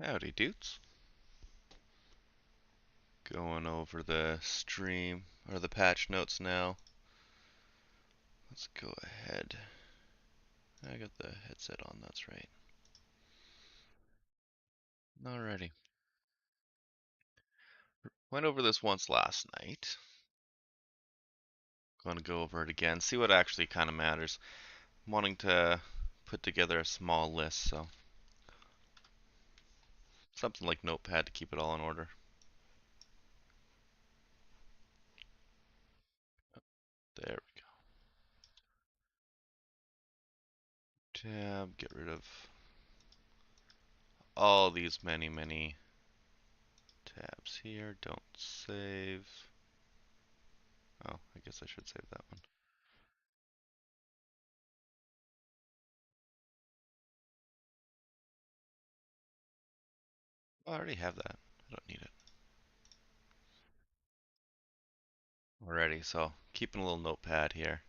Howdy dudes. Going over the stream or the patch notes now. Let's go ahead. I got the headset on, that's right. Alrighty. Went over this once last night. Going to go over it again, see what actually kind of matters. I'm wanting to put together a small list, so something like Notepad to keep it all in order. There we go. Tab, get rid of all these many tabs here. Don't save. Oh, I guess I should save that one. Oh, I already have that. I don't need it. Alrighty, so keeping a little notepad here.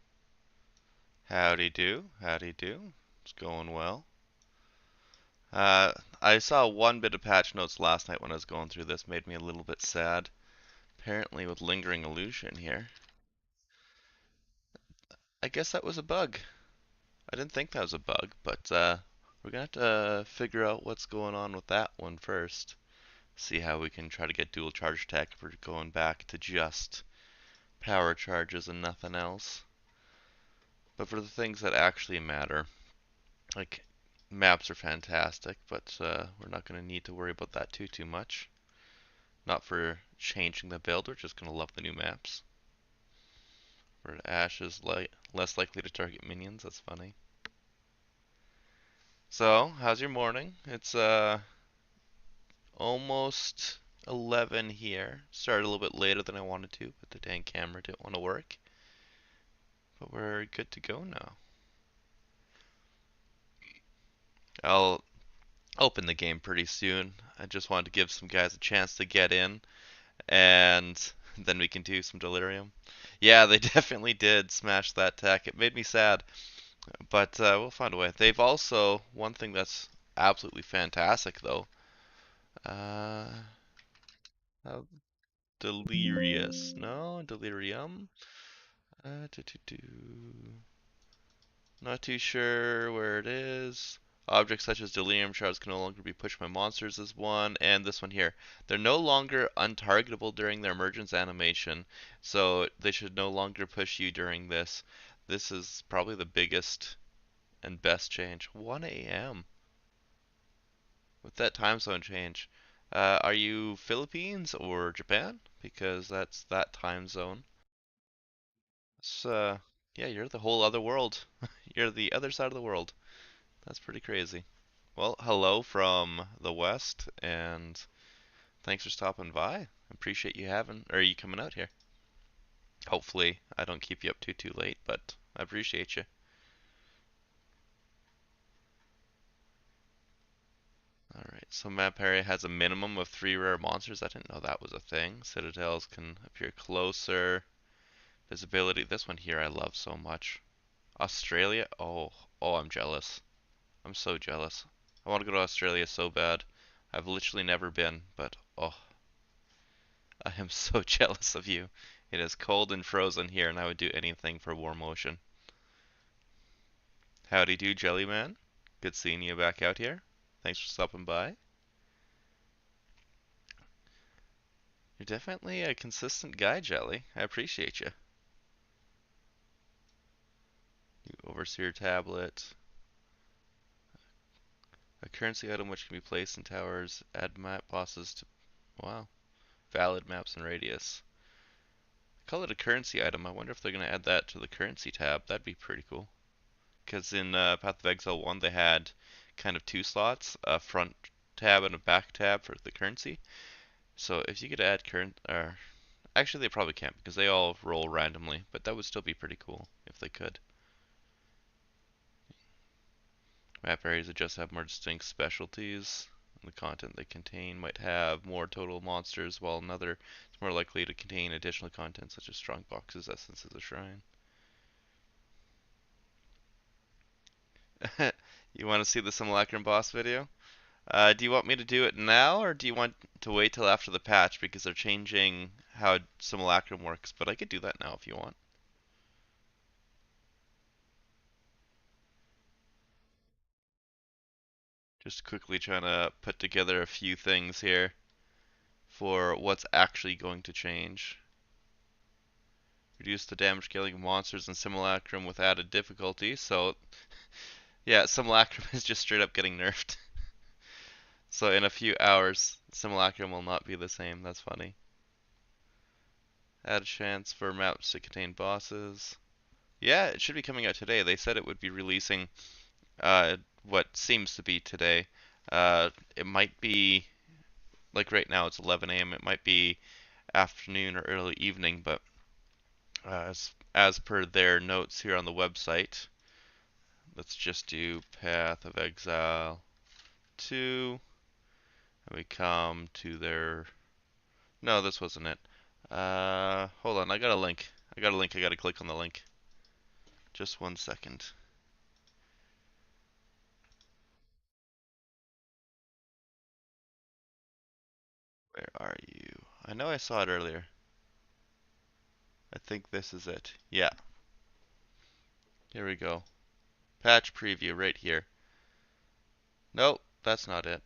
Howdy do, howdy do. It's going well. I saw one bit of patch notes last night when I was going through this, made me a little bit sad. Apparently with lingering illusion here. I guess that was a bug. I didn't think that was a bug, but we're gonna have to figure out what's going on with that one first. See how we can try to get dual charge tech if we're going back to just power charges and nothing else. But for the things that actually matter, like maps are fantastic, but we're not going to need to worry about that too much. Not for changing the build, we're just going to love the new maps. Where Ash is less likely to target minions, that's funny. So, how's your morning? It's almost 11 here. Started a little bit later than I wanted to, but the dang camera didn't want to work. But we're good to go now. I'll open the game pretty soon. I just wanted to give some guys a chance to get in, and then we can do some delirium. Yeah, they definitely did smash that tech. It made me sad, but we'll find a way. They've also, one thing that's absolutely fantastic though, uh, how delirious? No, delirium. Do, do, do. Not too sure where it is. Objects such as delirium shards can no longer be pushed by monsters as one, and this one here. They're no longer untargetable during their emergence animation, so they should no longer push you during this. This is probably the biggest and best change. 1 a.m. with that time zone change. Are you Philippines or Japan? Because that's that time zone. It's, yeah, you're the whole other world. You're the other side of the world. That's pretty crazy. Well, hello from the West, and thanks for stopping by. Appreciate you having, or you coming out here. Hopefully, I don't keep you up too late, but I appreciate you. Alright, so map area has a minimum of 3 rare monsters. I didn't know that was a thing. Citadels can appear closer. Visibility, this one here I love so much. Australia, oh, I'm jealous. I'm so jealous. I want to go to Australia so bad. I've literally never been, but oh, I am so jealous of you. It is cold and frozen here, and I would do anything for warm ocean. Howdy do, Jellyman. Good seeing you back out here. Thanks for stopping by. You're definitely a consistent guy, Jelly. I appreciate you. You overseer tablet. A currency item which can be placed in towers. Add map bosses to... Wow. Valid maps and radius. Call it a currency item. I wonder if they're going to add that to the currency tab. That'd be pretty cool. Because in Path of Exile 1 they had kind of 2 slots, a front tab and a back tab for the currency. So if you could add current, or actually they probably can't because they all roll randomly, but that would still be pretty cool if they could. Map areas that just have more distinct specialties. The content they contain might have more total monsters, while another is more likely to contain additional content such as strong boxes, essences, or shrine. You want to see the Simulacrum boss video? Do you want me to do it now, or do you want to wait till after the patch because they're changing how Simulacrum works? But I could do that now if you want. Just quickly trying to put together a few things here for what's actually going to change. Reduce the damage scaling of monsters in Simulacrum with added difficulty. So, yeah, Simulacrum is just straight up getting nerfed. So in a few hours, Simulacrum will not be the same. That's funny. Add a chance for maps to contain bosses. Yeah, it should be coming out today. They said it would be releasing what seems to be today. It might be, like right now it's 11 a.m. It might be afternoon or early evening, but as per their notes here on the website, let's just do Path of Exile 2, and we come to their... No, this wasn't it. Hold on, I got a link. I gotta click on the link. Just 1 second. Where are you? I know I saw it earlier. I think this is it. Yeah, here we go. Patch preview right here. Nope, that's not it.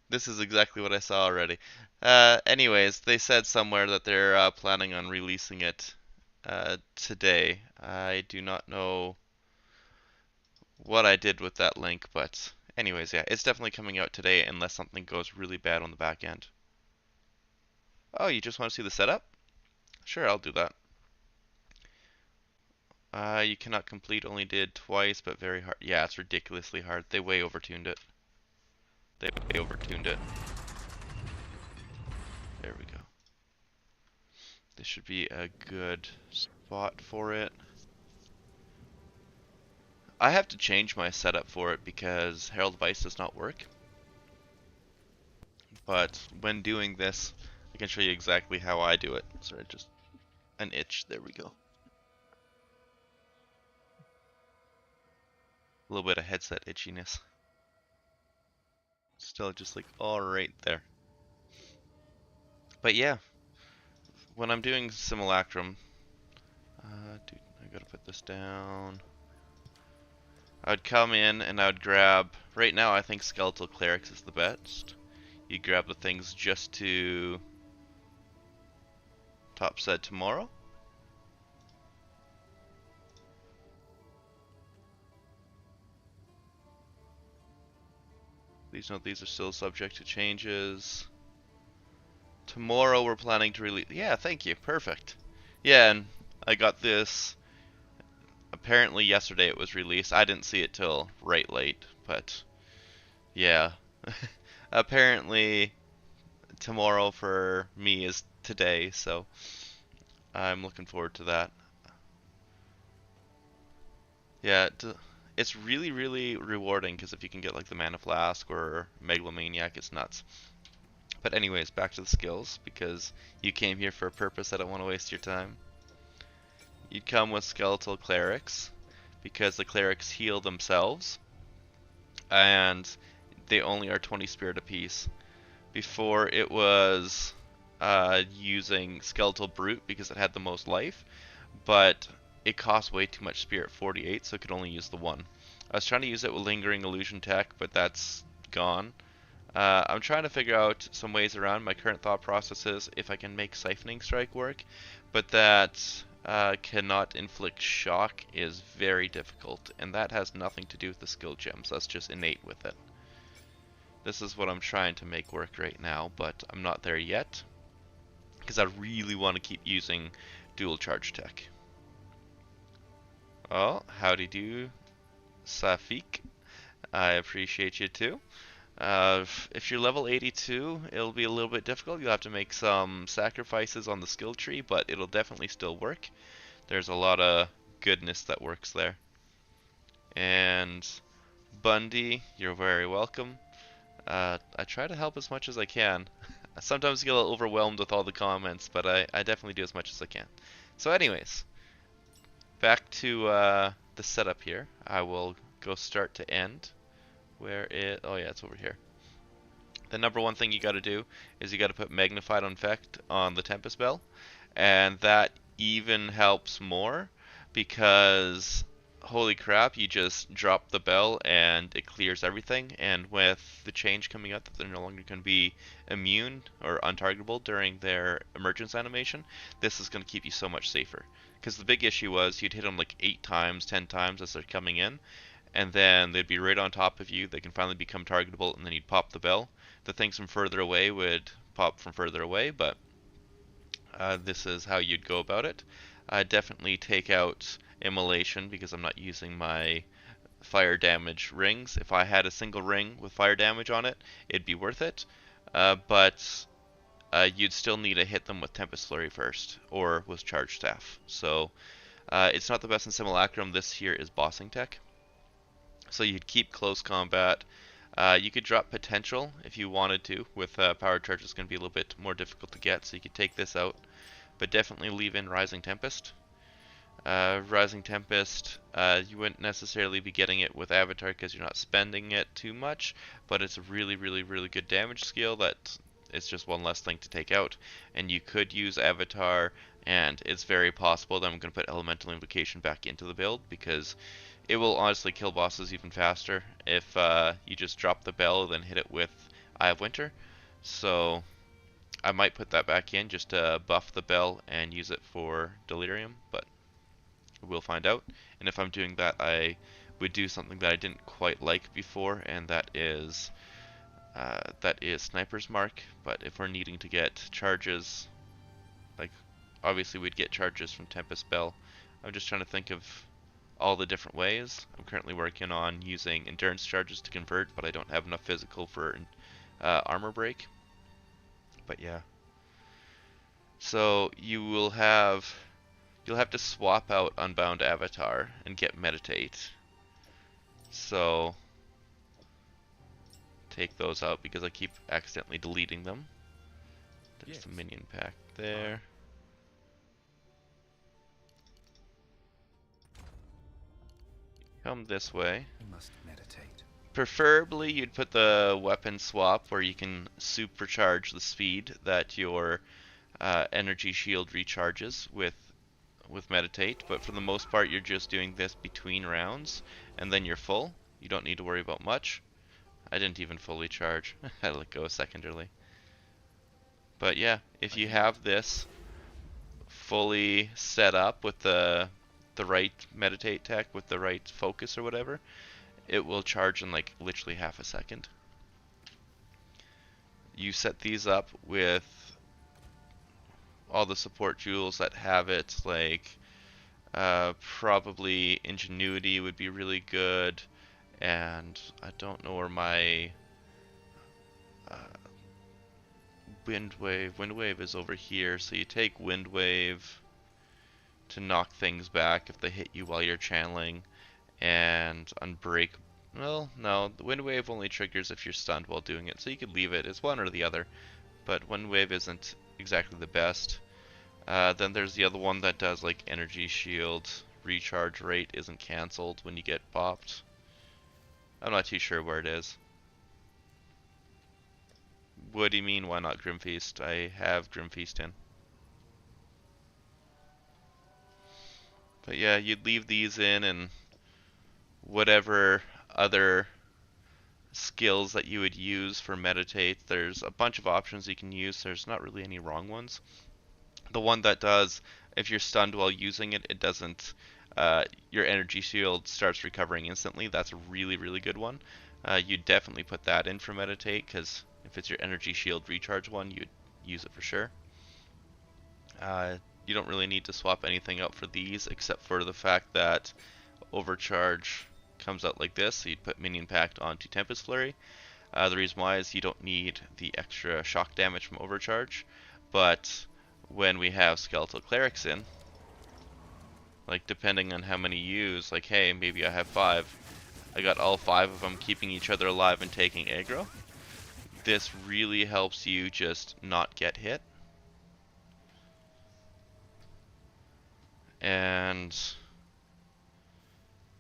This is exactly what I saw already. Anyways, they said somewhere that they're planning on releasing it today. I do not know what I did with that link, but anyways, yeah, it's definitely coming out today unless something goes really bad on the back end. Oh, you just want to see the setup? Sure, I'll do that. You cannot complete, only did twice, but very hard. Yeah, it's ridiculously hard. They way overtuned it. They way overtuned it. There we go. This should be a good spot for it. I have to change my setup for it because Herald Vice does not work. But when doing this, I can show you exactly how I do it. Sorry, just an itch. There we go. A little bit of headset itchiness. Still just like all right there. But yeah, when I'm doing Simulacrum, dude, I gotta put this down. I would come in and I would grab, right now I think Skeletal Clerics is the best. You grab the things just to top set tomorrow. Please note these are still subject to changes. Tomorrow we're planning to release, yeah, thank you, perfect. Yeah, and I got this, apparently yesterday it was released. I didn't see it till right late, but yeah. Apparently tomorrow for me is today, so I'm looking forward to that. Yeah, it's really, really rewarding because if you can get like the Mana Flask or Megalomaniac, it's nuts. But anyways, back to the skills because you came here for a purpose. I don't want to waste your time. You'd come with Skeletal Clerics because the clerics heal themselves and they only are 20 spirit apiece. Before it was using Skeletal Brute because it had the most life, but it cost way too much spirit, 48, so it could only use the one. I was trying to use it with Lingering Illusion Tech, but that's gone. I'm trying to figure out some ways around. My current thought process is if I can make Siphoning Strike work, but that cannot inflict shock is very difficult, and that has nothing to do with the skill gems. That's just innate with it. This is what I'm trying to make work right now, but I'm not there yet because I really want to keep using dual charge tech. Oh, howdy do, Safik. I appreciate you too. If you're level 82, it'll be a little bit difficult. You'll have to make some sacrifices on the skill tree, but it'll definitely still work. There's a lot of goodness that works there. And Bundy, you're very welcome. I try to help as much as I can. I sometimes get a little overwhelmed with all the comments, but I definitely do as much as I can. So anyways, back to the setup here. I will go start to end Where it? Oh yeah, it's over here. The number one thing you got to do is you got to put magnified on effect on the Tempest Bell, and that even helps more because holy crap, you just drop the bell and it clears everything. And with the change coming out that they're no longer going to be immune or untargetable during their emergence animation, this is going to keep you so much safer. Because the big issue was you'd hit them like 8 times, 10 times as they're coming in, and then they'd be right on top of you. They can finally become targetable, and then you'd pop the bell. The things from further away would pop from further away, but this is how you'd go about it. Definitely take out immolation because I'm not using my fire damage rings. If I had a single ring with fire damage on it, it'd be worth it. But you'd still need to hit them with Tempest Flurry first, or with Charge Staff. So it's not the best in Simulacrum. This here is bossing tech. So you'd keep close combat. You could drop potential if you wanted to. With power charge, it's going to be a little bit more difficult to get, so you could take this out. But definitely leave in Rising Tempest. Rising Tempest, you wouldn't necessarily be getting it with Avatar because you're not spending it too much, but it's a really, really, really good damage skill that it's just one less thing to take out. And you could use Avatar, and it's very possible that I'm going to put Elemental Invocation back into the build because it will honestly kill bosses even faster if you just drop the bell then hit it with Eye of Winter. So I might put that back in just to buff the bell and use it for Delirium, but we'll find out. And if I'm doing that, I would do something that I didn't quite like before, and that is Sniper's Mark. But if we're needing to get charges, like obviously we'd get charges from Tempest Bell. I'm just trying to think of all the different ways. I'm currently working on using endurance charges to convert, but I don't have enough physical for armor break. But yeah. So you'll have to swap out Unbound Avatar and get Meditate. So take those out because I keep accidentally deleting them. There's the minion pack there. Come this way. We must meditate. Preferably you'd put the weapon swap where you can supercharge the speed that your energy shield recharges with Meditate, but for the most part you're just doing this between rounds and then you're full. You don't need to worry about much. I didn't even fully charge. I had to let go a second early. But yeah, if you have this fully set up with the right Meditate tech, with the right focus or whatever, it will charge in like literally half a second. You set these up with all the support jewels that have it, like probably Ingenuity would be really good, and I don't know where my uh, Wind Wave is over here, so you take Wind Wave to knock things back if they hit you while you're channeling, and Unbreak. Well, no, the Wind Wave only triggers if you're stunned while doing it, so you could leave it. It's one or the other, but Wind Wave isn't exactly the best. Then there's the other one that does like Energy Shield. Recharge rate isn't cancelled when you get popped. I'm not too sure where it is. What do you mean, why not Grimfeast? I have Grimfeast in. But yeah, you'd leave these in, and whatever other skills that you would use for Meditate, there's a bunch of options you can use. There's not really any wrong ones. The one that does, if you're stunned while using it, it doesn't, your energy shield starts recovering instantly. That's a really, really good one. You'd definitely put that in for Meditate, because if it's your energy shield recharge one, you'd use it for sure. You don't really need to swap anything out for these, except for the fact that Overcharge comes out like this, so you'd put Minion Pact onto Tempest Flurry. The reason why is you don't need the extra shock damage from Overcharge, but when we have Skeletal Clerics in, like depending on how many you use, like hey, maybe I have 5, I got all 5 of them keeping each other alive and taking aggro. This really helps you just not get hit. And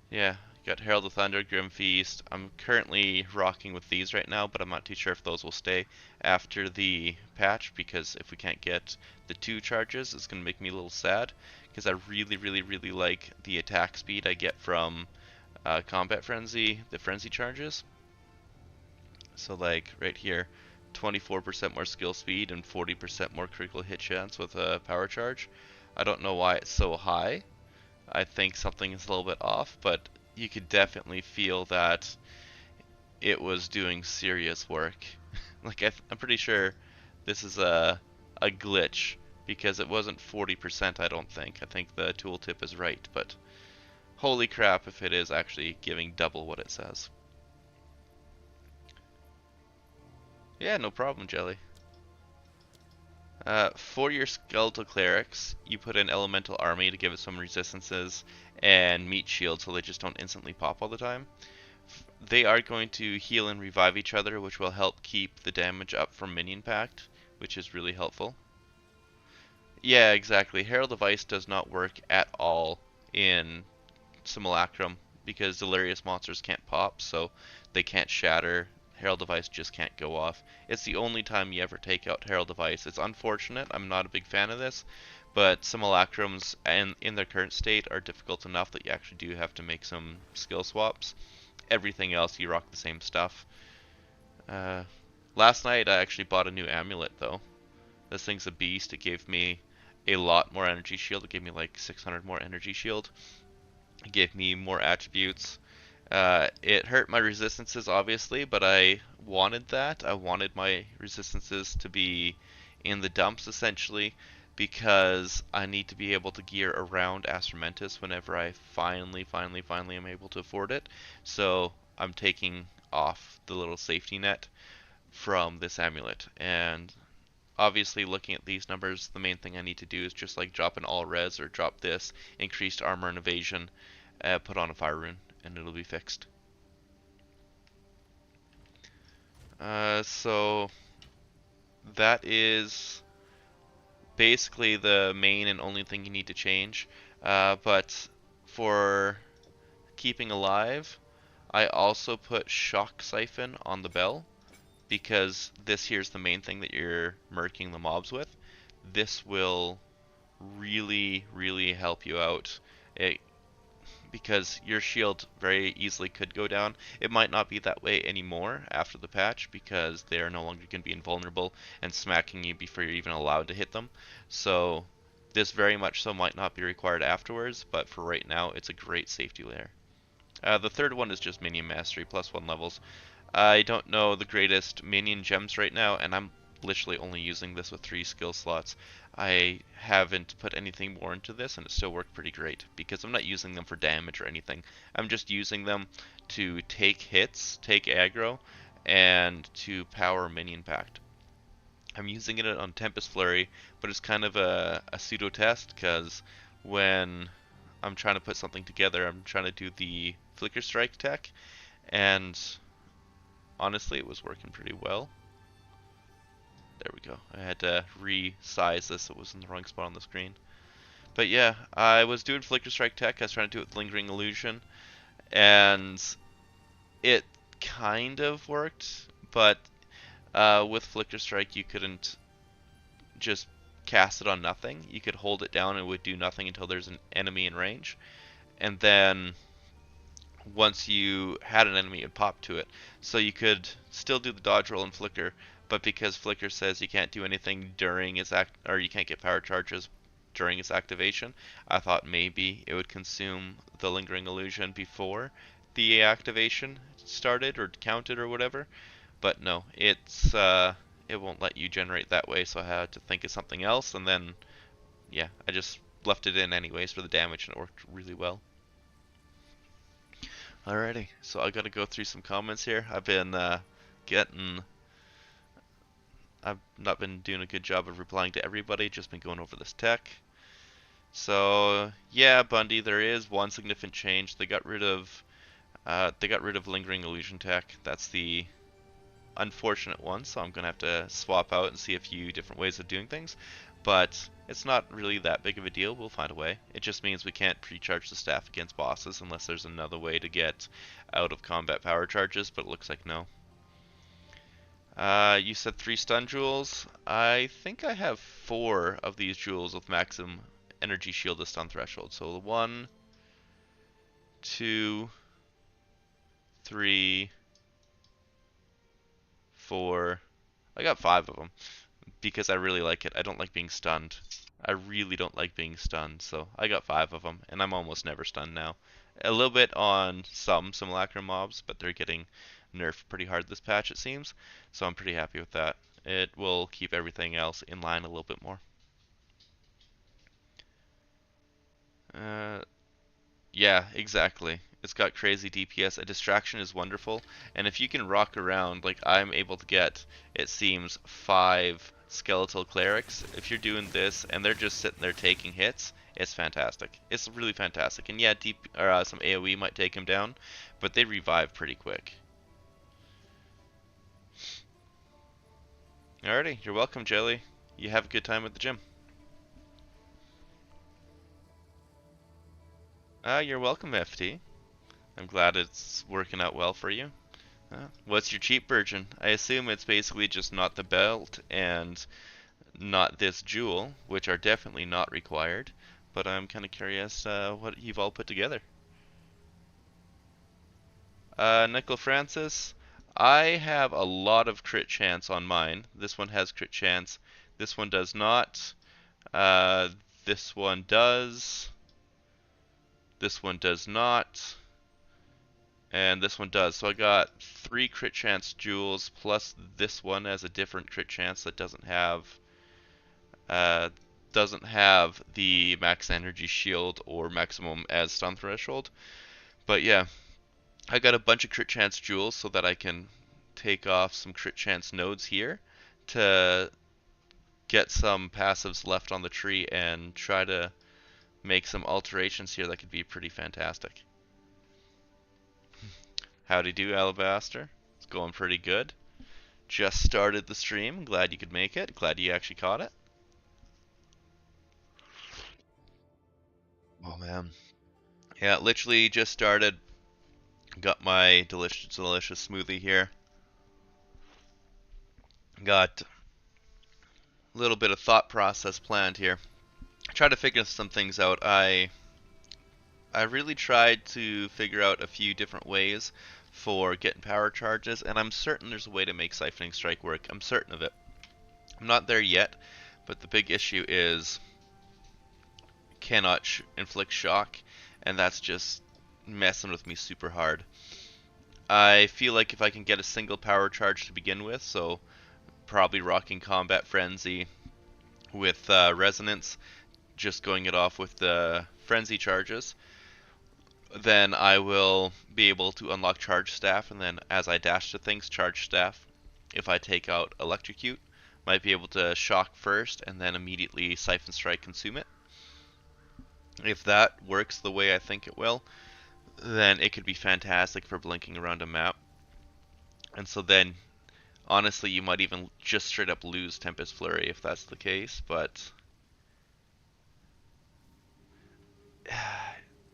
yeah, Got Herald of Thunder, Grim Feast. I'm currently rocking with these right now, but I'm not too sure if those will stay after the patch, because if we can't get the 2 charges, it's going to make me a little sad, because I really like the attack speed I get from Combat Frenzy, the Frenzy charges. So like right here, 24% more skill speed and 40% more critical hit chance with a power charge. I don't know why it's so high. I think something is a little bit off, but you could definitely feel that it was doing serious work. Like I'm pretty sure this is a glitch, because it wasn't 40%, I don't think. I think the tooltip is right, but holy crap if it is actually giving double what it says. Yeah, no problem, Jelly. For your Skeletal Clerics, you put in Elemental Army to give it some resistances and Meat Shield so they just don't instantly pop all the time. They are going to heal and revive each other, which will help keep the damage up from Minion Pact, which is really helpful. Yeah, exactly. Herald of Ice does not work at all in Simulacrum, because Delirious monsters can't pop, so they can't shatter. Herald of Ice just can't go off. It's the only time you ever take out Herald of Ice. It's unfortunate. I'm not a big fan of this, but Simulacrums and in their current state are difficult enough that you actually do have to make some skill swaps. Everything else, you rock the same stuff. Uh, Last night I actually bought a new amulet though. This thing's a beast. It gave me a lot more energy shield. It gave me like 600 more energy shield. It gave me more attributes. It hurt my resistances, obviously, but I wanted that. I wanted my resistances to be in the dumps, essentially, because I need to be able to gear around Astramentus whenever I finally am able to afford it. So I'm taking off the little safety net from this amulet. And obviously, looking at these numbers, the main thing I need to do is just like drop an all res or drop this, increased armor and evasion, put on a fire rune, and it'll be fixed. So that is basically the main and only thing you need to change. But for keeping alive, I also put Shock Siphon on the bell, because this here's the main thing that you're murking the mobs with. This will really help you out. Because your shield very easily could go down. It might not be that way anymore after the patch, because they are no longer going to be invulnerable and smacking you before you're even allowed to hit them. So this very much so might not be required afterwards, but for right now it's a great safety layer. The third one is just Minion Mastery, +1 levels. I don't know the greatest Minion gems right now, and I'm literally only using this with 3 skill slots. I haven't put anything more into this, and it still worked pretty great, because I'm not using them for damage or anything. I'm just using them to take hits, take aggro, and to power Minion Pact. I'm using it on Tempest Flurry, but it's kind of a pseudo test, because when I'm trying to put something together, I'm trying to do the Flicker Strike tech, and honestly, it was working pretty well. There we go. I had to resize this, so it was in the wrong spot on the screen. But yeah, I was doing Flicker Strike tech. I was trying to do it with Lingering Illusion, and it kind of worked, but with Flicker Strike, you couldn't just cast it on nothing. You could hold it down and it would do nothing until there's an enemy in range, and then once you had an enemy, it would pop to it. So you could still do the dodge roll and flicker, but because flicker says you can't do anything during its or you can't get power charges during its activation, I thought maybe it would consume the lingering illusion before the activation started or counted or whatever. But no, it won't let you generate that way, so I had to think of something else, and then yeah, I just left it in anyways for the damage, and it worked really well. Alrighty, so I gotta go through some comments here. I've not been doing a good job of replying to everybody, just been going over this tech. So yeah, Bundy, there is one significant change. They got rid of lingering illusion tech. That's the unfortunate one, so I'm gonna have to swap out and see a few different ways of doing things. but it's not really that big of a deal. We'll find a way. It just means we can't pre-charge the staff against bosses unless there's another way to get out of combat power charges, but it looks like no. You said 3 stun jewels. I think I have 4 of these jewels with maximum energy shield to stun threshold. So 1, 2, 3, 4. I got 5 of them because I really like it. I don't like being stunned. I really don't like being stunned, so I got 5 of them, and I'm almost never stunned now. A little bit on some Simulacrum mobs, but they're getting nerfed pretty hard this patch, it seems, so I'm pretty happy with that. It will keep everything else in line a little bit more. Uh, yeah, exactly. It's got crazy DPS. A distraction is wonderful, and if you can rock around, like I'm able to get, it seems, 5 skeletal clerics. If you're doing this and they're just sitting there taking hits, it's fantastic. It's really fantastic. And yeah, some AoE might take them down, but they revive pretty quick. Alrighty, you're welcome, Jelly. You have a good time at the gym. You're welcome, FT. I'm glad it's working out well for you. What's your cheap version? I assume it's basically just not the belt and not this jewel, which are definitely not required, but I'm kind of curious what you've all put together. Nickel Francis, I have a lot of crit chance on mine. This one has crit chance. This one does not. Uh, this one does. This one does not. And this one does. So I got 3 crit chance jewels plus this one as a different crit chance that uh, doesn't have the max energy shield or maximum as stun threshold. But yeah, I got a bunch of crit chance jewels so that I can take off some crit chance nodes here to get some passives left on the tree and try to make some alterations here that could be pretty fantastic. Howdy do, Alabaster. It's going pretty good. Just started the stream. Glad you could make it. Glad you actually caught it. Oh man. Yeah, literally just started. Got my delicious smoothie here. Got a little bit of thought process planned here. Try to figure some things out. I really tried to figure out a few different ways for getting power charges, and I'm certain there's a way to make Siphoning Strike work. I'm certain of it. I'm not there yet, but the big issue is cannot inflict shock, and that's just messing with me super hard. I feel like if I can get a single power charge to begin with, so probably rocking Combat Frenzy with Resonance, just going it off with the Frenzy charges, then I will be able to unlock Charge Staff, and then as I dash to things, Charge Staff. If I take out Electrocute, might be able to Shock first, and then immediately Siphon Strike consume it. If that works the way I think it will, then it could be fantastic for blinking around a map. And so then, honestly, you might even just straight up lose Tempest Flurry if that's the case, but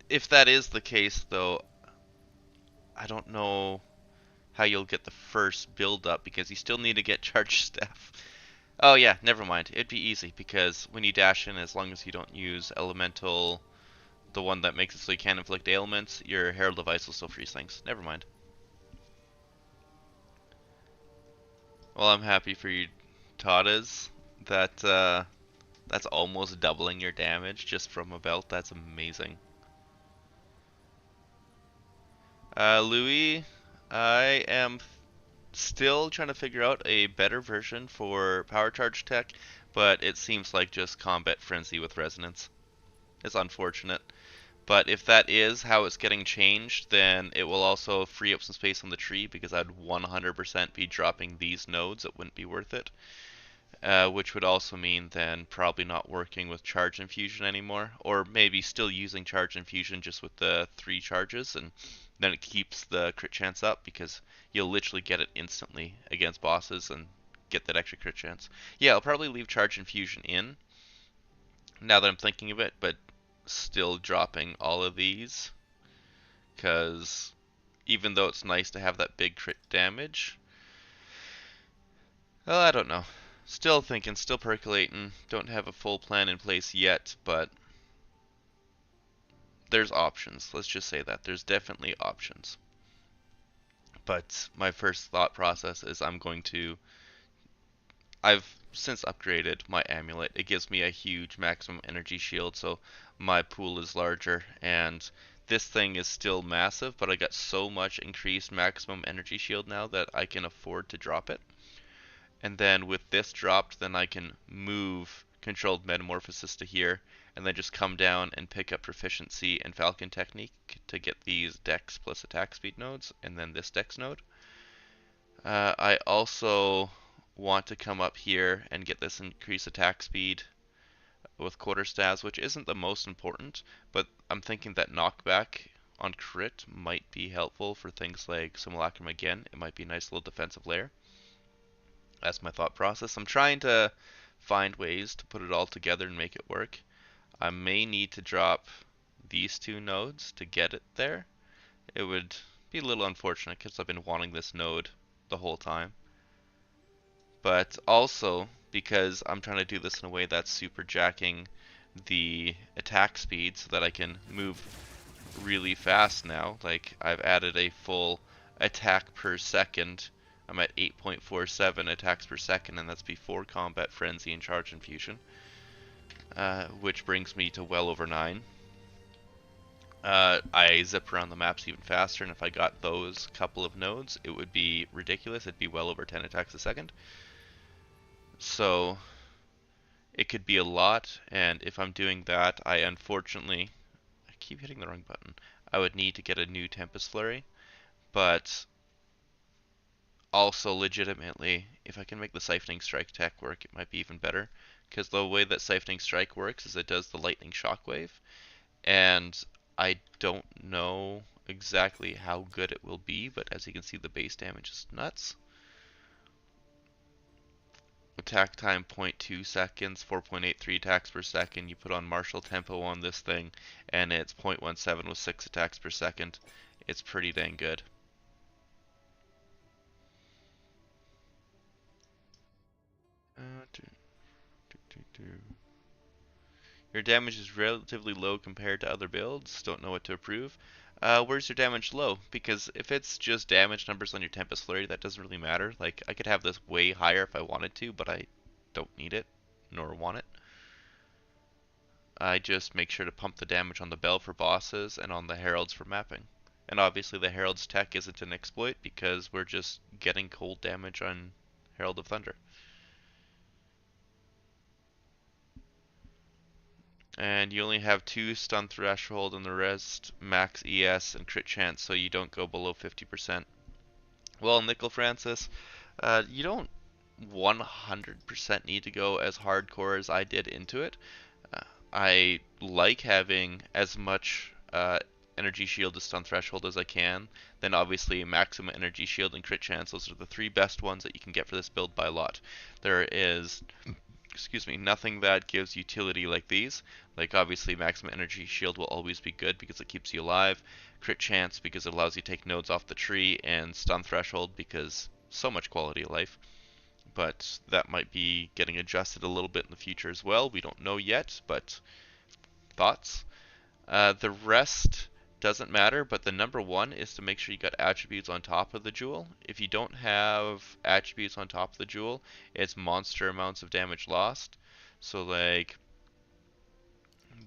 if that is the case, though, I don't know how you'll get the first build up because you still need to get Charge Staff. Oh yeah, never mind. It'd be easy because when you dash in, as long as you don't use Elemental, the one that makes it so you can't inflict ailments, your Herald of Ice will still freeze things. Never mind. Well, I'm happy for you, Tadas. That's almost doubling your damage just from a belt. That's amazing. Louis, I am still trying to figure out a better version for power charge tech, but it seems like just Combat Frenzy with Resonance. It's unfortunate. But if that is how it's getting changed, then it will also free up some space on the tree because I'd 100% be dropping these nodes. It wouldn't be worth it. Which would also mean then probably not working with Charge Infusion anymore, or maybe still using Charge Infusion just with the 3 charges, and then it keeps the crit chance up because you'll literally get it instantly against bosses and get that extra crit chance. Yeah, I'll probably leave Charge Infusion in, now that I'm thinking of it, but still dropping all of these, because even though it's nice to have that big crit damage, well, I don't know. Still thinking, still percolating. Don't have a full plan in place yet, but there's options. Let's just say that. There's definitely options. But my first thought process is I've since upgraded my amulet. It gives me a huge maximum energy shield, so my pool is larger, and this thing is still massive, but I got so much increased maximum energy shield now that I can afford to drop it. And then with this dropped, then I can move controlled metamorphosis to here, and then just come down and pick up proficiency and falcon technique to get these dex plus attack speed nodes, and then this dex node. I also want to come up here and get this increased attack speed with quarterstaves, which isn't the most important, but I'm thinking that knockback on crit might be helpful for things like Simulacrum again. It might be a nice little defensive layer. That's my thought process. I'm trying to find ways to put it all together and make it work. I may need to drop these two nodes to get it there. It would be a little unfortunate because I've been wanting this node the whole time. But also because I'm trying to do this in a way that's super jacking the attack speed so that I can move really fast now. Like I've added a full attack per second. I'm at 8.47 attacks per second, and that's before combat frenzy and charge infusion, which brings me to well over 9. I zip around the maps even faster, and if I got those couple of nodes, it would be ridiculous. It'd be well over 10 attacks a second. So it could be a lot, and if I'm doing that, I keep hitting the wrong button. I would need to get a new Tempest Flurry, but also legitimately, if I can make the Siphoning Strike tech work, it might be even better, because the way that Siphoning Strike works is it does the Lightning Shockwave, and I don't know exactly how good it will be, but as you can see, the base damage is nuts. Attack time 0.2 seconds, 4.83 attacks per second. You put on martial tempo on this thing, and it's 0.17 with 6 attacks per second. It's pretty dang good. Uh, do, do. Your damage is relatively low compared to other builds. Don't know what to approve. Where's your damage low? Because if it's just damage numbers on your Tempest Flurry, that doesn't really matter. Like, I could have this way higher if I wanted to, but I don't need it, nor want it. I just make sure to pump the damage on the Bell for bosses and on the Heralds for mapping. And obviously the Herald's tech isn't an exploit because we're just getting cold damage on Herald of Thunder. And you only have 2 stun threshold and the rest max ES and crit chance, so you don't go below 50%. Well, Nickel Francis, you don't 100% need to go as hardcore as I did into it. I like having as much energy shield to stun threshold as I can. Then obviously maximum energy shield and crit chance. Those are the 3 best ones that you can get for this build by a lot. There is, excuse me, nothing that gives utility like these. Like obviously maximum energy shield will always be good because it keeps you alive. Crit chance because it allows you to take nodes off the tree, and stun threshold because so much quality of life. But that might be getting adjusted a little bit in the future as well. We don't know yet, but thoughts? The rest doesn't matter, but the number one is to make sure you got attributes on top of the jewel. If you don't have attributes on top of the jewel, it's monster amounts of damage lost. So like,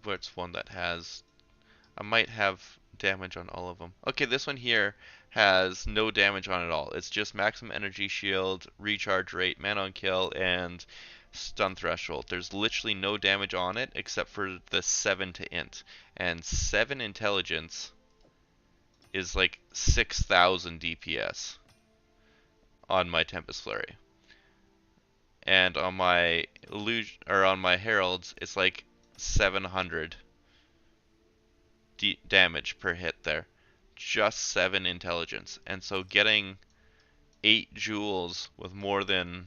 what's one that has, I might have damage on all of them. Okay, this one here has no damage on it all. It's just maximum energy shield, recharge rate, mana on kill, and stun threshold. There's literally no damage on it except for the 7 to int. And 7 intelligence is like 6,000 DPS on my Tempest Flurry. And on my illusion or on my heralds, it's like 700 damage per hit there. Just 7 intelligence. And so getting 8 jewels with more than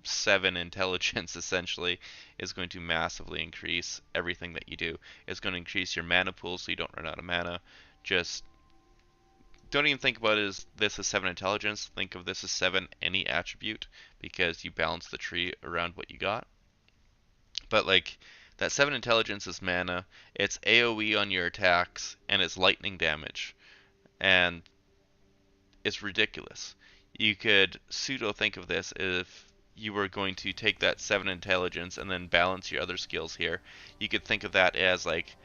7 intelligence essentially is going to massively increase everything that you do. It's going to increase your mana pool so you don't run out of mana. Just don't even think about it as this as 7 intelligence. Think of this as 7 any attribute because you balance the tree around what you got. But like that 7 intelligence is mana, it's AoE on your attacks, and it's lightning damage. And it's ridiculous. You could pseudo think of this if you were going to take that 7 intelligence and then balance your other skills here. You could think of that as like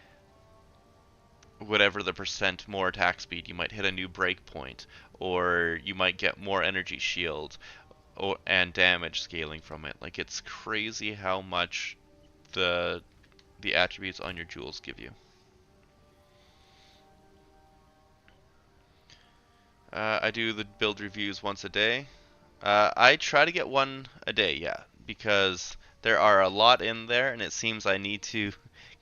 whatever the percent more attack speed, you might hit a new break point, or you might get more energy shield and damage scaling from it. Like it's crazy how much the attributes on your jewels give you. I do the build reviews once a day. I try to get one a day, yeah, because there are a lot in there, and it seems I need to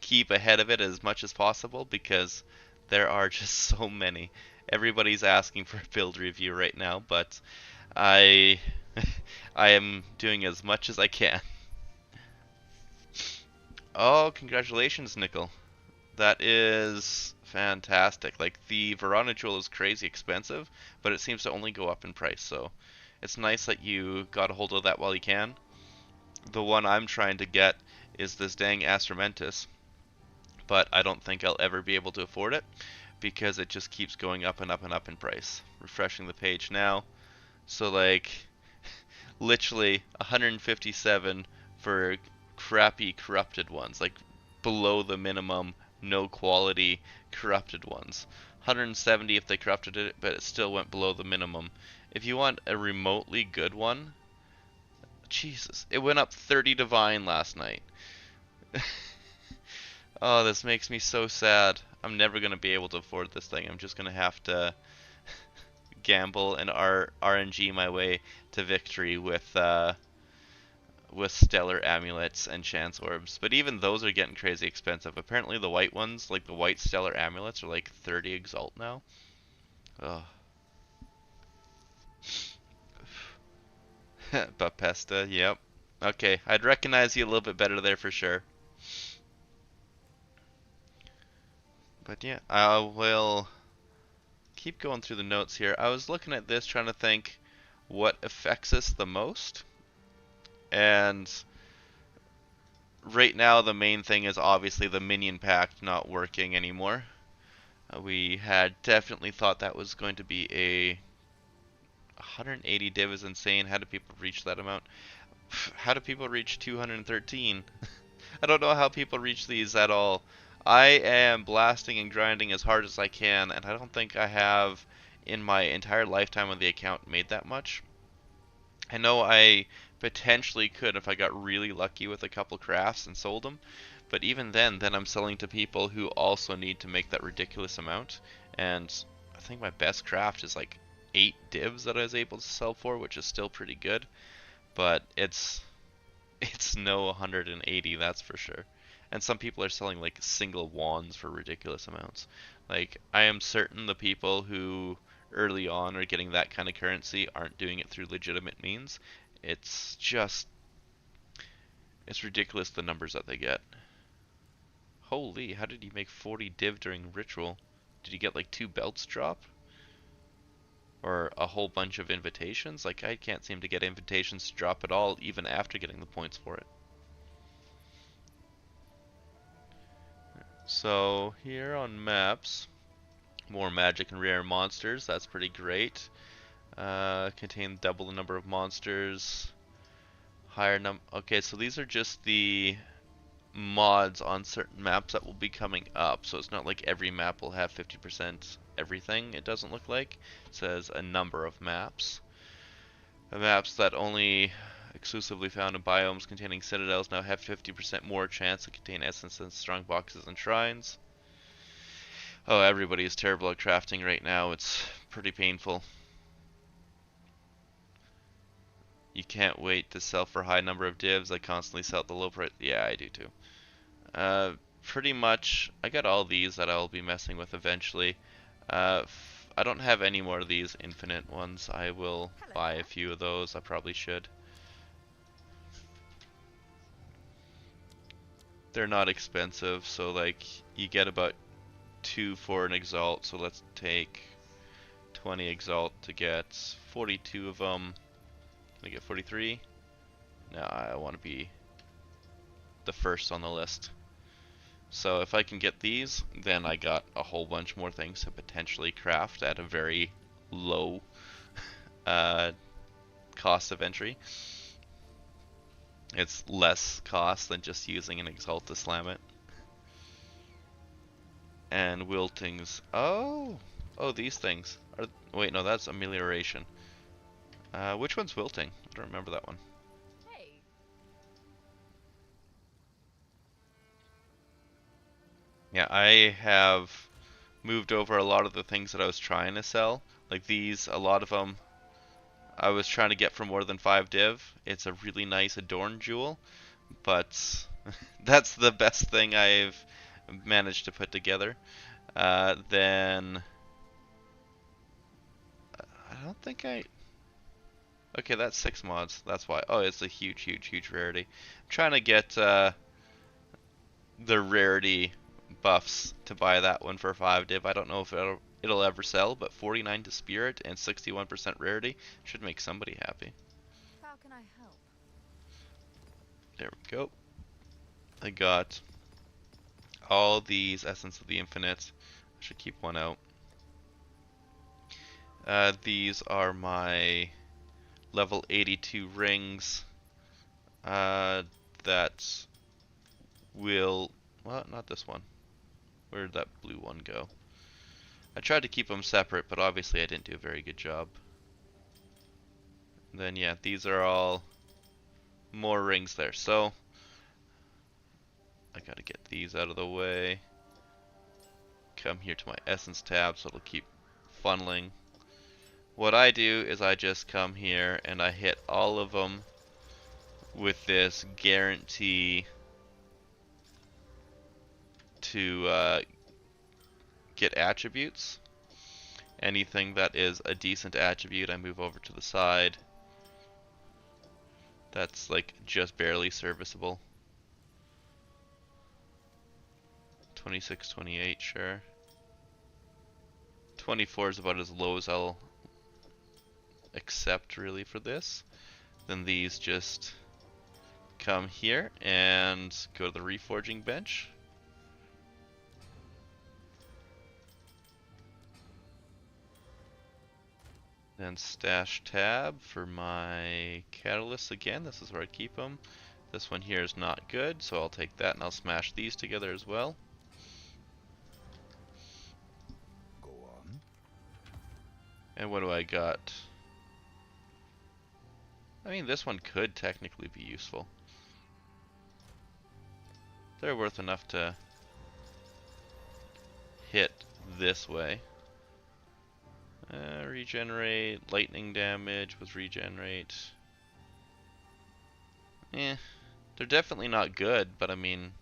keep ahead of it as much as possible because there are just so many. Everybody's asking for a build review right now, but I I am doing as much as I can. Oh, congratulations, Nickel. That is fantastic. Like the Verana jewel is crazy expensive, but it seems to only go up in price, so it's nice that you got a hold of that while you can. The one I'm trying to get is this dang Astramentus, but I don't think I'll ever be able to afford it because it just keeps going up and up and up in price. Refreshing the page now. So like literally 157 for crappy corrupted ones, like below the minimum, no quality corrupted ones. 170 if they corrupted it, but it still went below the minimum. If you want a remotely good one, Jesus, it went up 30 divine last night. Oh, this makes me so sad. I'm never gonna be able to afford this thing. I'm just gonna have to gamble and RNG my way to victory with stellar amulets and chance orbs. But even those are getting crazy expensive. Apparently the white ones, like the white stellar amulets, are like 30 exalt now. Ugh. Bapesta, yep. Okay, I'd recognize you a little bit better there for sure. But yeah, I will keep going through the notes here. I was looking at this trying to think what affects us the most. And right now the main thing is obviously the Minion Pact not working anymore. We had definitely thought that was going to be a 180 div is insane. How do people reach that amount? How do people reach 213? I don't know how people reach these at all. I am blasting and grinding as hard as I can, and I don't think I have in my entire lifetime of the account made that much. I know I potentially could if I got really lucky with a couple crafts and sold them, but even then I'm selling to people who also need to make that ridiculous amount, and I think my best craft is like 8 divs that I was able to sell for, which is still pretty good, but it's no 180, that's for sure. And some people are selling like single wands for ridiculous amounts. Like I am certain the people who early on are getting that kind of currency aren't doing it through legitimate means. It's just it's ridiculous the numbers that they get. Holy, how did you make 40 div during ritual? Did you get like 2 belts drop? Or a whole bunch of invitations? Like I can't seem to get invitations to drop at all even after getting the points for it. So here on maps, more magic and rare monsters, that's pretty great. Contain double the number of monsters. Higher okay, so these are just the mods on certain maps that will be coming up. So it's not like every map will have 50% everything, it doesn't look like. It says a number of maps. The maps that only exclusively found in biomes containing citadels now have 50% more chance to contain essence and strong boxes and shrines. Oh, everybody is terrible at crafting right now. It's pretty painful. You can't wait to sell for a high number of divs. I constantly sell at the low price. Yeah, I do too. Pretty much, I got all these that I'll be messing with eventually. I don't have any more of these infinite ones. I will buy a few of those. I probably should. they're not expensive, so like you get about 2 for an exalt, so let's take 20 exalt to get 42 of them. Can I get 43? No, I want to be the first on the list. So if I can get these, then I got a whole bunch more things to potentially craft at a very low uh, cost of entry. It's less cost than just using an exalt to slam it. And wiltings. Oh, these things are. Wait, no, that's amelioration. Which one's wilting? I don't remember that one. Hey. Yeah, I have moved over a lot of the things that I was trying to sell. Like these, a lot of them I was trying to get for more than 5 div. It's a really nice adorned jewel, but that's the best thing I've managed to put together. Then I don't think I. Okay, that's 6 mods. That's why. Oh, it's a huge, huge, huge rarity. I'm trying to get the rarity buffs to buy that one for 5 div. I don't know if it'll ever sell, but 49 to spirit and 61% rarity should make somebody happy. How can I help? There we go. I got all these Essence of the Infinite. I should keep one out. These are my level 82 rings that will... Well, not this one. Where did that blue one go? I tried to keep them separate, but obviously I didn't do a very good job. And then yeah, these are all more rings there. So I gotta get these out of the way. Come here to my essence tab so it'll keep funneling. What I do is I just come here and I hit all of them with this guarantee to get attributes. Anything that is a decent attribute I move over to the side. That's like just barely serviceable. 26, 28, sure. 24 is about as low as I'll accept really for this. Then these just come here and go to the reforging bench. Then stash tab for my catalysts again. This is where I keep them. This one here is not good, so I'll take that and I'll smash these together as well. Go on. And what do I got? I mean, this one could technically be useful. They're worth enough to hit this way. Regenerate, lightning damage with regenerate. They're definitely not good, but I mean,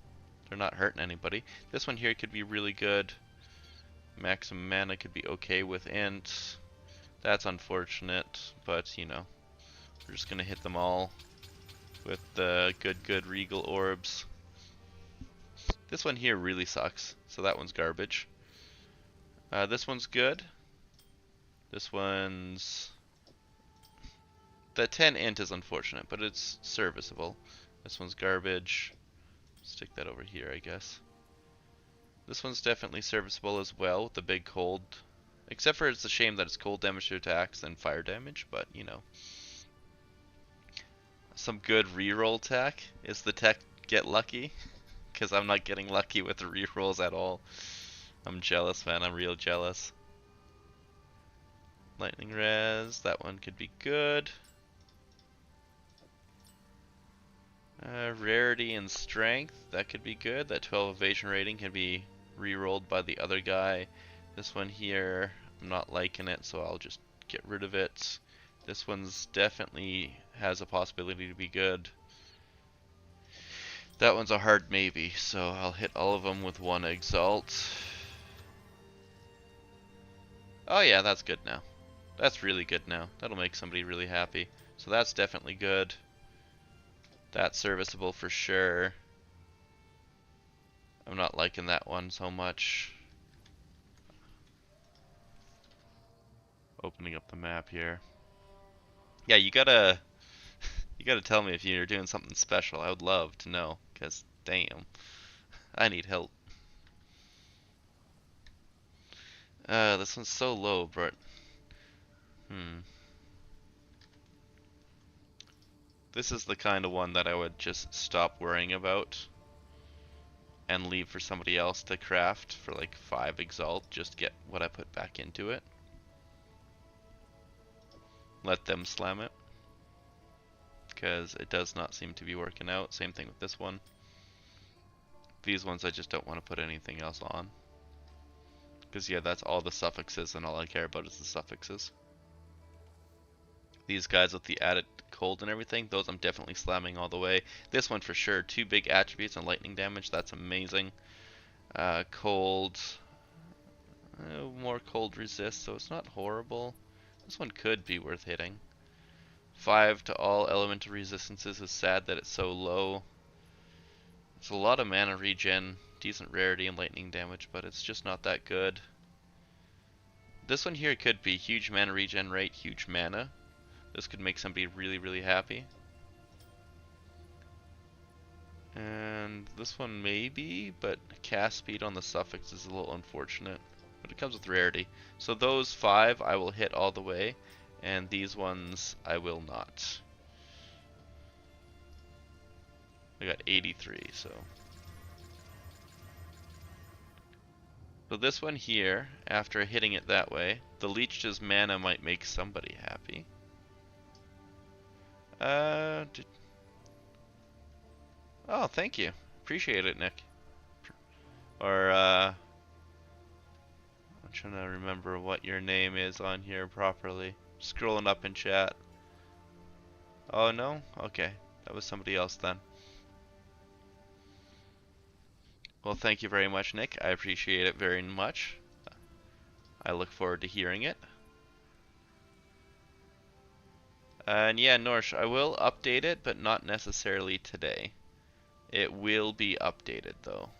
they're not hurting anybody. This one here could be really good. Maximum mana could be okay with int. That's unfortunate, but you know, we're just gonna hit them all with the good regal orbs. This one here really sucks, so that one's garbage. This one's good. This one's... The 10 int is unfortunate, but it's serviceable. This one's garbage. Stick that over here, I guess. This one's definitely serviceable as well with the big cold. Except for it's a shame that it's cold damage to attacks and fire damage, but you know. Some good reroll tech is the tech get lucky. Because I'm not getting lucky with the rerolls at all. I'm jealous, man. I'm real jealous. Lightning res, that one could be good. Rarity and strength, that could be good. That 12 evasion rating can be re-rolled by the other guy. This one here, I'm not liking it, so I'll just get rid of it. This one's definitely has a possibility to be good. That one's a hard maybe, so I'll hit all of them with one exalt. Oh yeah, that's good now. That's really good now. That'll make somebody really happy. So that's definitely good. That's serviceable for sure. I'm not liking that one so much. Opening up the map here. Yeah, you gotta tell me if you're doing something special. I would love to know, 'cause damn, I need help. This one's so low, but hmm. This is the kind of one that I would just stop worrying about and leave for somebody else to craft for like 5 exalt, just get what I put back into it. Let them slam it, because it does not seem to be working out. Same thing with this one. These ones I just don't want to put anything else on. Because yeah, that's all the suffixes, and all I care about is the suffixes. These guys with the added cold and everything, those I'm definitely slamming all the way. This one for sure, 2 big attributes and lightning damage, that's amazing. Cold, more cold resist, so it's not horrible. This one could be worth hitting. 5 to all elemental resistances is sad that it's so low. It's a lot of mana regen, decent rarity and lightning damage, but it's just not that good. This one here could be huge mana regen rate, huge mana. This could make somebody really, really happy. And this one maybe, but cast speed on the suffix is a little unfortunate. But it comes with rarity. So those 5 I will hit all the way, and these ones I will not. I got 83, so. So this one here, after hitting it that way, the leech's mana might make somebody happy. Oh, thank you. Appreciate it, Nick. Or, I'm trying to remember what your name is on here properly. Scrolling up in chat. Oh, no? Okay. That was somebody else then. Well, thank you very much, Nick. I appreciate it very much. I look forward to hearing it. And yeah, Norsh, I will update it, but not necessarily today. It will be updated, though.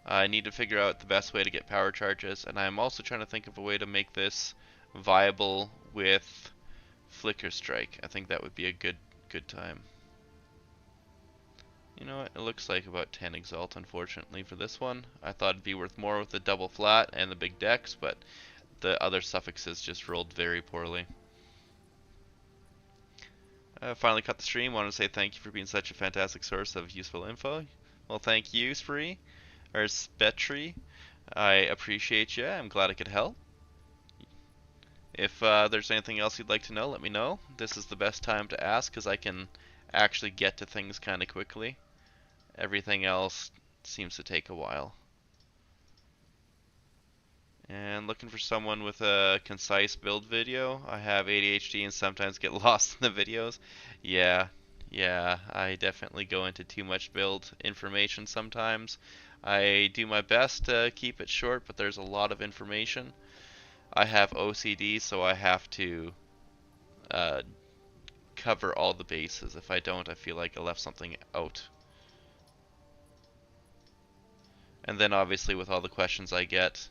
I need to figure out the best way to get power charges, and I'm also trying to think of a way to make this viable with Flicker Strike. I think that would be a good time. You know what, it looks like about 10 Exalt, unfortunately, for this one. I thought it'd be worth more with the double flat and the big decks, but the other suffixes just rolled very poorly. Finally cut the stream. Want to say thank you for being such a fantastic source of useful info. Well, thank you, Spree, or Spetri. I appreciate you. I'm glad I could help. If there's anything else you'd like to know, let me know. This is the best time to ask because I can actually get to things kind of quickly. Everything else seems to take a while. And looking for someone with a concise build video. I have ADHD and sometimes get lost in the videos. Yeah, I definitely go into too much build information sometimes. I do my best to keep it short, but there's a lot of information. I have OCD, so I have to uh, cover all the bases. If I don't, I feel like I left something out. And then obviously with all the questions I get,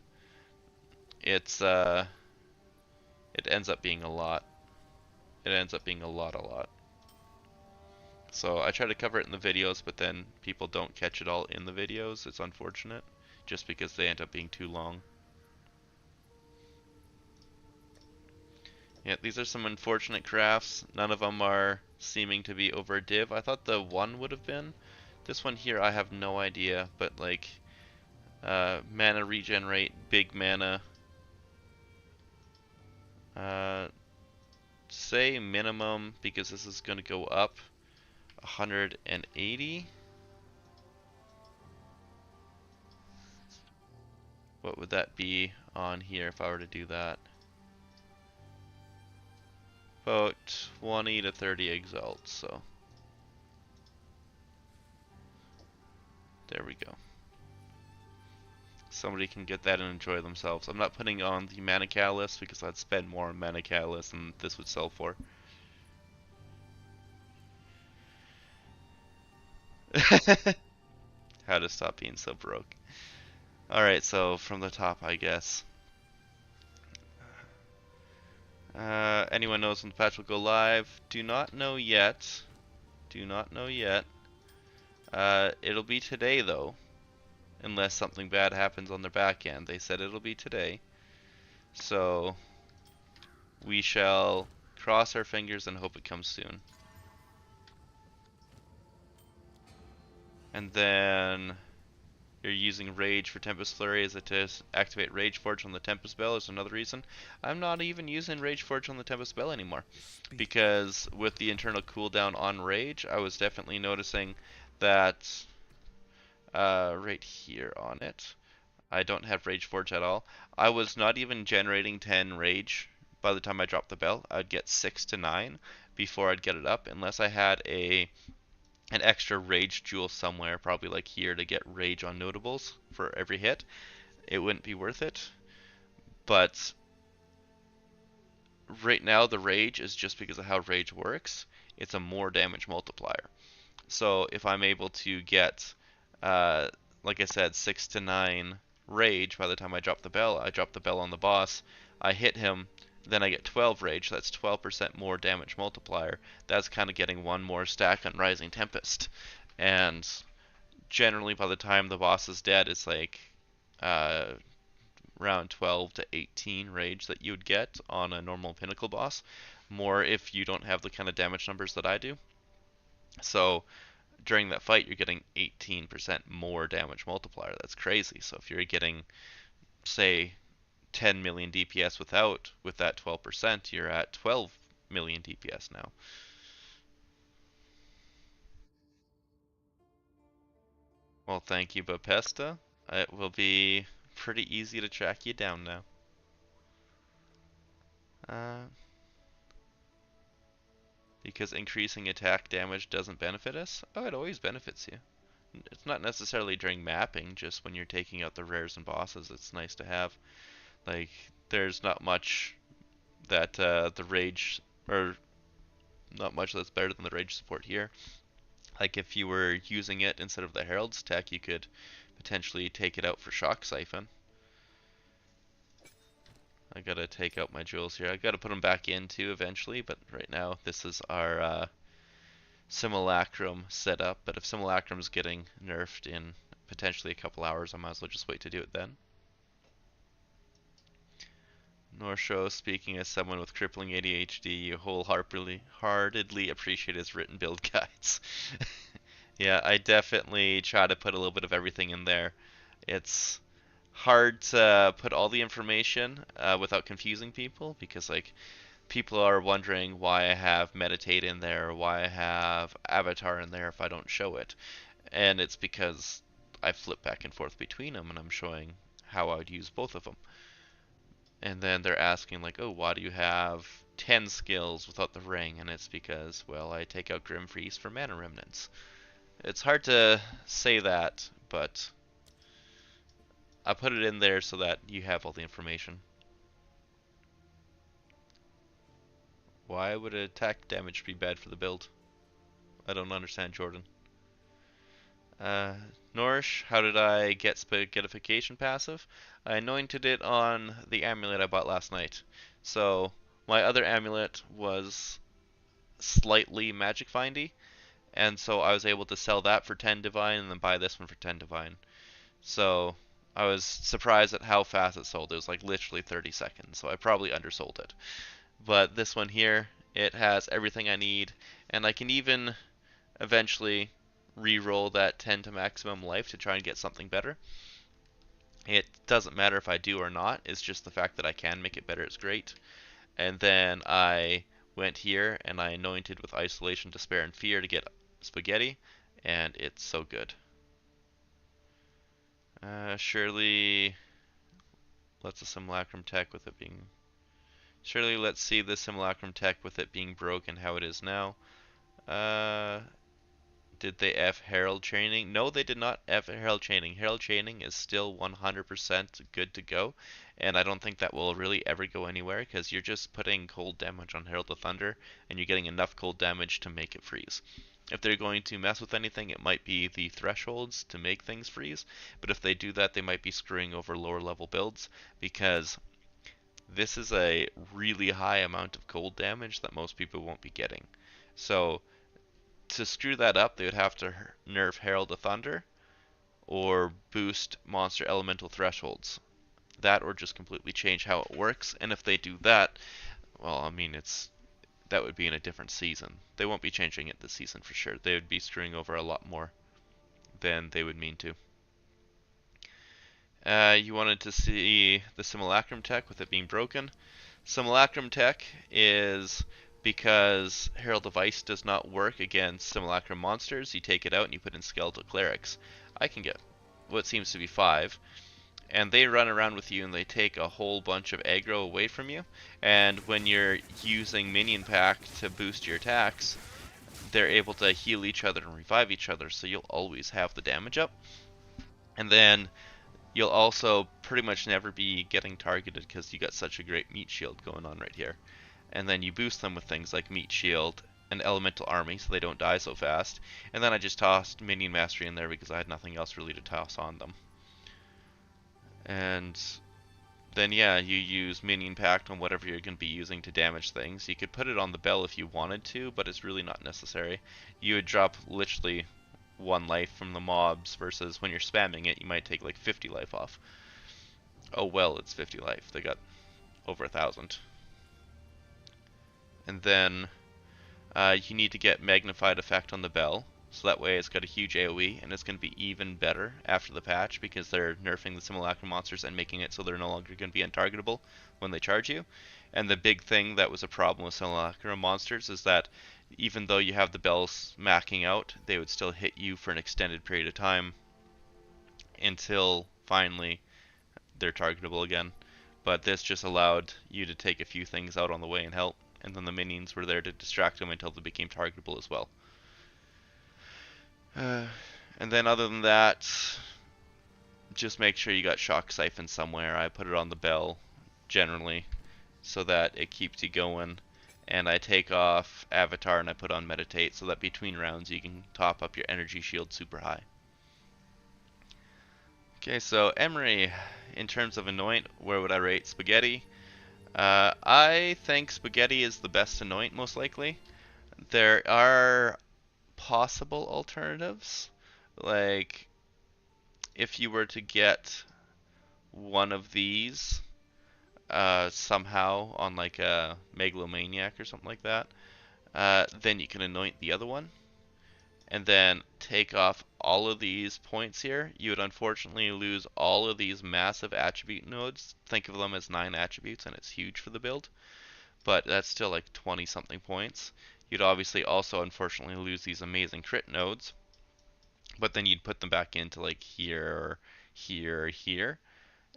it's it ends up being a lot. It ends up being a lot. So I try to cover it in the videos, but then people don't catch it all in the videos. It's unfortunate, just because they end up being too long. Yeah, these are some unfortunate crafts. None of them are seeming to be over div. I thought the one would have been. This one here, I have no idea, but like mana regenerate, big mana. Say minimum, because this is going to go up 180. What would that be on here if I were to do that? About 20 to 30 exalts, so there we go. Somebody can get that and enjoy themselves. I'm not putting on the mana catalyst because I'd spend more on mana catalyst than this would sell for. how to stop being so broke. Alright, so from the top, I guess. Anyone knows when the patch will go live? Do not know yet. Do not know yet. It'll be today though, unless something bad happens on their back end. They said it'll be today. So we shall cross our fingers and hope it comes soon. And then you're using Rage for Tempest Flurry. Is it to activate Rage Forge on the Tempest Bell? Is another reason. I'm not even using Rage Forge on the Tempest Bell anymore. Because with the internal cooldown on Rage, I was definitely noticing that right here on it, I don't have Rage Forge at all. I was not even generating 10 Rage by the time I dropped the bell. I'd get 6 to 9 before I'd get it up, unless I had an extra Rage jewel somewhere, probably like here, to get Rage on notables for every hit. It wouldn't be worth it. But right now the Rage is just because of how Rage works. It's a more damage multiplier. So if I'm able to get, like I said, 6 to 9 Rage by the time I drop the bell on the boss, I hit him, then I get 12 Rage, that's 12% more damage multiplier. That's kind of getting one more stack on Rising Tempest. And generally by the time the boss is dead, it's like uh, around 12 to 18 Rage that you would get on a normal Pinnacle boss. More if you don't have the kind of damage numbers that I do. So during that fight, you're getting 18% more damage multiplier. That's crazy. So if you're getting, say, 10 million DPS with that 12%, you're at 12 million DPS now. Well, thank you, Bapesta. It will be pretty easy to track you down now. Uh, because increasing attack damage doesn't benefit us? Oh, it always benefits you. It's not necessarily during mapping, just when you're taking out the rares and bosses, it's nice to have. Like, there's not much that the rage, or not much that's better than the rage support here. Like if you were using it instead of the Herald's tech, you could potentially take it out for Shock Siphon. I gotta take out my jewels here. I gotta put them back in too eventually, but right now this is our Simulacrum setup. But if Simulacrum's getting nerfed in potentially a couple hours, I might as well just wait to do it then. Norsho, speaking as someone with crippling ADHD, you wholeheartedly appreciate his written build guides. Yeah, I definitely try to put a little bit of everything in there. It's hard to put all the information without confusing people because like people are wondering why I have meditate in there, why I have avatar in there if I don't show it. And it's because I flip back and forth between them and I'm showing how I would use both of them. And then they're asking like, oh, why do you have 10 skills without the ring? And it's because, well, I take out Grim Freeze for mana remnants. It's hard to say that, but I put it in there so that you have all the information. Why would attack damage be bad for the build? I don't understand, Jordan. Uh, Norish, how did I get spaghettification passive? I anointed it on the amulet I bought last night. So my other amulet was slightly magic findy, and so I was able to sell that for 10 divine and then buy this one for 10 divine. So I was surprised at how fast it sold. It was like literally 30 seconds, so I probably undersold it. But this one here, it has everything I need, and I can even eventually re-roll that 10 to maximum life to try and get something better. It doesn't matter if I do or not, it's just the fact that I can make it better is great. And then I went here and I anointed with Isolation, Despair, and Fear to get Spaghetti, and it's so good. Surely, let's the Simulacrum tech with it being... Surely let's see the Simulacrum tech with it being broken how it is now. Did they F Herald Chaining? No, they did not F Herald Chaining. Herald Chaining is still 100% good to go, and I don't think that will really ever go anywhere because you're just putting cold damage on Herald of Thunder, and you're getting enough cold damage to make it freeze. If they're going to mess with anything, it might be the thresholds to make things freeze, but if they do that, they might be screwing over lower level builds because this is a really high amount of cold damage that most people won't be getting. So to screw that up, they would have to nerf Herald of Thunder or boost monster elemental thresholds. That or just completely change how it works. And if they do that, well, I mean, that would be in a different season. They won't be changing it this season for sure. They would be screwing over a lot more than they would mean to. You wanted to see the Simulacrum tech with it being broken. Simulacrum tech is because Herald of Ice does not work against Simulacrum monsters. You take it out and you put in Skeletal Clerics. I can get what seems to be 5, and they run around with you and they take a whole bunch of aggro away from you. And when you're using Minion Pack to boost your attacks, they're able to heal each other and revive each other, so you'll always have the damage up. And then you'll also pretty much never be getting targeted because you got such a great meat shield going on right here. And then you boost them with things like meat shield and elemental army so they don't die so fast. And then I just tossed minion mastery in there because I had nothing else really to toss on them. And then yeah, you use minion pact on whatever you're going to be using to damage things. You could put it on the bell if you wanted to, but it's really not necessary. You would drop literally 1 life from the mobs versus when you're spamming it, you might take like 50 life off. Oh well, it's 50 life. They got over 1,000. And then you need to get magnified effect on the bell, so that way it's got a huge AoE, and it's going to be even better after the patch because they're nerfing the Simulacrum monsters and making it so they're no longer going to be untargetable when they charge you. And the big thing that was a problem with Simulacrum monsters is that even though you have the bells macking out, they would still hit you for an extended period of time until finally they're targetable again. But this just allowed you to take a few things out on the way and help, and then the minions were there to distract them until they became targetable as well. And then other than that, just make sure you got Shock Siphon somewhere. I put it on the bell generally so that it keeps you going. And I take off Avatar and I put on Meditate so that between rounds you can top up your energy shield super high. Okay, so Emery, in terms of Anoint, where would I rate Spaghetti? I think Spaghetti is the best Anoint, most likely. There are possible alternatives, like if you were to get one of these somehow on like a Megalomaniac or something like that, then you can anoint the other one and then take off all of these points here. You would unfortunately lose all of these massive attribute nodes. Think of them as 9 attributes, and it's huge for the build, but that's still like 20 something points. You'd obviously also unfortunately lose these amazing crit nodes, but then you'd put them back into like here or here or here,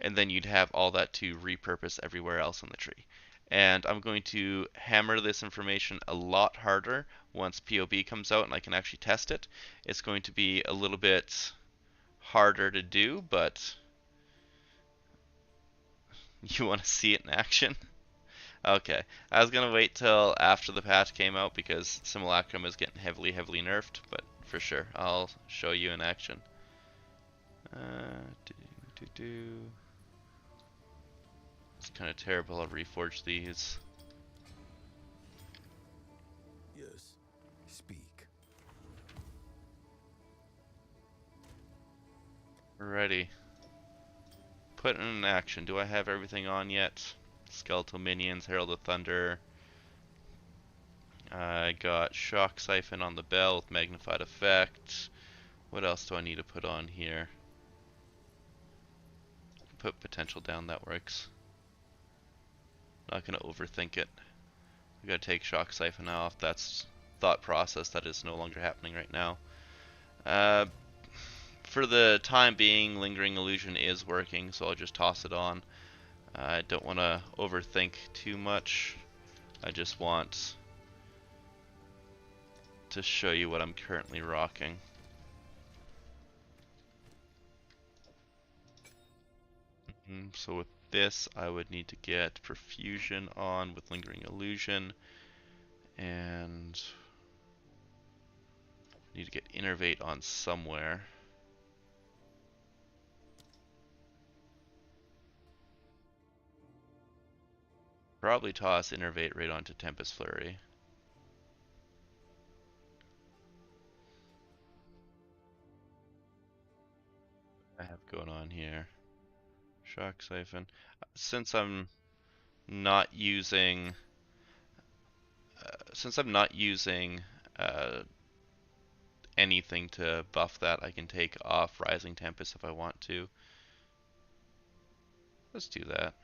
and then you'd have all that to repurpose everywhere else in the tree. And I'm going to hammer this information a lot harder once POB comes out and I can actually test it. It's going to be a little bit harder to do, but you want to see it in action? Okay, I was going to wait till after the patch came out because Simulacrum is getting heavily nerfed, but for sure, I'll show you in action. It's kind of terrible. I'll reforge these. Yes. Speak. Ready. Put in action. Do I have everything on yet? Skeletal Minions, Herald of Thunder. I got Shock Siphon on the bell with Magnified Effect. What else do I need to put on here? Put Potential down, that works. Not gonna overthink it. I gotta take Shock Siphon off. That's thought process that is no longer happening right now. For the time being, Lingering Illusion is working, so I'll just toss it on. I don't want to overthink too much. I just want to show you what I'm currently rocking. So with this, I would need to get Perfusion on with Lingering Illusion, and need to get Innervate on somewhere. Probably toss Innervate right onto Tempest Flurry. I have going on here. Shock Siphon. Since I'm not using since I'm not using anything to buff that, I can take off Rising Tempest if I want to. Let's do that.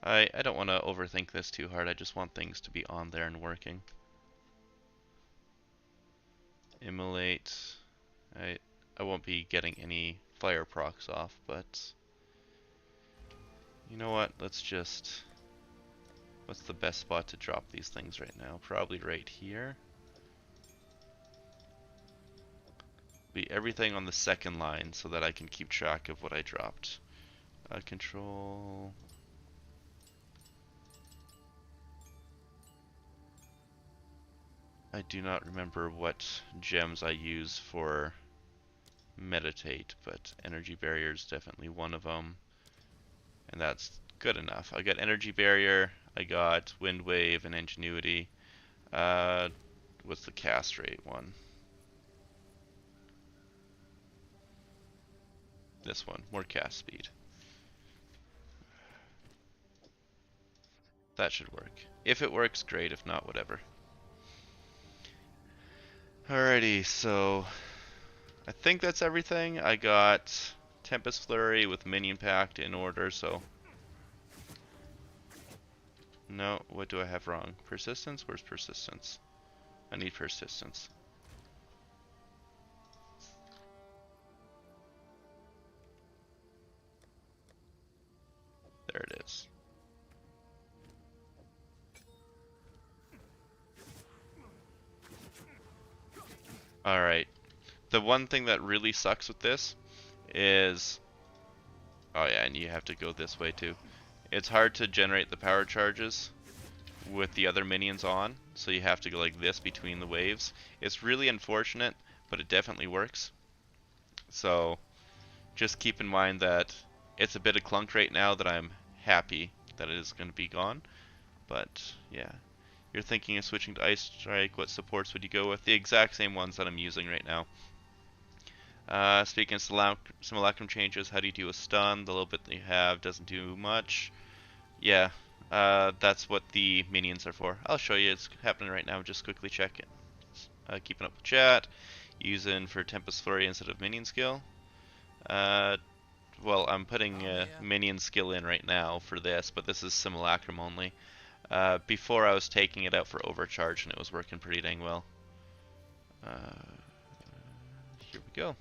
I don't want to overthink this too hard. I just want things to be on there and working. Immolate. I won't be getting any fire procs off, but you know what? Let's just... What's the best spot to drop these things right now? Probably right here. Be everything on the second line so that I can keep track of what I dropped. Control... I do not remember what gems I use for meditate, but energy barrier is definitely one of them, and that's good enough. I got energy barrier, I got wind wave and ingenuity. What's the cast rate one? This one, more cast speed. That should work. If it works, great. If not, whatever. Alrighty, so I think that's everything. I got Tempest Flurry with Minion Pact in order, so... No, what do I have wrong? Persistence? Where's persistence? I need persistence. There it is. Alright. The one thing that really sucks with this is... Oh yeah, and you have to go this way too. It's hard to generate the power charges with the other minions on, so you have to go like this between the waves. It's really unfortunate, but it definitely works. So just keep in mind that it's a bit of clunk right now that I'm happy that it is going to be gone. But yeah. You're thinking of switching to Ice Strike, what supports would you go with? The exact same ones that I'm using right now. Speaking of Simulacrum changes, how do you deal with stun? The little bit that you have doesn't do much. Yeah, that's what the minions are for. I'll show you, it's happening right now, just quickly check it. Keeping up with chat, using for Tempest Flurry instead of Minion skill. Well, I'm putting Minion skill in right now for this, but this is Simulacrum only. Before I was taking it out for overcharge and it was working pretty dang well. Here we go.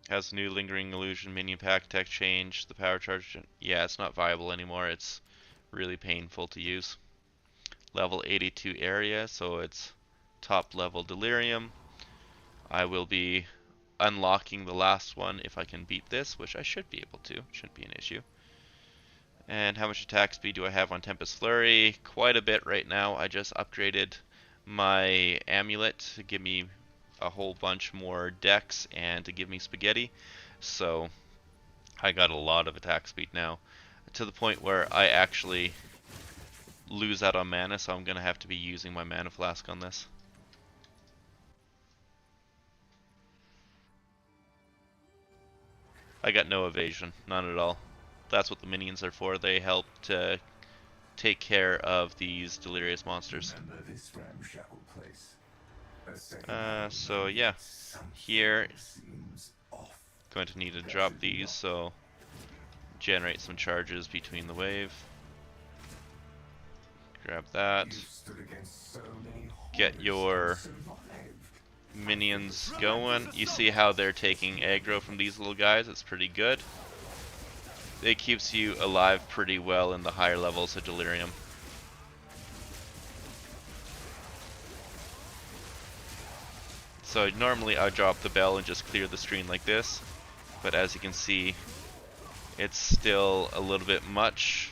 Has new Lingering Illusion Minion Pack tech change. The power charge, yeah, it's not viable anymore. It's really painful to use. Level 82 area, so it's top level Delirium. I will be unlocking the last one if I can beat this, which I should be able to. Shouldn't be an issue. And how much attack speed do I have on Tempest Flurry? Quite a bit right now. I just upgraded my amulet to give me a whole bunch more dex and to give me spaghetti. So I got a lot of attack speed now, to the point where I actually lose out on mana, so I'm going to have to be using my mana flask on this. I got no evasion, none at all. That's what the minions are for. They help to take care of these delirious monsters. So yeah, here, going to need to drop these, so generate some charges between the wave. Grab that. Get your minions going. You see how they're taking aggro from these little guys? It's pretty good. It keeps you alive pretty well in the higher levels of Delirium. So normally I drop the bell and just clear the screen like this, but as you can see, it's still a little bit much.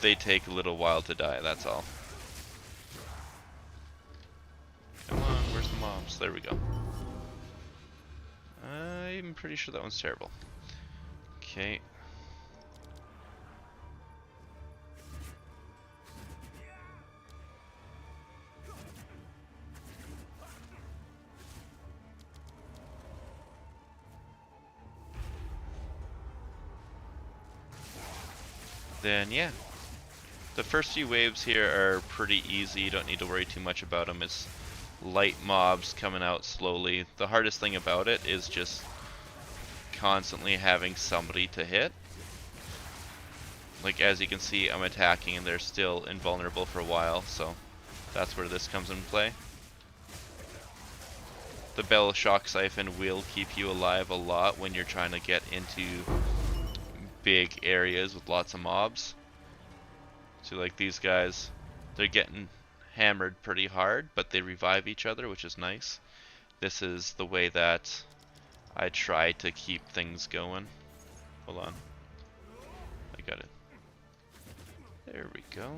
They take a little while to die, that's all. Come on, where's the mobs? There we go. I'm pretty sure that one's terrible. Okay. Then yeah, the first few waves here are pretty easy. You don't need to worry too much about them. It's light mobs coming out slowly. The hardest thing about it is just constantly having somebody to hit. Like as you can see, I'm attacking and they're still invulnerable for a while, so that's where this comes into play. The Bell Shock Siphon will keep you alive a lot when you're trying to get into big areas with lots of mobs. So like these guys, they're getting hammered pretty hard, but they revive each other, which is nice. This is the way that I try to keep things going. Hold on. I got it. There we go.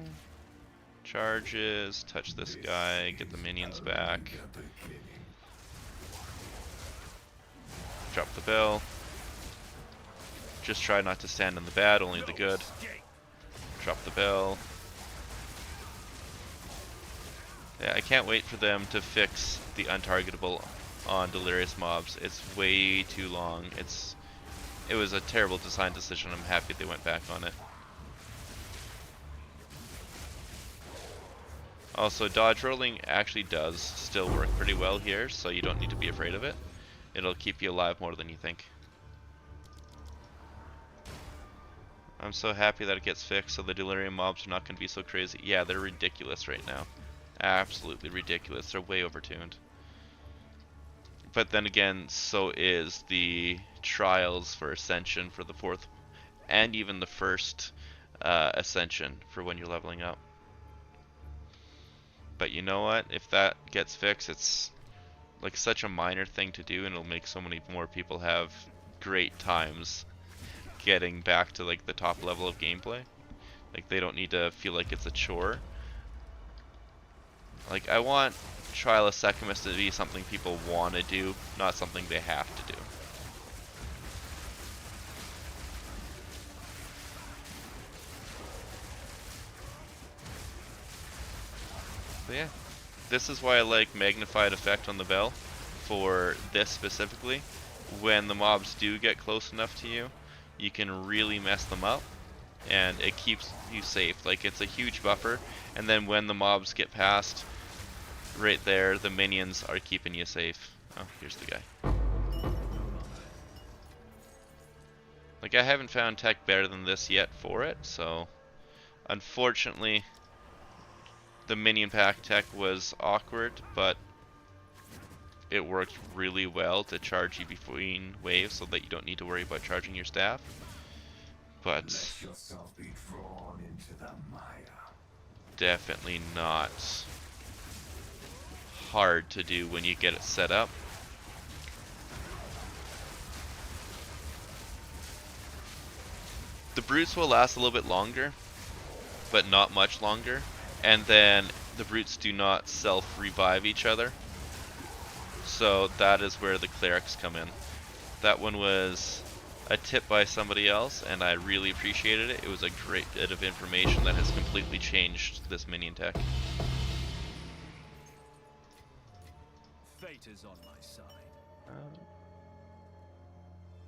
Charges, touch this guy, get the minions back. Drop the bell. Just try not to stand in the bad, only the good. Drop the bell. Yeah, I can't wait for them to fix the untargetable on delirious mobs. It's way too long. It was a terrible design decision. I'm happy they went back on it. Also, dodge rolling actually does still work pretty well here, so you don't need to be afraid of it. It'll keep you alive more than you think. I'm so happy that it gets fixed, so the delirium mobs are not going to be so crazy. Yeah, they're ridiculous right now. Absolutely ridiculous. They're way overtuned. But then again, so is the trials for Ascension for the 4th, and even the first Ascension for when you're leveling up. But you know what? If that gets fixed, it's like such a minor thing to do, and it'll make so many more people have great times getting back to like the top level of gameplay. Like they don't need to feel like it's a chore. Like I want Trial of Secumus to be something people want to do, not something they have to do. So yeah, this is why I like magnified effect on the bell for this specifically. When the mobs do get close enough to you, you can really mess them up, and it keeps you safe. Like it's a huge buffer, and then when the mobs get past right there, the minions are keeping you safe. Oh, here's the guy. Like I haven't found tech better than this yet for it, so unfortunately the minion pack tech was awkward, but it worked really well to charge you between waves so that you don't need to worry about charging your staff. But Let yourself be drawn into the mire. Definitely not hard to do when you get it set up. The brutes will last a little bit longer, but not much longer. And then the brutes do not self-revive each other. So that is where the clerics come in. That one was a tip by somebody else, and I really appreciated it. It was a great bit of information that has completely changed this minion tech. Fate is on my side.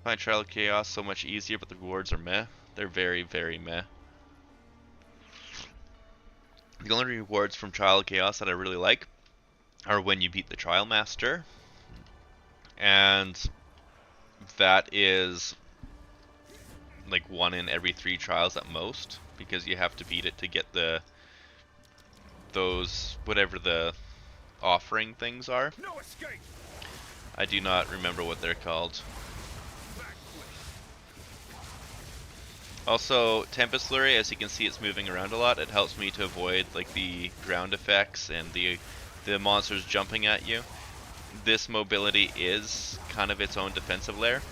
Find Trial of Chaos so much easier, but the rewards are meh. They're very, very meh. The only rewards from Trial of Chaos that I really like are when you beat the Trial Master, and that is like 1 in every 3 trials at most, because you have to beat it to get those whatever the offering things are. No escape. I do not remember what they're called. Also, Tempest Flurry, as you can see, it's moving around a lot. It helps me to avoid like the ground effects and the monsters jumping at you. This mobility is kind of its own defensive layer.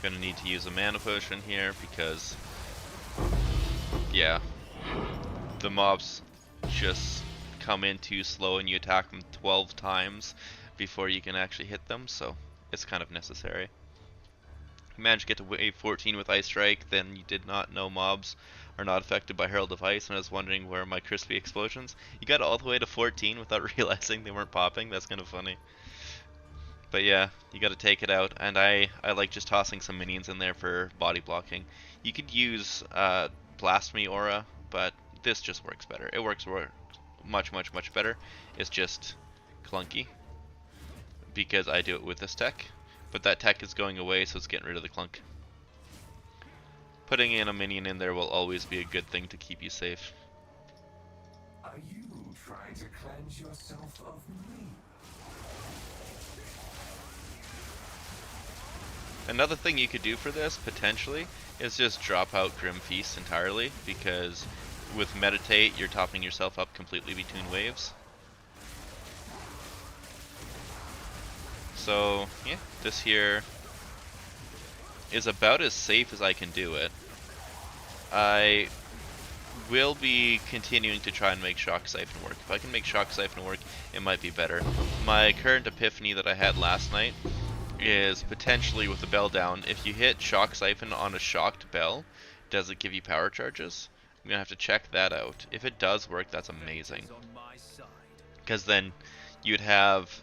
Gonna need to use a mana potion here because, yeah, the mobs just come in too slow and you attack them 12 times before you can actually hit them, so it's kind of necessary. If you manage to get to wave 14 with Ice Strike, then you did not know mobs are not affected by Herald of Ice, and I was wondering where my crispy explosions. You got all the way to 14 without realizing they weren't popping. That's kind of funny. But yeah, you gotta take it out, and I like just tossing some minions in there for body blocking. You could use Blasphemy Aura, but this just works better. It works much better. It's just clunky because I do it with this tech, but that tech is going away, so it's getting rid of the clunk. Putting in a minion in there will always be a good thing to keep you safe. Are you trying to cleanse yourself of me? Another thing you could do for this, potentially, is just drop out Grim Feast entirely, because with Meditate, you're topping yourself up completely between waves. So, yeah, this here is about as safe as I can do it. I will be continuing to try and make Shock Siphon work. If I can make Shock Siphon work, it might be better. My current epiphany that I had last night is potentially with the bell down, if you hit Shock Siphon on a shocked bell, does it give you power charges? I'm gonna have to check that out. If it does work, that's amazing. Because then you'd have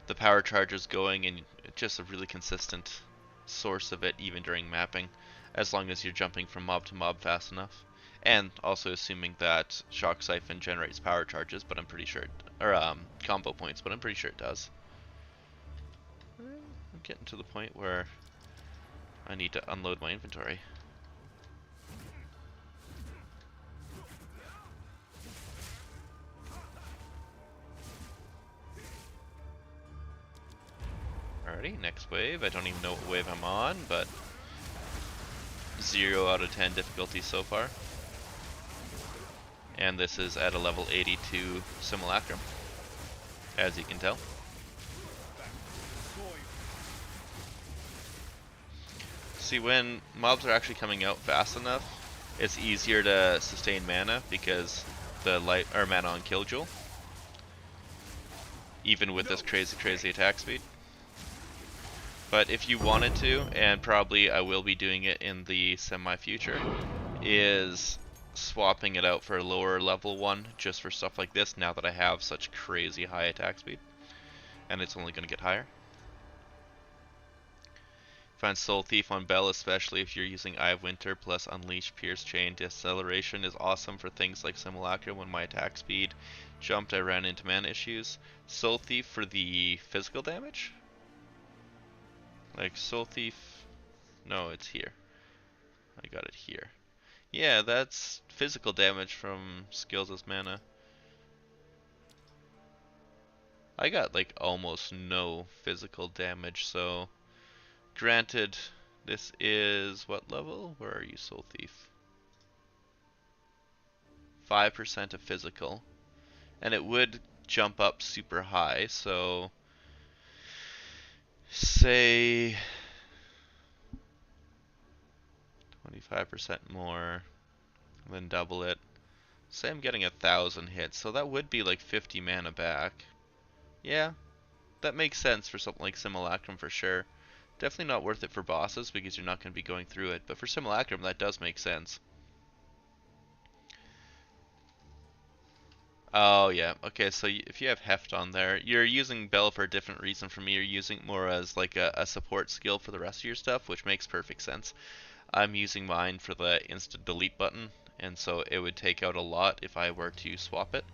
the power charges going and just a really consistent source of it even during mapping, as long as you're jumping from mob to mob fast enough. And also assuming that Shock Siphon generates power charges, but I'm pretty sure or combo points, but I'm pretty sure it does. I'm getting to the point where I need to unload my inventory. Alrighty, next wave. I don't even know what wave I'm on, but 0 out of 10 difficulty so far. And this is at a level 82 Simulacrum, as you can tell. See, when mobs are actually coming out fast enough, it's easier to sustain mana because the light or mana on Killjoy, even with this crazy attack speed. But if you wanted to, and probably I will be doing it in the semi-future, is swapping it out for a lower level one just for stuff like this now that I have such crazy high attack speed. And it's only going to get higher. Find Soul Thief on Bell, especially if you're using Eye of Winter plus Unleash, Pierce, Chain. Deceleration is awesome for things like Simulacrum. When my attack speed jumped, I ran into mana issues. Soul Thief for the physical damage? Like Soul Thief... No, it's here. I got it here. Yeah, that's physical damage from skills as mana. I got like almost no physical damage, so... Granted, this is what level? Where are you, Soul Thief? 5% of physical. And it would jump up super high, so... Say... 25% more, then double it. Say I'm getting 1,000 hits, so that would be like 50 mana back. Yeah, that makes sense for something like Simulacrum for sure. Definitely not worth it for bosses because you're not going to be going through it, but for Simulacrum that does make sense. Oh yeah, okay, so if you have Heft on there, you're using Bell for a different reason from me. You're using it more as like a support skill for the rest of your stuff, which makes perfect sense. I'm using mine for the instant delete button, and so it would take out a lot if I were to swap it,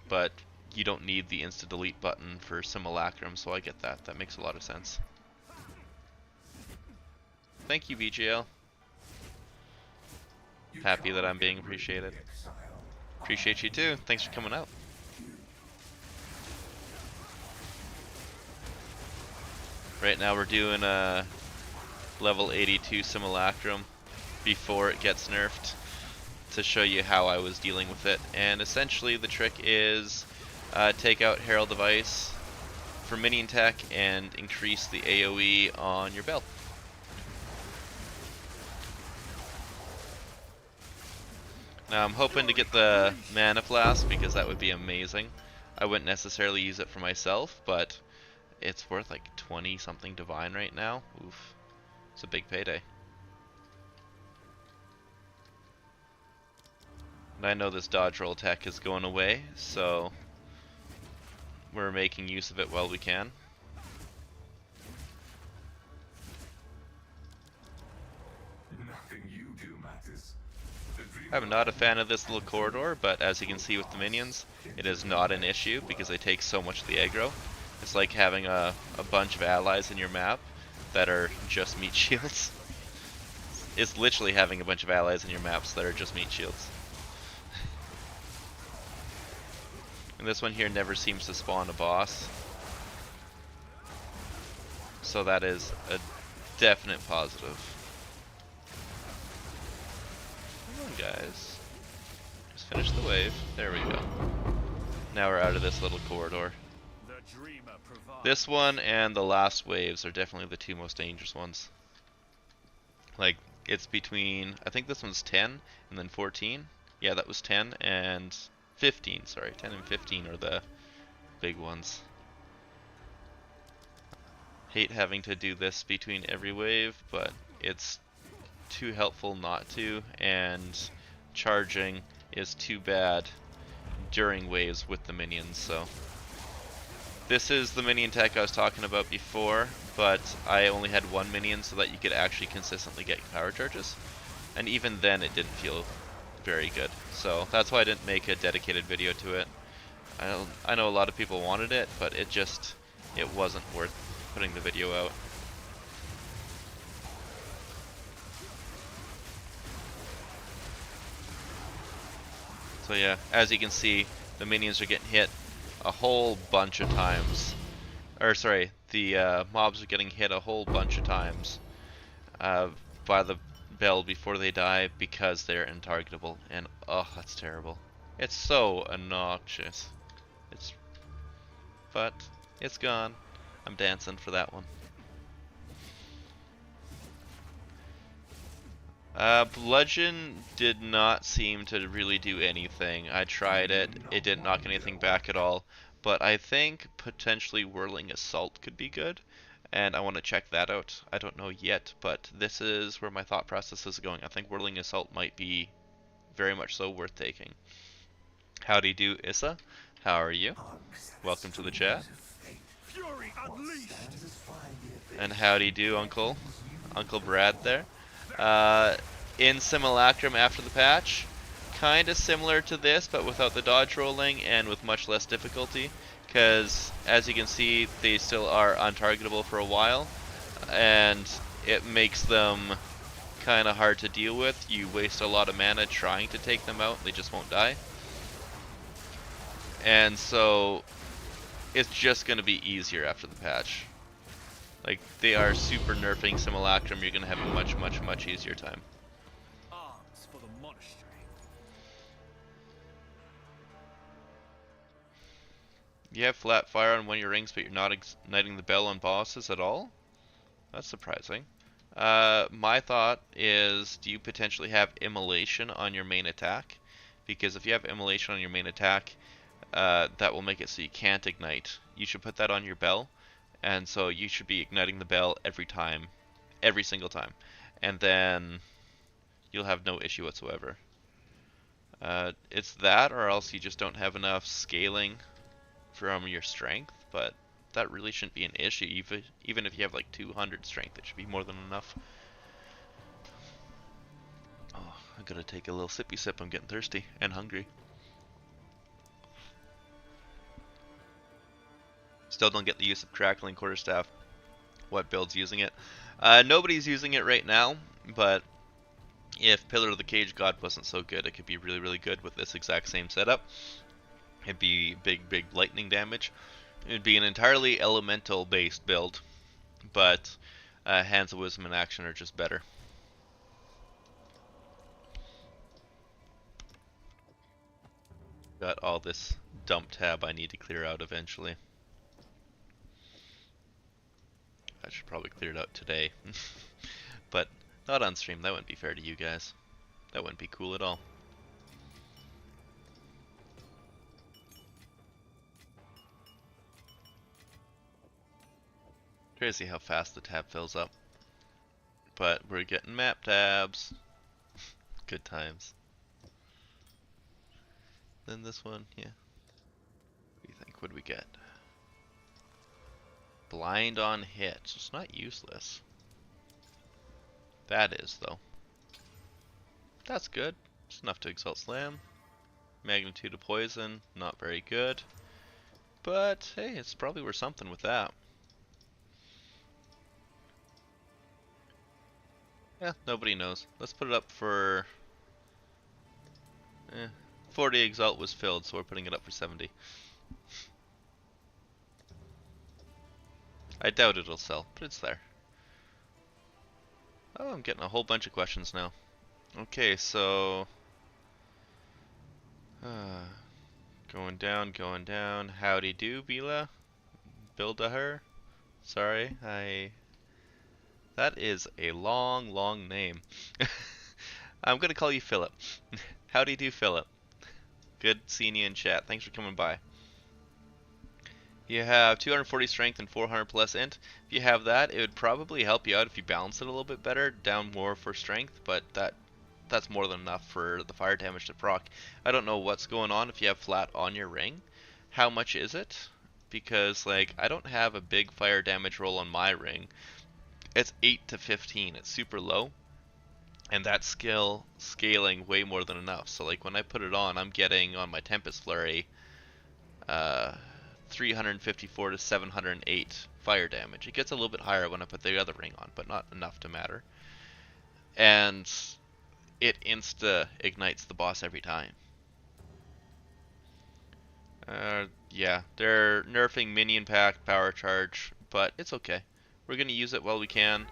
but you don't need the instant delete button for Simulacrum, so I get that. That makes a lot of sense. Thank you, VGL. Happy that I'm being appreciated. Appreciate you too. Thanks for coming out. Right now we're doing a level 82 Simulacrum before it gets nerfed to show you how I was dealing with it. And essentially the trick is take out Herald of Ice for minion tech and increase the AoE on your bell. Now I'm hoping to get the Mana Blast because that would be amazing. I wouldn't necessarily use it for myself, but it's worth like 20 something divine right now. Oof. It's a big payday. And I know this dodge roll tech is going away, so we're making use of it while we can. Nothing you do matters. I'm not a fan of this little corridor, but as you can see with the minions, it is not an issue because they take so much of the aggro. It's like having a bunch of allies in your map that are just meat shields. It's literally having a bunch of allies in your maps that are just meat shields. And this one here never seems to spawn a boss. So that is a definite positive. Come on, guys. Just finish the wave. There we go. Now we're out of this little corridor. This one and the last waves are definitely the two most dangerous ones. Like, it's between, I think this one's 10 and then 14. Yeah, that was 10 and 15, sorry. 10 and 15 are the big ones. Hate having to do this between every wave, but it's too helpful not to, and charging is too bad during waves with the minions, so. This is the minion tech I was talking about before, but I only had one minion so that you could actually consistently get power charges. And even then it didn't feel very good. So that's why I didn't make a dedicated video to it. I know a lot of people wanted it, but it wasn't worth putting the video out. So yeah, as you can see, the minions are getting hit a whole bunch of times. Or sorry, the mobs are getting hit a whole bunch of times by the bell before they die because they're intargetable. And oh, that's terrible. It's so obnoxious. But it's gone. I'm dancing for that one. Bludgeon did not seem to really do anything. I tried it. It didn't knock anything back at all. But I think potentially Whirling Assault could be good. And I want to check that out. I don't know yet, but this is where my thought process is going. I think Whirling Assault might be very much so worth taking. Howdy do, Issa. How are you? Welcome to the chat. Fury unleashed. And howdy do, Uncle Brad there. In Simulacrum after the patch, kind of similar to this, but without the dodge rolling and with much less difficulty, because as you can see, they still are untargetable for a while, and it makes them kind of hard to deal with. You waste a lot of mana trying to take them out, they just won't die. And so it's just going to be easier after the patch. Like, they are super nerfing Simulacrum, you're going to have a much, much, much easier time. Arms for the monastery. You have flat fire on one of your rings, but you're not igniting the bell on bosses at all? That's surprising. My thought is, do you potentially have Immolation on your main attack? Because if you have Immolation on your main attack, that will make it so you can't ignite. You should put that on your bell. And so you should be igniting the bell every time, every single time, and then you'll have no issue whatsoever. It's that, or else you just don't have enough scaling from your strength, but that really shouldn't be an issue. Even if you have like 200 strength, it should be more than enough. Oh, I gotta take a little sippy sip, I'm getting thirsty and hungry. Still don't get the use of Crackling Quarterstaff. What build's using it? Nobody's using it right now, but if Pillar of the Cage God wasn't so good, it could be really, really good with this exact same setup. It'd be big lightning damage. It'd be an entirely elemental based build, but Hands of Wisdom and Action are just better. Got all this dump tab I need to clear out eventually. I should probably clear it out today. But not on stream, that wouldn't be fair to you guys. That wouldn't be cool at all. Crazy how fast the tab fills up. But we're getting map tabs. Good times. Then this one, yeah. What do you think? What do we get? Blind on hit. It's not useless. That is, though. That's good. It's enough to Exalt Slam. Magnitude of Poison, not very good. But, hey, it's probably worth something with that. Yeah, nobody knows. Let's put it up for... 40 Exalt was filled, so we're putting it up for 70. I doubt it'll sell, but it's there. Oh, I'm getting a whole bunch of questions now. Okay, so... going down. Howdy do, Bila. Build a her. Sorry, that is a long, long name. I'm gonna call you Philip. Howdy do, Philip. Good seeing you in chat. Thanks for coming by. You have 240 strength and 400 plus int. If you have that, it would probably help you out if you balance it a little bit better, down more for strength, but that's more than enough for the fire damage to proc. I don't know what's going on if you have flat on your ring. How much is it? Because like I don't have a big fire damage roll on my ring. It's 8 to 15. It's super low. And that skill scaling way more than enough. So like when I put it on, I'm getting on my Tempest Flurry 354 to 708 fire damage. It gets a little bit higher when I put the other ring on, but not enough to matter. And it insta ignites the boss every time. Yeah, they're nerfing Minion Pack Power Charge, but it's okay. We're gonna use it while we can.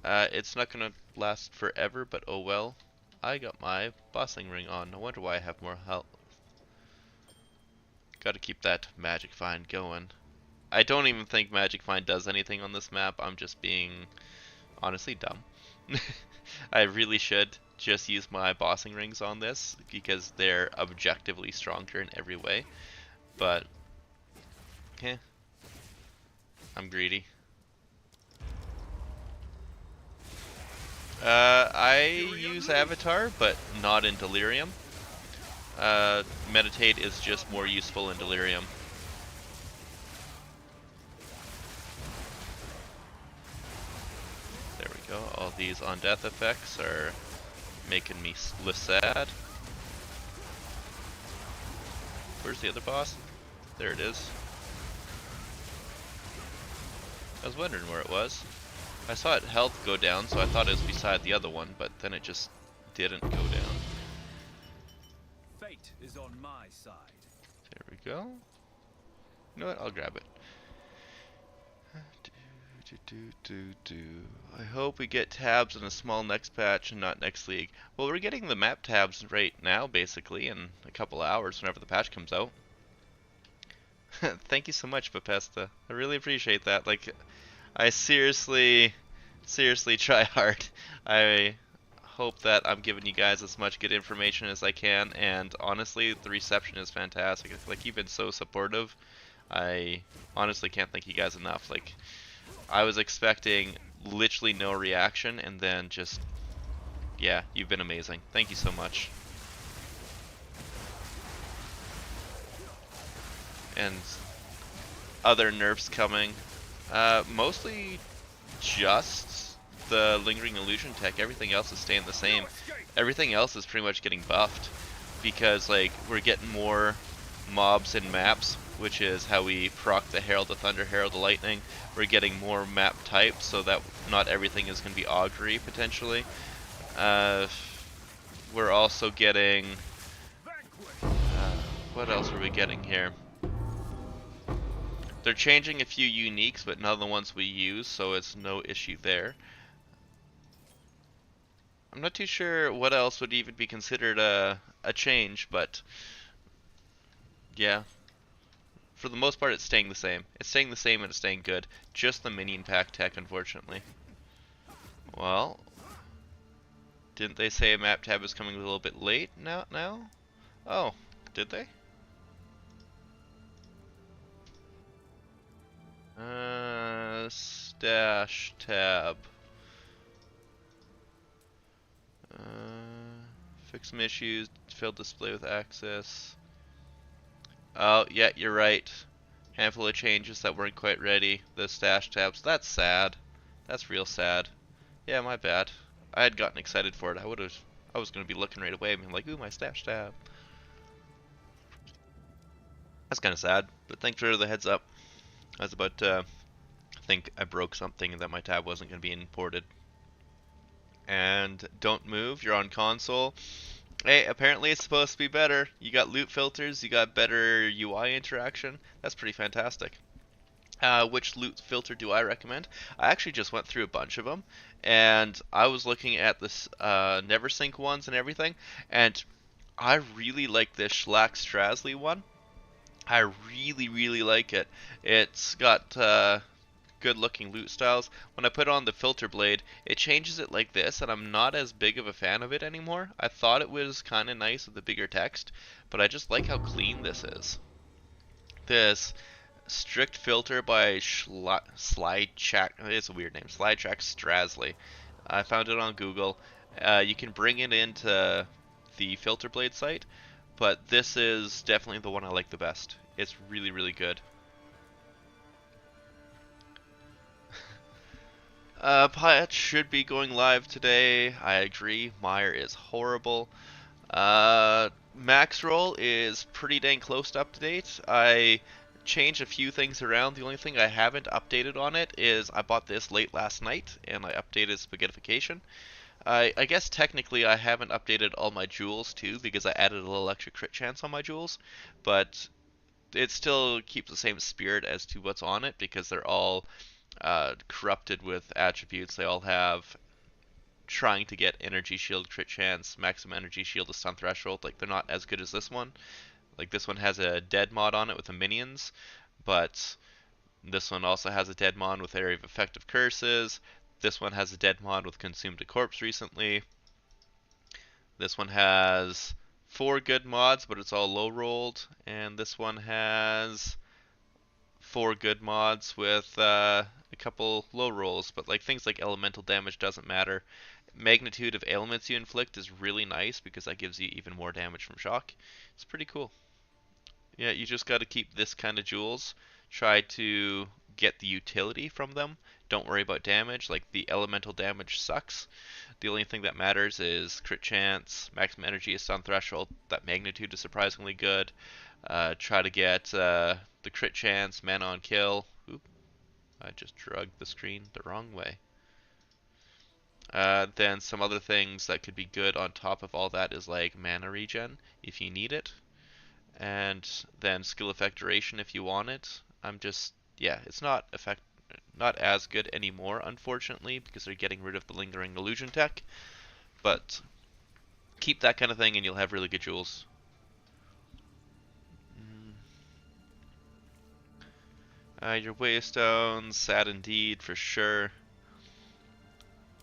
It's not gonna last forever, but oh well. I got my bossing ring on. No wonder why I have more health. Gotta keep that Magic Find going. I don't even think Magic Find does anything on this map. I'm just being honestly dumb. I really should just use my bossing rings on this because they're objectively stronger in every way. But, I'm greedy. I use Avatar, but not in Delirium. Meditate is just more useful in Delirium. There we go. All these on-death effects are making me sad. Where's the other boss? There it is. I was wondering where it was. I saw it health go down, so I thought it was beside the other one, but then it just didn't go down. Fate is on my side. There we go. You know what? I'll grab it. I hope we get tabs in a small next patch and not next league. Well, we're getting the map tabs right now, basically, in a couple of hours whenever the patch comes out. Thank you so much, Bethesda. I really appreciate that. Like, I seriously try hard. I hope that I'm giving you guys as much good information as I can, and honestly, the reception is fantastic. Like, you've been so supportive. I honestly can't thank you guys enough. Like, I was expecting literally no reaction, and then just, yeah, you've been amazing. Thank you so much. And other nerfs coming. Mostly just the Lingering Illusion tech. Everything else is staying the same. Everything else is pretty much getting buffed because like we're getting more mobs and maps, which is how we proc the Herald of Thunder, Herald of Lightning. We're getting more map types so that not everything is going to be augury potentially. We're also getting what else are we getting here? They're changing a few uniques, but none of the ones we use, so it's no issue there. I'm not too sure what else would even be considered a change, but yeah. For the most part, it's staying the same. It's staying the same and it's staying good. Just the Minion pack tech, unfortunately. Well, didn't they say a map tab is coming a little bit late now? Oh, did they? Stash tab. Fix some issues, failed display with access. Oh, yeah, you're right. Handful of changes that weren't quite ready. The stash tabs, that's sad. That's real sad. Yeah, my bad. I had gotten excited for it. I was gonna be looking right away and being like, ooh, my stash tab. That's kind of sad, but thanks for the heads up. I was about to think I broke something and that my tab wasn't gonna be imported. And don't move, you're on console. Hey, apparently it's supposed to be better. You got loot filters, you got better UI interaction. That's pretty fantastic. Which loot filter do I recommend? I actually just went through a bunch of them, and I was looking at this NeverSync ones and everything, and I really like this Schlack Strasley one. I really like it. It's got good looking loot styles. When I put on the filter blade, it changes it like this, and I'm not as big of a fan of it anymore. I thought it was kind of nice with the bigger text, but I just like how clean this is. This strict filter by Slidetrack. It's a weird name. Slidetrack Strasley. I found it on Google. You can bring it into the filter blade site, but this is definitely the one I like the best. It's really good. Patch should be going live today. I agree. Meyer is horrible. Max roll is pretty dang close to up to date. I changed a few things around. The only thing I haven't updated on it is I bought this late last night and I updated spaghettification. I guess technically I haven't updated all my jewels too because I added a little extra crit chance on my jewels, but it still keeps the same spirit as to what's on it because they're all corrupted with attributes. They all have trying to get energy shield, crit chance, maximum energy shield to stun threshold. Like they're not as good as this one. Like this one has a dead mod on it with the minions, but this one also has a dead mod with area of effective curses. This one has a dead mod with consumed a corpse recently. This one has 4 good mods, but it's all low rolled, and this one has 4 good mods with a couple low rolls, but like things like elemental damage doesn't matter. Magnitude of ailments you inflict is really nice because that gives you even more damage from shock. It's pretty cool. Yeah, you just got to keep this kind of jewels. Try to get the utility from them. Don't worry about damage. Like the elemental damage sucks. The only thing that matters is crit chance, maximum energy is stun threshold. That magnitude is surprisingly good. Try to get the crit chance, mana on kill. Oop, I just drugged the screen the wrong way. Then some other things that could be good on top of all that is like mana regen if you need it, and then skill effect duration if you want it. Yeah, it's not as good anymore, unfortunately, because they're getting rid of the lingering illusion tech. But keep that kind of thing, and you'll have really good jewels. Your waystones, sad indeed for sure.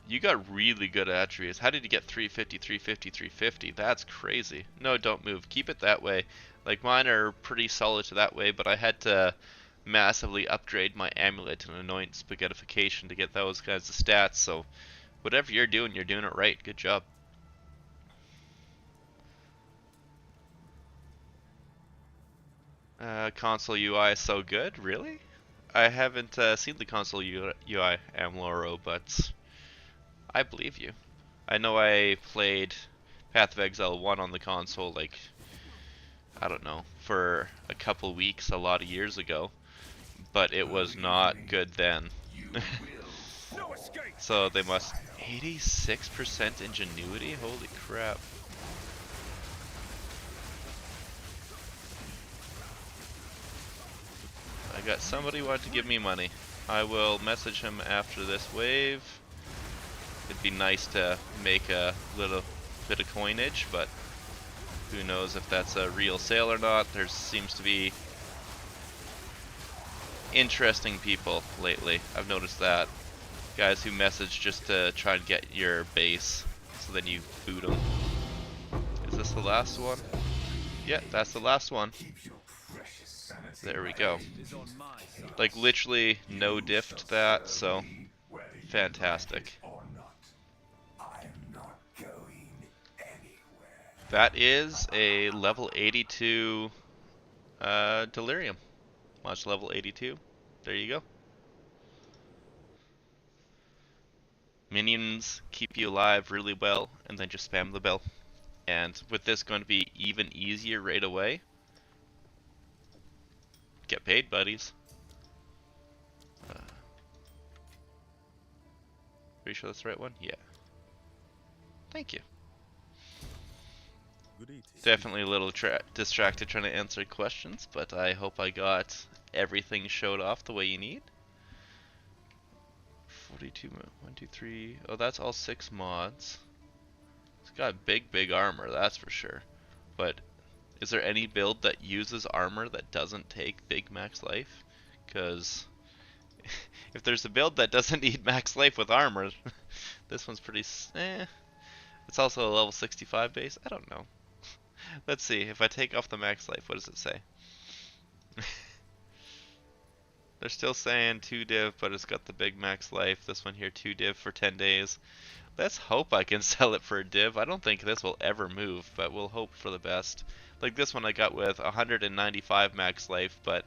You got really good attributes. How did you get 350, 350, 350? That's crazy. No, don't move. Keep it that way. Like mine are pretty solid to that way, but I had to massively upgrade my amulet and anoint spaghettification to get those kinds of stats. So whatever you're doing it right. Good job. Console UI is so good, really? I haven't seen the console UI, Amloro, but I believe you. I know I played Path of Exile 1 on the console, like, I don't know, for a couple weeks a lot of years ago, but it was not good then. No escape. So they must... 86% ingenuity? Holy crap. I got somebody who wanted to give me money. I will message him after this wave. It'd be nice to make a little bit of coinage, but who knows if that's a real sale or not. There seems to be interesting people lately. I've noticed that. Guys who message just to try and get your base, so then you boot them. Is this the last one? Yeah, that's the last one. There we go. Like literally no diff to that, so fantastic. That is a level 82 Delirium. Launch level 82. There you go. Minions keep you alive really well, and then just spam the bell. And with this going to be even easier right away. Get paid, buddies. Are you sure that's the right one? Yeah. Thank you. Definitely a little distracted trying to answer questions, but I hope I got everything showed off the way you need. 42, 1, 2, 3. Oh, that's all 6 mods. It's got big armor, that's for sure. But is there any build that uses armor that doesn't take big max life? Because if there's a build that doesn't need max life with armor, this one's pretty It's also a level 65 base. I don't know. Let's see. If I take off the max life, what does it say? They're still saying 2 div, but it's got the big max life. This one here, 2 div for 10 days. Let's hope I can sell it for a div. I don't think this will ever move, but we'll hope for the best. Like this one I got with 195 max life, but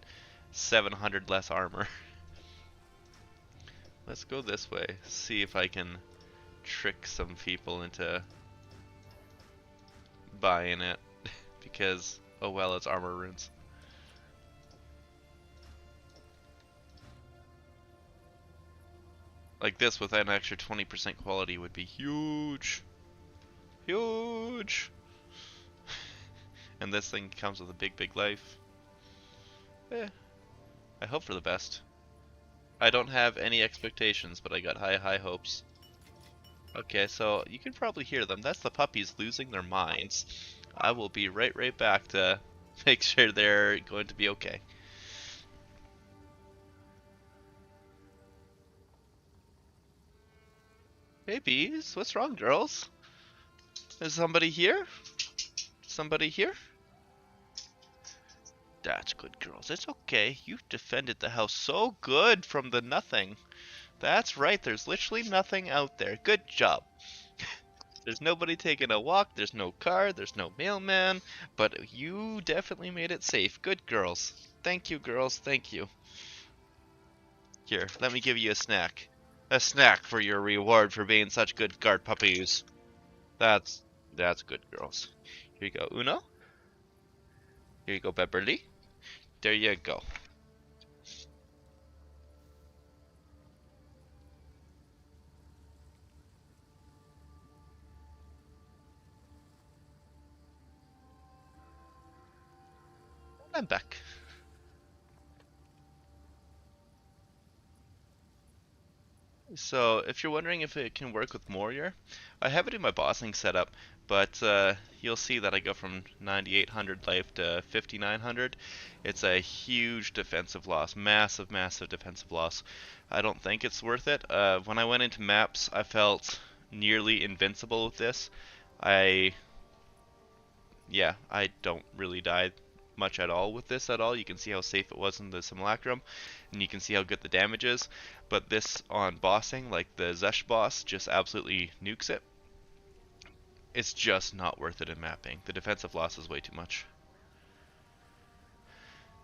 700 less armor. Let's go this way. See if I can trick some people into buying it. Because, oh well, it's armor runes. Like this with an extra 20% quality would be huge. Huge! And this thing comes with a big life. I hope for the best. I don't have any expectations, but I got high hopes. Okay, so you can probably hear them. That's the puppies losing their minds. I will be right back to make sure they're going to be okay. Hey bees, what's wrong, girls? Is somebody here? Somebody here? That's good, girls. It's okay. You defended the house so good from the nothing. That's right, there's literally nothing out there. Good job. There's nobody taking a walk, there's no car, there's no mailman, but you definitely made it safe. Good girls. Thank you, girls. Thank you. Here, let me give you a snack. A snack for your reward for being such good guard puppies. That's good, girls. Here you go, Uno. Here you go, Beverly. There you go. I'm back. So, if you're wondering if it can work with Warrior, I have it in my bossing setup, but you'll see that I go from 9800 life to 5900. It's a huge defensive loss, massive defensive loss. I don't think it's worth it. When I went into maps, I felt nearly invincible with this. I don't really die much at all with this at all. You can see how safe it was in the Simulacrum, and you can see how good the damage is. But this on bossing, like the Zesh boss, just absolutely nukes it. It's just not worth it in mapping. The defensive loss is way too much.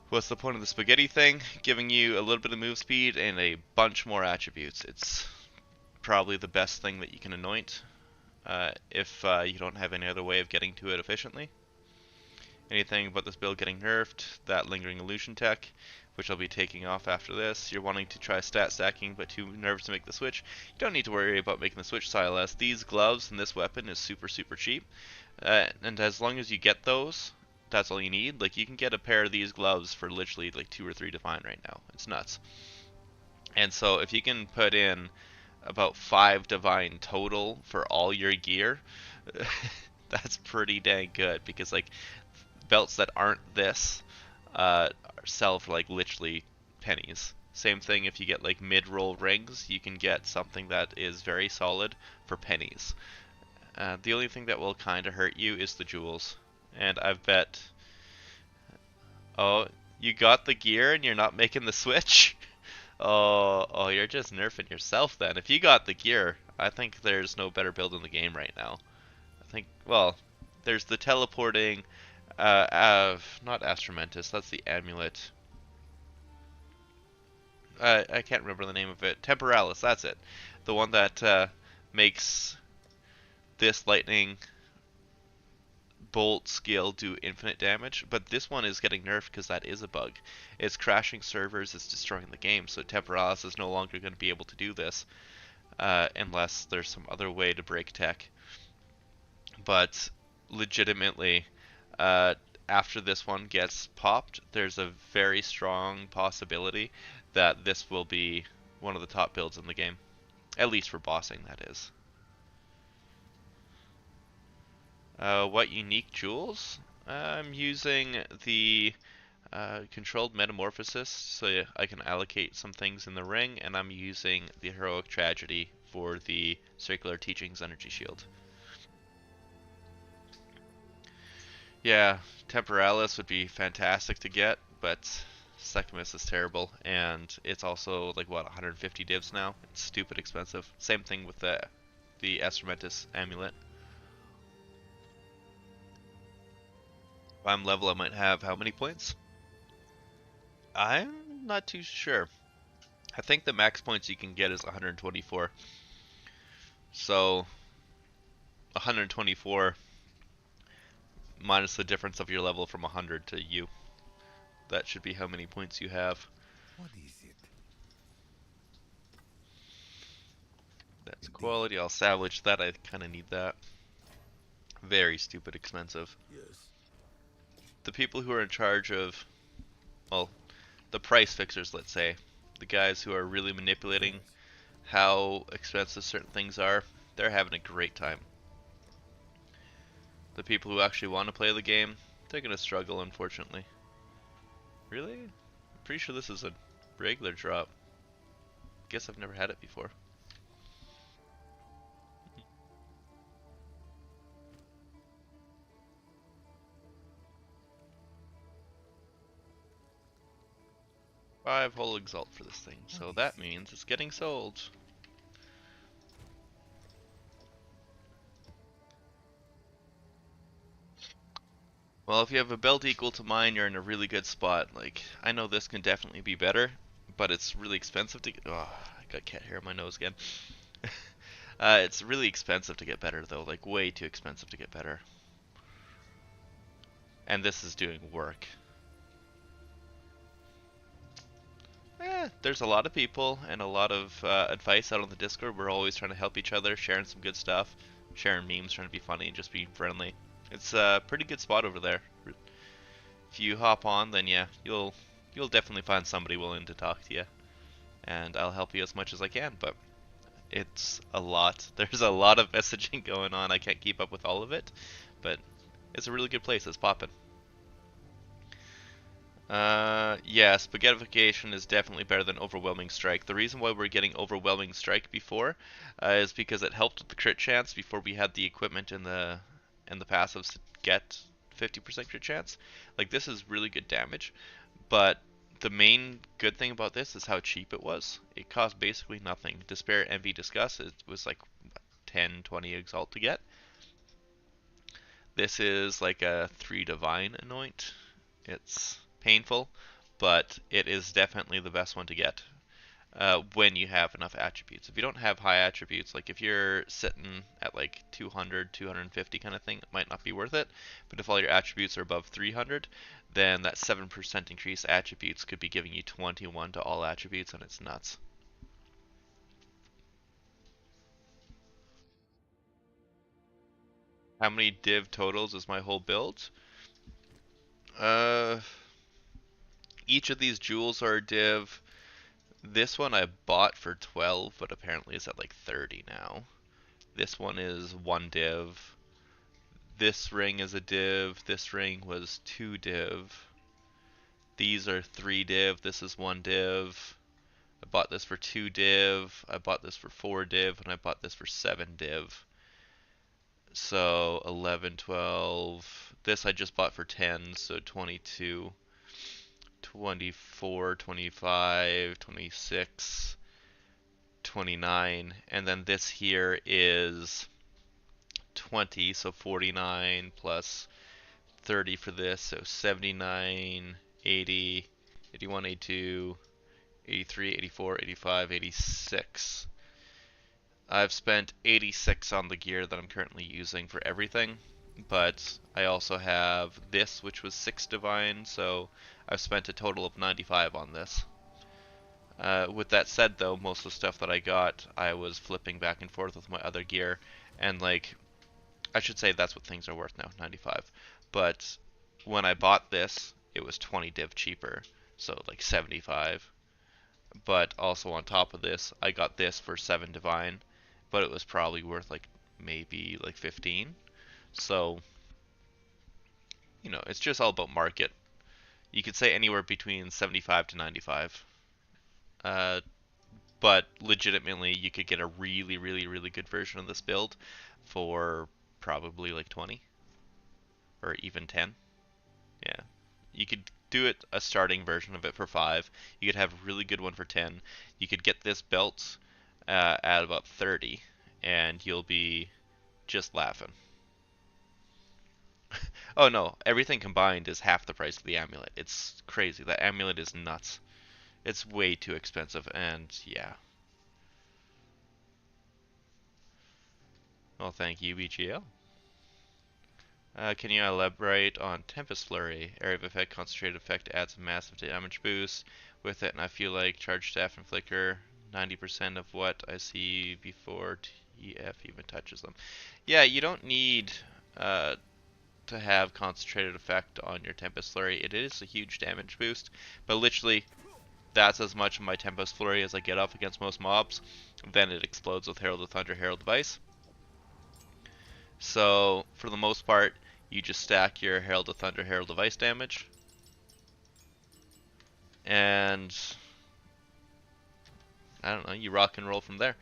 What's the point of the spaghetti thing? Giving you a little bit of move speed and a bunch more attributes. It's probably the best thing that you can anoint if you don't have any other way of getting to it efficiently. Anything about this build getting nerfed, that lingering illusion tech, which I'll be taking off after this. You're wanting to try stat stacking but too nervous to make the switch. You don't need to worry about making the switch, Silas. These gloves and this weapon is super cheap. And as long as you get those, that's all you need. Like you can get a pair of these gloves for literally like 2 or 3 divine right now. It's nuts. And so if you can put in about 5 divine total for all your gear, that's pretty dang good because like belts that aren't this sell for like literally pennies. Same thing if you get like mid-roll rings, you can get something that is very solid for pennies. The only thing that will kind of hurt you is the jewels. And I've bet. Oh, you got the gear and you're not making the switch? Oh, you're just nerfing yourself then. If you got the gear, I think there's no better build in the game right now. I think, well, there's the teleporting, not Astromentus, that's the amulet. I can't remember the name of it. Temporalis, that's it. The one that makes this lightning bolt skill do infinite damage, but this one is getting nerfed because that is a bug. It's crashing servers, it's destroying the game, so Temporalis is no longer going to be able to do this unless there's some other way to break tech. But legitimately, uh, after this one gets popped, there's a very strong possibility that this will be one of the top builds in the game. At least for bossing, that is. What unique jewels? I'm using the controlled metamorphosis so I can allocate some things in the ring, and I'm using the heroic tragedy for the circular teachings energy shield. Yeah, Temporalis would be fantastic to get, but Secumus is terrible, and it's also like what 150 divs now. It's stupid expensive. Same thing with the Astromentus amulet. If I'm level, I might have how many points? I'm not too sure. I think the max points you can get is 124. So 124 minus the difference of your level from 100 to you. That should be how many points you have. What is it? That's quality. I'll salvage that. I kind of need that. Very stupid expensive. Yes. The people who are in charge of, well, the price fixers, let's say, the guys who are really manipulating Yes. how expensive certain things are, they're having a great time. The people who actually want to play the game, they're going to struggle, unfortunately. Really? I'm pretty sure this is a regular drop. Guess I've never had it before. 5 whole exalt for this thing, What so is that it? means it's getting sold. Well, if you have a belt equal to mine, you're in a really good spot. Like, I know this can definitely be better, but it's really expensive to get. Oh, I got cat hair on my nose again. It's really expensive to get better, though. Like, way too expensive to get better. And this is doing work. There's a lot of people and a lot of advice out on the Discord. We're always trying to help each other, sharing some good stuff, sharing memes, trying to be funny, and just be friendly. It's a pretty good spot over there. If you hop on, then yeah, you'll definitely find somebody willing to talk to you, and I'll help you as much as I can. But it's a lot. There's a lot of messaging going on. I can't keep up with all of it, but it's a really good place. It's popping. Yeah, spaghettification is definitely better than overwhelming strike. The reason why we're getting overwhelming strike before is because it helped with the crit chance before we had the equipment and the passives to get 50% crit chance. Like this is really good damage, but the main good thing about this is how cheap it was. It cost basically nothing. Despair, Envy, Disgust, it was like 10, 20 exalt to get. This is like a 3 divine anoint. It's painful, but it is definitely the best one to get when you have enough attributes. If you don't have high attributes, like if you're sitting at like 200, 250 kind of thing, it might not be worth it. But if all your attributes are above 300, then that 7% increased attributes could be giving you 21 to all attributes, and it's nuts. How many div totals is my whole build? Uh, each of these jewels are a div. This one I bought for 12, but apparently it's at like 30 now. This one is 1 div. This ring is a div. This ring was 2 div. These are 3 div. This is 1 div. I bought this for 2 div. I bought this for 4 div, and I bought this for 7 div. So 11, 12. This I just bought for 10, so 22, 24, 25, 26, 29, and then this here is 20, so 49 plus 30 for this, so 79, 80, 81, 82, 83, 84, 85, 86. I've spent 86 on the gear that I'm currently using for everything, but I also have this, which was 6 divine, so I've spent a total of 95 on this. With that said, though, most of the stuff that I got, I was flipping back and forth with my other gear, and like, I should say that's what things are worth now, 95. But when I bought this, it was 20 div cheaper, so like 75. But also on top of this, I got this for 7 divine, but it was probably worth like maybe like 15. So, it's just all about market. You could say anywhere between 75 to 95. Uh, but legitimately, you could get a really, really, really good version of this build for probably like 20 or even 10. Yeah. You could do it a starting version of it for 5. You could have a really good one for 10. You could get this belt at about 30, and you'll be just laughing. Oh no, everything combined is half the price of the amulet. It's crazy. That amulet is nuts. It's way too expensive, and yeah. Well, thank you, BGL. Can you elaborate on Tempest Flurry? Area of effect, concentrated effect adds a massive damage boost with it, and I feel like Charge Staff and Flicker 90% of what I see before TF even touches them. Yeah, you don't need to have concentrated effect on your Tempest Flurry. It is a huge damage boost, but literally that's as much of my Tempest Flurry as I get off against most mobs. Then it explodes with Herald of Thunder, Herald of Ice. So for the most part, you just stack your Herald of Thunder, Herald of Ice damage, and I don't know, you rock and roll from there.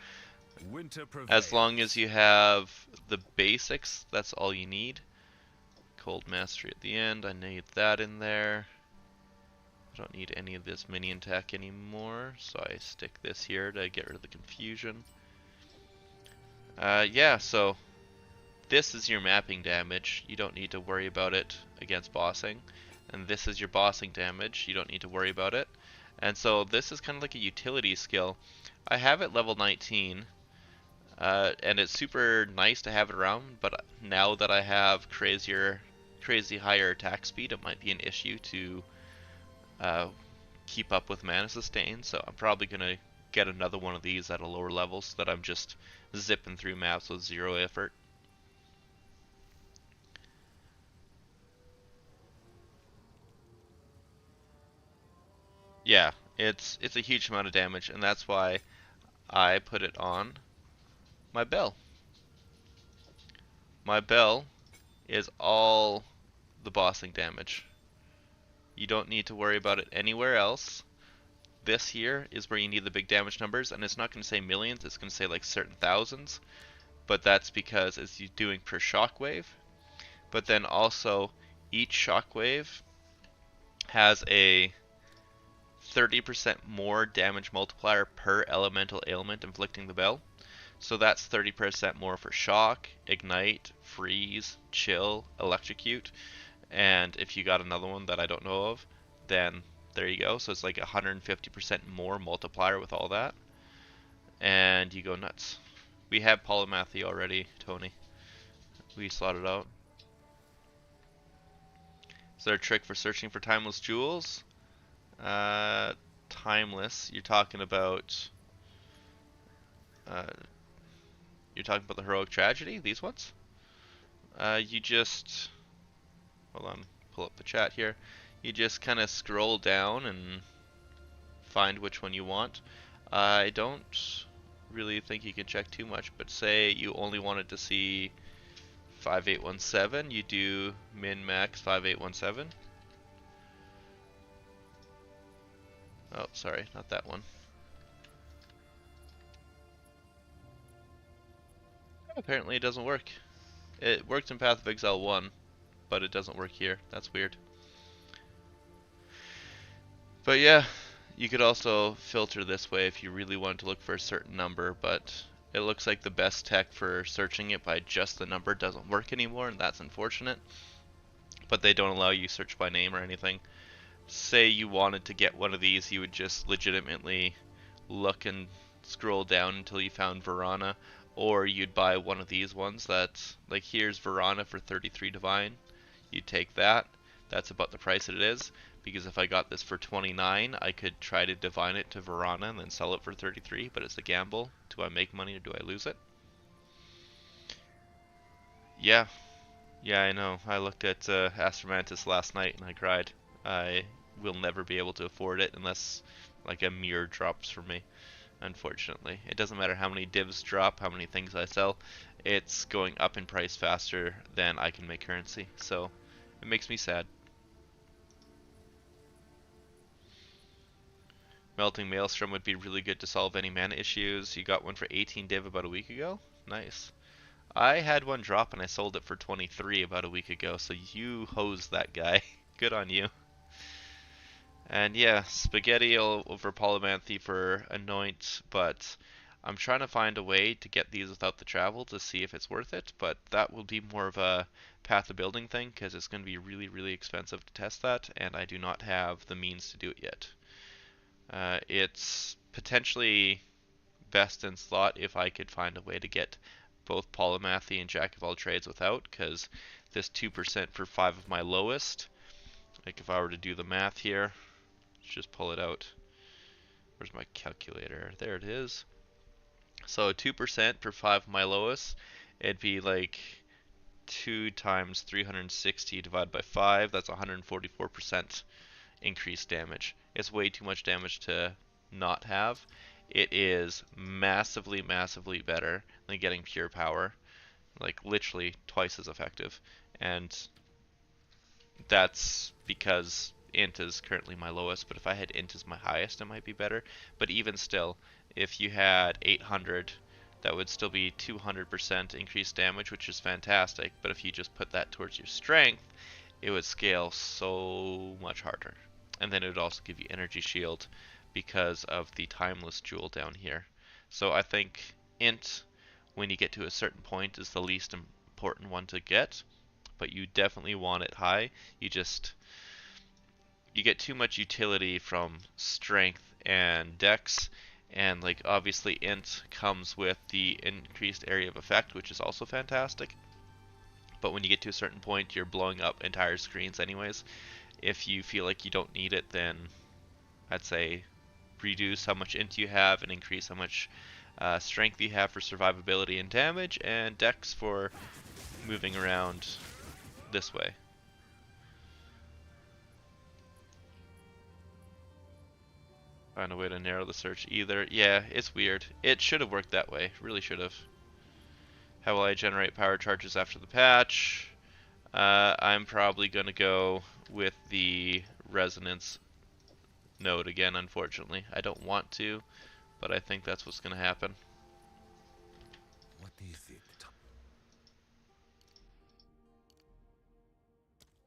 Winter prevails. As long as you have the basics, that's all you need. Cold Mastery at the end, I need that in there. I don't need any of this minion tech anymore, so I stick this here to get rid of the confusion. Yeah, so this is your mapping damage. You don't need to worry about it against bossing. And this is your bossing damage. You don't need to worry about it. And so this is kind of like a utility skill. I have it level 19. And it's super nice to have it around, but now that I have crazy higher attack speed, it might be an issue to keep up with mana sustain, so I'm probably going to get another one of these at a lower level so that I'm just zipping through maps with 0 effort. Yeah, it's a huge amount of damage, and that's why I put it on my bell. My bell is all the bossing damage. You don't need to worry about it anywhere else. This here is where you need the big damage numbers, and it's not going to say millions, it's going to say like certain thousands, but that's because it's doing per shockwave. But then also, each shockwave has a 30% more damage multiplier per elemental ailment inflicting the bell. So that's 30% more for shock, ignite, freeze, chill, electrocute. And if you got another one that I don't know of, then there you go. So it's like 150% more multiplier with all that. And you go nuts. We have Polymathy already, Tony. We slotted out. Is there a trick for searching for timeless jewels? Timeless. You're talking about uh, the heroic tragedy. These ones. You just hold on. pull up the chat here. You just kind of scroll down and find which one you want. I don't really think you can check too much, but say you only wanted to see 5817, you do min max 5817. Oh, sorry, not that one. Apparently it doesn't work. It worked in Path of Exile 1, but it doesn't work here. That's weird. But yeah, you could also filter this way if you really wanted to look for a certain number, but it looks like the best tech for searching it by just the number doesn't work anymore, and that's unfortunate. But they don't allow you search by name or anything. Say you wanted to get one of these, you would just legitimately look and scroll down until you found Verana, or you'd buy one of these ones that, like here's Verana for 33 Divine. You'd take that. That's about the price it is, because if I got this for 29, I could try to divine it to Verana and then sell it for 33, but it's a gamble. Do I make money or do I lose it? Yeah, yeah, I know. I looked at Astromantis last night and I cried. I will never be able to afford it unless like a mirror drops for me, unfortunately. It doesn't matter how many divs drop, how many things I sell, it's going up in price faster than I can make currency, so it makes me sad. Melting Maelstrom would be really good to solve any mana issues. You got one for 18 div about a week ago? Nice. I had one drop and I sold it for 23 about a week ago, so you hosed that guy. Good on you. And yeah, Spaghetti over Polymathy for Anoint, but I'm trying to find a way to get these without the travel to see if it's worth it, but that will be more of a path of building thing because it's going to be really, really expensive to test that, and I do not have the means to do it yet. It's potentially best in slot if I could find a way to get both Polymathy and Jack of all trades without, because this 2% for 5 of my lowest, like if I were to do the math here, let's just pull it out. Where's my calculator? There it is. So 2% for 5 of my lowest, it'd be like 2 times 360 divided by 5, that's 144% increased damage. It's way too much damage to not have. It is massively, massively better than getting pure power. Like literally twice as effective. And that's because int is currently my lowest, but if I had int as my highest, it might be better. But even still, if you had 800, that would still be 200% increased damage, which is fantastic. But if you just put that towards your strength, it would scale so much harder. And then it would also give you energy shield because of the timeless jewel down here. So I think int, when you get to a certain point, is the least important one to get, but you definitely want it high. You get too much utility from strength and dex, and like obviously int comes with the increased area of effect, which is also fantastic. But when you get to a certain point, you're blowing up entire screens anyways. If you feel like you don't need it, then I'd say reduce how much int you have and increase how much strength you have for survivability and damage, and dex for moving around this way. Find a way to narrow the search either. Yeah, it's weird. It should have worked that way. Really should have. How will I generate power charges after the patch? I'm probably going to go with the resonance node again, unfortunately. I don't want to, but I think that's what's going to happen. What is it?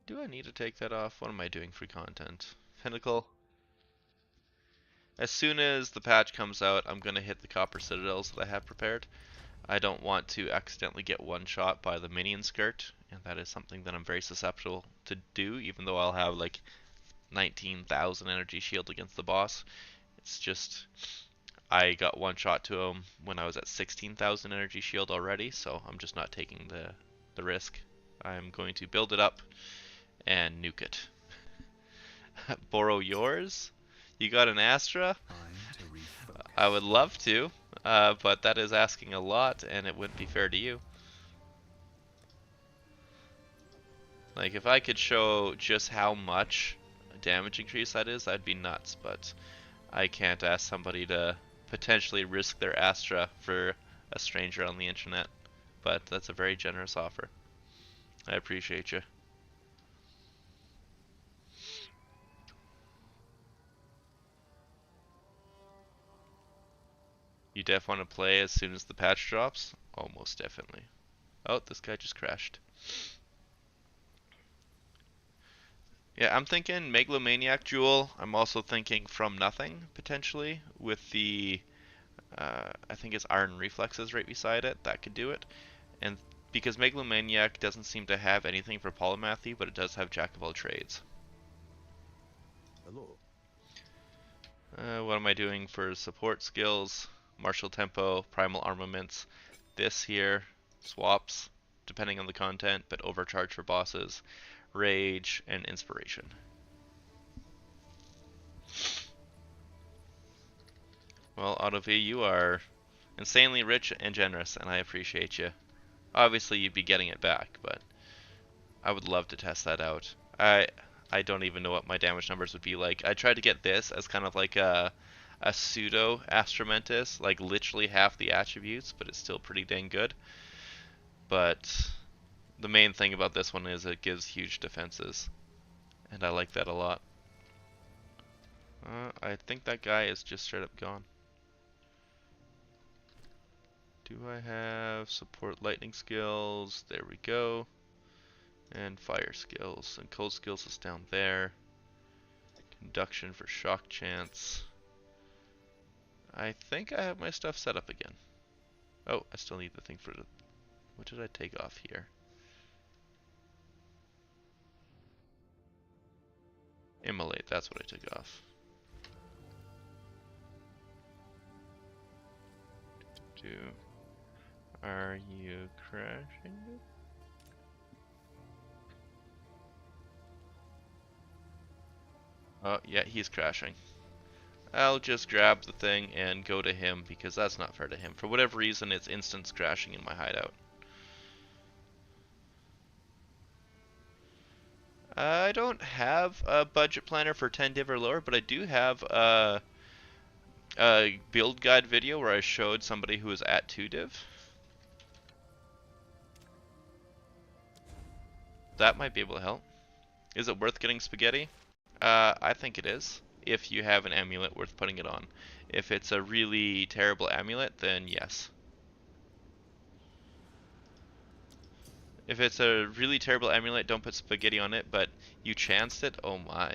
Do I need to take that off? What am I doing for content? Pinnacle. As soon as the patch comes out, I'm going to hit the copper citadels that I have prepared. I don't want to accidentally get one shot by the minion skirt, and that is something that I'm very susceptible to do, even though I'll have like 19,000 energy shield against the boss. It's just, I got one shot to him when I was at 16,000 energy shield already, so I'm just not taking the risk. I'm going to build it up and nuke it. Borrow yours? You got an Astra? I would love to, but that is asking a lot, and it wouldn't be fair to you. Like, if I could show just how much damage increase that is, that'd be nuts, but I can't ask somebody to potentially risk their Astra for a stranger on the internet. But that's a very generous offer. I appreciate you. You def want to play as soon as the patch drops? Almost definitely. Oh, this guy just crashed. Yeah, I'm thinking Megalomaniac Jewel. I'm also thinking From Nothing, potentially, with the, I think it's Iron Reflexes right beside it. That could do it. And because Megalomaniac doesn't seem to have anything for Polymathy, but it does have Jack of all trades. Hello. What am I doing for support skills? Martial Tempo, Primal Armaments. This here, swaps, depending on the content, but overcharge for bosses, Rage, and Inspiration. Well, Autov, you are insanely rich and generous, and I appreciate you. Obviously, you'd be getting it back, but I would love to test that out. I don't even know what my damage numbers would be like. I tried to get this as kind of like a pseudo Astromentus, like literally half the attributes, but it's still pretty dang good. But the main thing about this one is it gives huge defenses, and I like that a lot. I think that guy is just straight up gone. Do I have support lightning skills? There we go. And fire skills. And cold skills is down there. Induction for shock chance. I think I have my stuff set up again. Oh, I still need the thing for the... What did I take off here? Immolate, that's what I took off. Are you crashing? Oh, yeah, he's crashing. I'll just grab the thing and go to him because that's not fair to him. For whatever reason, it's instance crashing in my hideout. I don't have a budget planner for 10 div or lower, but I do have a build guide video where I showed somebody who was at 2 div. That might be able to help. Is it worth getting spaghetti? I think it is, if you have an amulet worth putting it on. If it's a really terrible amulet, then yes. If it's a really terrible amulet, don't put spaghetti on it, but you chanced it? Oh my.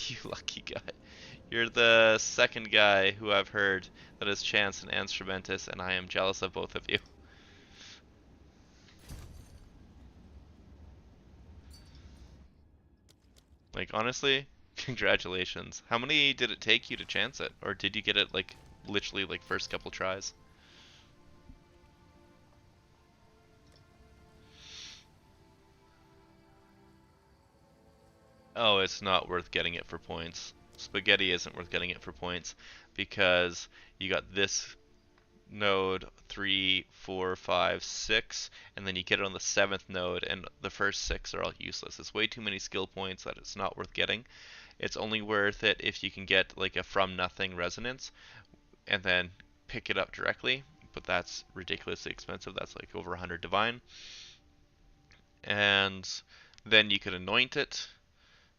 You lucky guy. You're the second guy who I've heard that has chanced an Instrumentus, and I am jealous of both of you. Like, honestly, congratulations. How many did it take you to chance it? Or did you get it, like, literally, like, first couple tries? Oh, it's not worth getting it for points. Spaghetti isn't worth getting it for points because you got this node 3, 4, 5, 6, and then you get it on the 7th node, and the first 6 are all useless. It's way too many skill points that it's not worth getting. It's only worth it if you can get like a from nothing resonance and then pick it up directly, but that's ridiculously expensive. That's like over 100 divine. And then you could anoint it.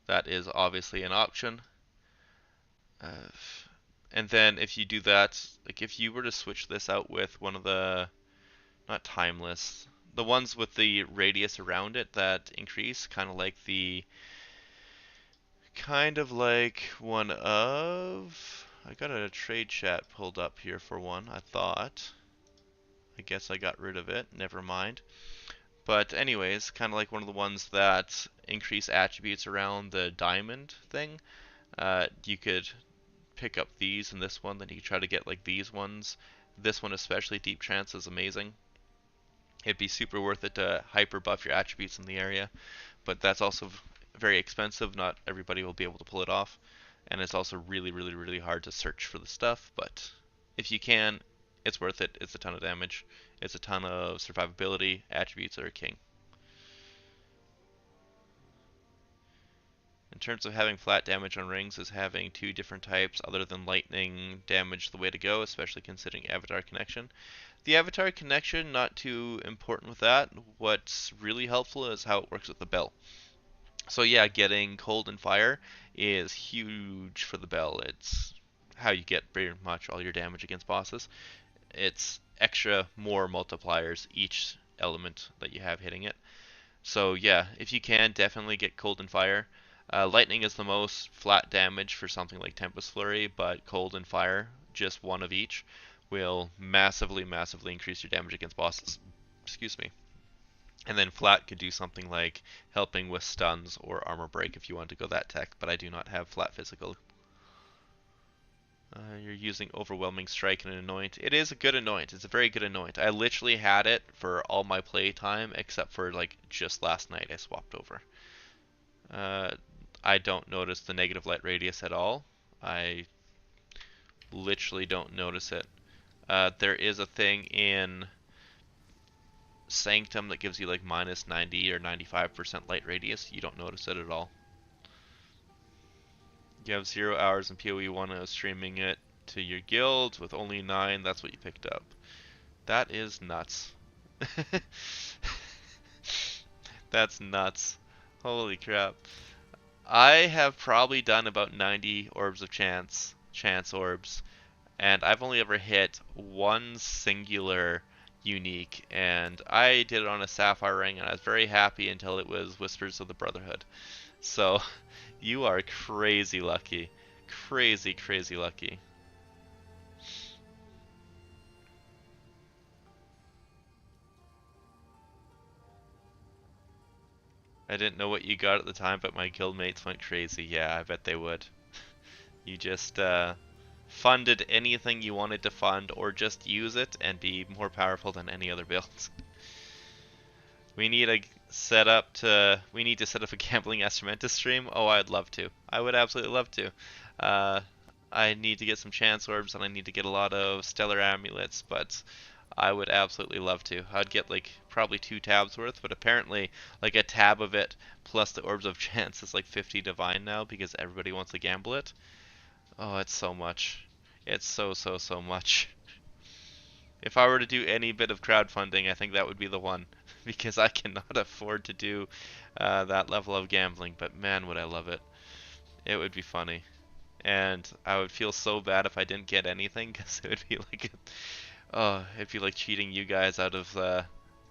That is obviously an option. Uh, and then if you do that, like if you were to switch this out with one of the, not timeless, the ones with the radius around it that increase, kind of like one of, I got a trade chat pulled up here for one, I thought. I guess I got rid of it, never mind. But anyways, kind of like one of the ones that increase attributes around the diamond thing. You could pick up these and this one, then you could try to get like these ones. This one especially, Deep Trance, is amazing. It'd be super worth it to hyper buff your attributes in the area, but that's also very expensive. Not everybody will be able to pull it off, and it's also really, really, really hard to search for the stuff. But if you can, it's worth it. It's a ton of damage. It's a ton of survivability. Attributes are king. In terms of having flat damage on rings, is having two different types other than lightning damage the way to go, especially considering Avatar Connection. The Avatar Connection, not too important with that. What's really helpful is how it works with the bell. So yeah, getting cold and fire is huge for the bell. It's how you get pretty much all your damage against bosses. It's extra more multipliers each element that you have hitting it. So yeah, if you can, definitely get cold and fire. Lightning is the most flat damage for something like Tempest Flurry, but cold and fire, just one of each, will massively, massively increase your damage against bosses. Excuse me. And then flat could do something like helping with stuns or armor break if you want to go that tech, but I do not have flat physical. You're using overwhelming strike and an anoint. It is a good anoint. It's a very good anoint. I literally had it for all my play time except for like just last night I swapped over. I don't notice the negative light radius at all. I literally don't notice it. There is a thing in Sanctum that gives you like minus 90 or 95% light radius. You don't notice it at all. You have 0 hours in PoE 1 and I was streaming it to your guild with only 9. That's what you picked up. That is nuts. That's nuts. Holy crap. I have probably done about 90 orbs of chance orbs, and I've only ever hit one singular unique, and I did it on a sapphire ring, and I was very happy until it was Whispers of the Brotherhood. So, you are crazy lucky. Crazy, crazy lucky. I didn't know what you got at the time, but my guildmates went crazy. Yeah, I bet they would. You just funded anything you wanted to fund, or just use it and be more powerful than any other builds. We need to set up a gambling Astramantis stream. Oh, I'd love to. I would absolutely love to. I need to get some chance orbs and I need to get a lot of stellar amulets, but I would absolutely love to. I'd get like probably 2 tabs worth, but apparently like a tab of it plus the orbs of chance is like 50 divine now because everybody wants to gamble it. Oh, it's so much. It's so, so, so much. If I were to do any bit of crowdfunding, I think that would be the one. Because I cannot afford to do that level of gambling, but man, would I love it. It would be funny. And I would feel so bad if I didn't get anything, because it would be like, it'd be like cheating you guys out of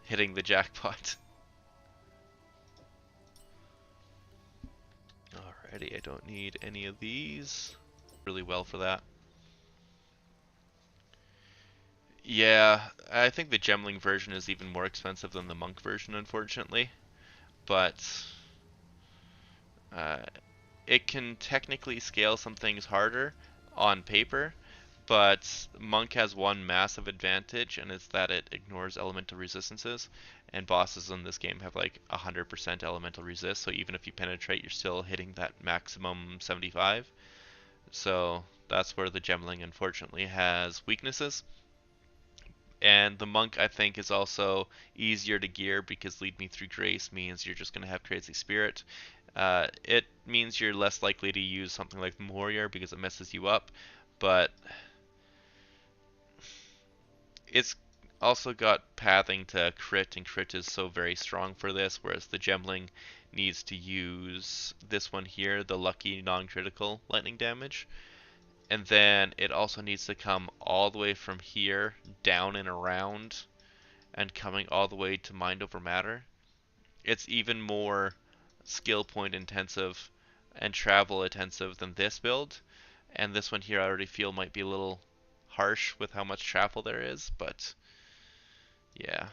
hitting the jackpot. Alrighty, I don't need any of these. Really well for that. Yeah, I think the Gemling version is even more expensive than the Monk version, unfortunately. But uh, it can technically scale some things harder on paper, but Monk has one massive advantage, and it's that it ignores elemental resistances. And bosses in this game have like 100% elemental resist, so even if you penetrate, you're still hitting that maximum 75. So that's where the Gemling unfortunately has weaknesses. And the monk, I think, is also easier to gear because Lead Me Through Grace means you're just going to have Crazy Spirit. It means you're less likely to use something like Warrior because it messes you up, but it's also got pathing to crit, and crit is so very strong for this, whereas the Gemling needs to use this one here, the lucky non-critical lightning damage. And then it also needs to come all the way from here down and around and coming all the way to Mind Over Matter. It's even more skill point intensive and travel intensive than this build. And this one here I already feel might be a little harsh with how much travel there is, but yeah.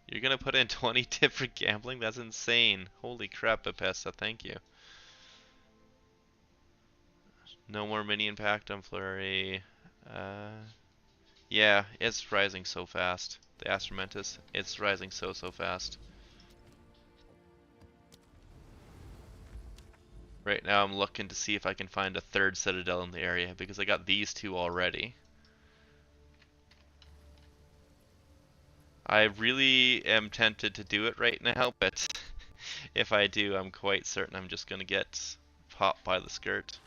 You're gonna put in 20 different gambling? That's insane. Holy crap, Bethesda, thank you. No more minion pact on Flurry. Yeah, it's rising so fast. The Astramantis, it's rising so, so fast. Right now I'm looking to see if I can find a third citadel in the area because I got these two already. I really am tempted to do it right now, but If I do, I'm quite certain I'm just gonna get popped by the skirt.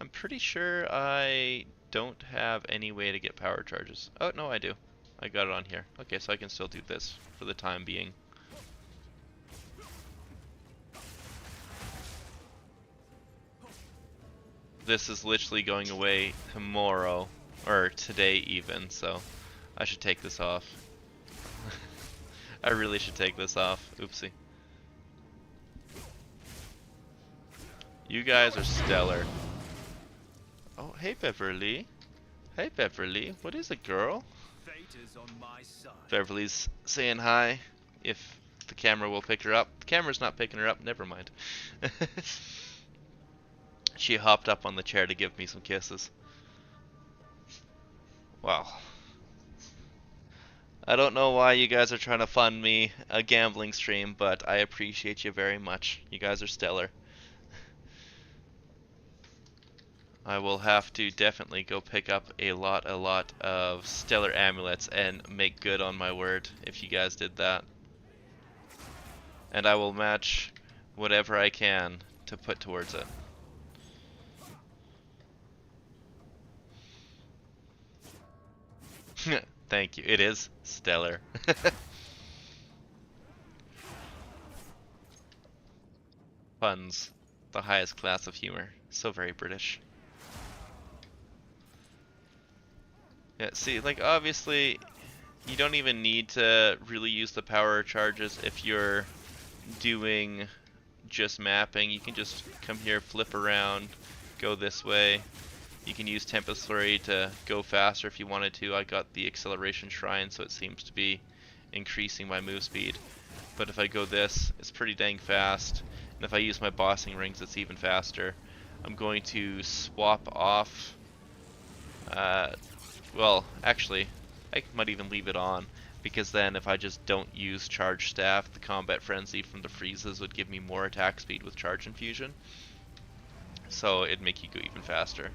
I'm pretty sure I don't have any way to get power charges. Oh, no, I do. I got it on here. Okay, so I can still do this for the time being. This is literally going away tomorrow, or today even, so I should take this off. I really should take this off. Oopsie. You guys are stellar. Oh, hey Beverly. Hey Beverly. What is it, girl? Fate is on my side. Beverly's saying hi. If the camera will pick her up. The camera's not picking her up. Never mind. She hopped up on the chair to give me some kisses. Wow. I don't know why you guys are trying to fund me a gambling stream, but I appreciate you very much. You guys are stellar. I will have to definitely go pick up a lot of stellar amulets and make good on my word if you guys did that. And I will match whatever I can to put towards it. Thank you. It is stellar. Puns. The highest class of humor. So very British. Yeah, see, like, obviously, you don't even need to really use the power charges if you're doing just mapping. You can just come here, flip around, go this way. You can use Tempest Flurry to go faster if you wanted to. I got the acceleration shrine, so it seems to be increasing my move speed. But if I go this, it's pretty dang fast. And if I use my bossing rings, it's even faster. I'm going to swap off. Well, actually, I might even leave it on, because then if I just don't use Charge Staff, the Combat Frenzy from the freezes would give me more attack speed with Charge Infusion. So it'd make you go even faster.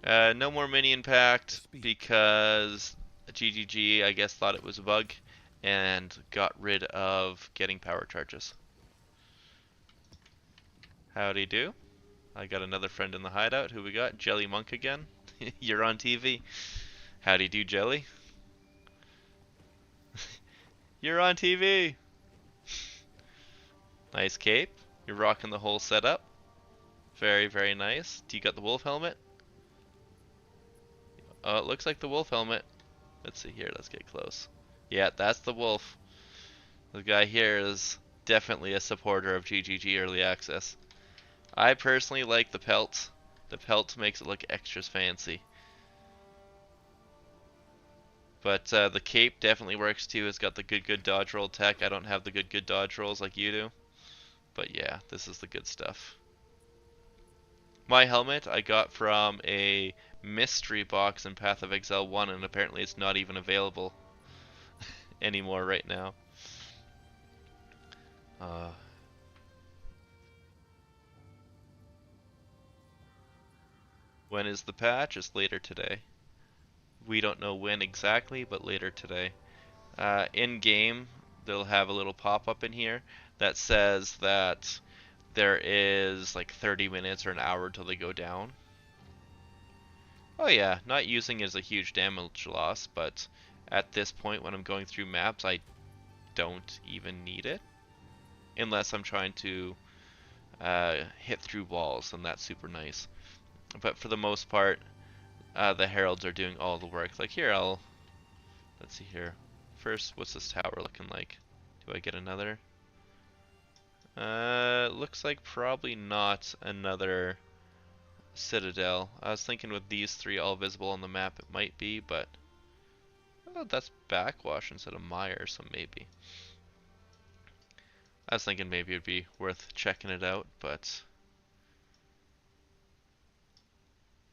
No more Minion Pact, because GGG, I guess, thought it was a bug, and got rid of getting power charges. Howdy do. I got another friend in the hideout. Who we got? Jelly Monk again. You're on TV. Howdy do, Jelly. You're on TV. Nice cape. You're rocking the whole setup. Very, very nice. Do you got the wolf helmet? Oh, it looks like the wolf helmet. Let's see here. Let's get close. Yeah, that's the wolf. The guy here is definitely a supporter of GGG Early Access. I personally like the pelt. The pelt makes it look extra fancy. But the cape definitely works too. It's got the good dodge roll tech. I don't have the good dodge rolls like you do. But yeah, this is the good stuff. My helmet I got from a mystery box in Path of Exile 1, and apparently it's not even available anymore right now. When is the patch? It's later today. We don't know when exactly, but later today. In game, they'll have a little pop-up in here that says that there is like 30 minutes or an hour till they go down. Oh yeah, not using is a huge damage loss, but at this point when I'm going through maps, I don't even need it. Unless I'm trying to hit through walls, and that's super nice. But for the most part, the heralds are doing all the work. Like here, let's see here. First, what's this tower looking like? Do I get another? Looks like probably not another citadel. I was thinking with these three all visible on the map, it might be, but oh, that's backwash instead of mire, so maybe. I was thinking maybe it'd be worth checking it out, but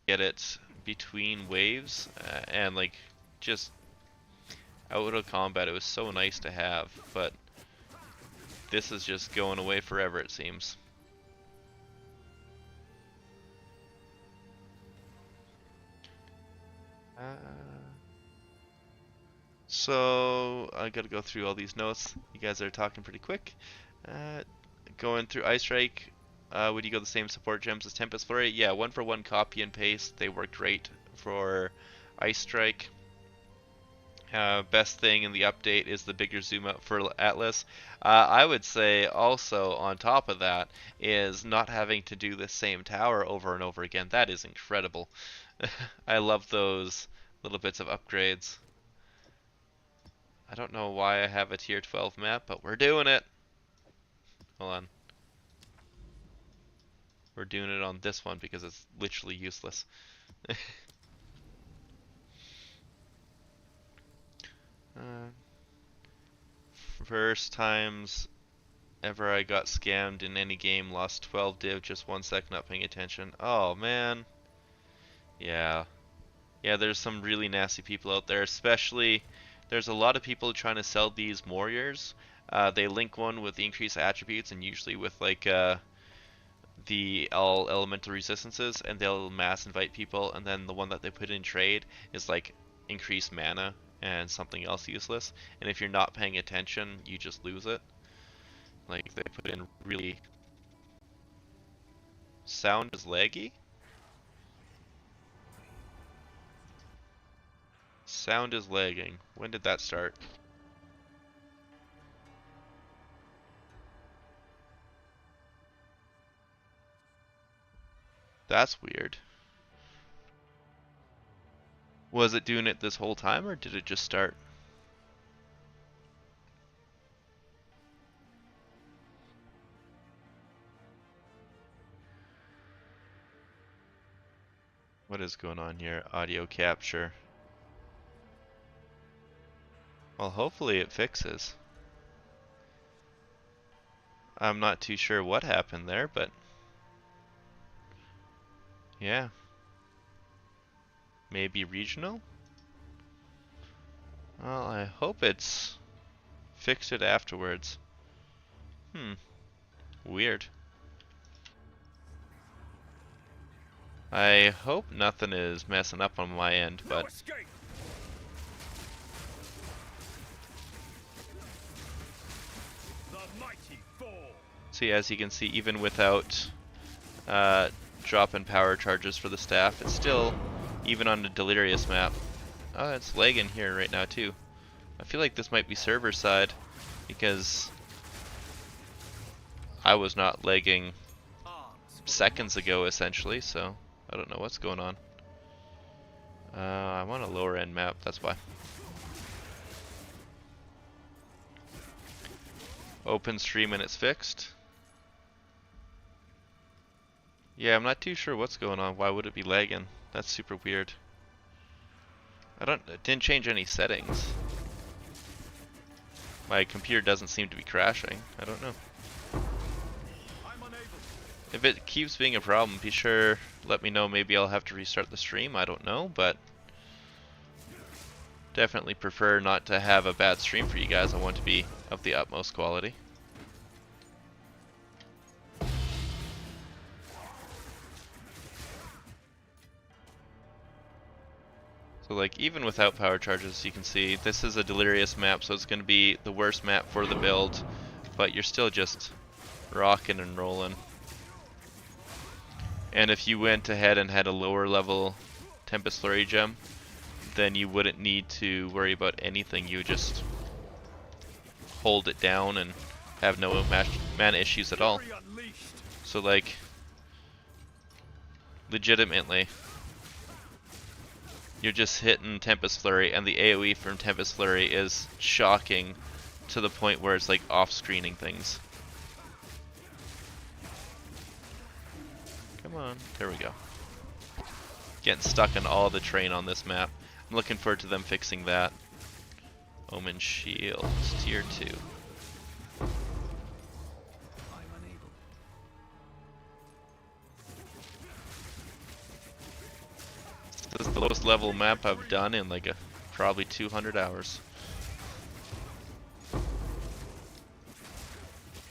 get it between waves and like just out of combat. It was so nice to have, but this is just going away forever, it seems. So I gotta go through all these notes. You guys are talking pretty quick. Uh, Going through Ice Strike. Would you go the same support gems as Tempest Flurry? Yeah, 1-for-1 copy and paste. They work great for Ice Strike. Best thing in the update is the bigger zoom out for Atlas. I would say also on top of that is not having to do the same tower over and over again. That is incredible. I love those little bits of upgrades. I don't know why I have a tier 12 map, but we're doing it. Hold on. We're doing it on this one because it's literally useless. uh, First times ever I got scammed in any game, lost 12 div, just 1 second not paying attention. Oh man. Yeah. Yeah, there's some really nasty people out there, especially there's a lot of people trying to sell these warriors. They link one with the increased attributes and usually with like the all elemental resistances, and they'll mass invite people, and then the one that they put in trade is like increased mana and something else useless, and if you're not paying attention you just lose it. Like they put in really... Sound is laggy? Sound is lagging. When did that start? That's weird. Was it doing it this whole time, or did it just start? What is going on here? Audio capture. Well, hopefully it fixes. I'm not too sure what happened there, but yeah. Maybe regional? Well, I hope it's fixed it afterwards. Weird. I hope nothing is messing up on my end, No but escape. The mighty fall. see, as you can see, even without dropping power charges for the staff, it's still, even on the Delirious map, oh, it's lagging here right now too. I feel like this might be server side, because I was not lagging seconds ago essentially, so I don't know what's going on. I'm on a lower end map, that's why. Open stream and it's fixed. Yeah, I'm not too sure what's going on. Why would it be lagging? That's super weird. It didn't change any settings. My computer doesn't seem to be crashing. I don't know. I'm unable. If it keeps being a problem, be sure let me know. Maybe I'll have to restart the stream. I don't know, but definitely prefer not to have a bad stream for you guys. I want to be of the utmost quality. So like even without power charges, you can see this is a Delirious map, so it's going to be the worst map for the build, but you're still just rocking and rolling. And if you went ahead and had a lower level Tempest Flurry gem, then you wouldn't need to worry about anything. You would just hold it down and have no mana issues at all. Fury unleashed. So like, legitimately, you're just hitting Tempest Flurry, and the AoE from Tempest Flurry is shocking to the point where it's like off-screening things. Come on, there we go. Getting stuck in all the terrain on this map. I'm looking forward to them fixing that. Omen Shield, tier 2. I'm unable. This is the lowest level map I've done in like probably 200 hours.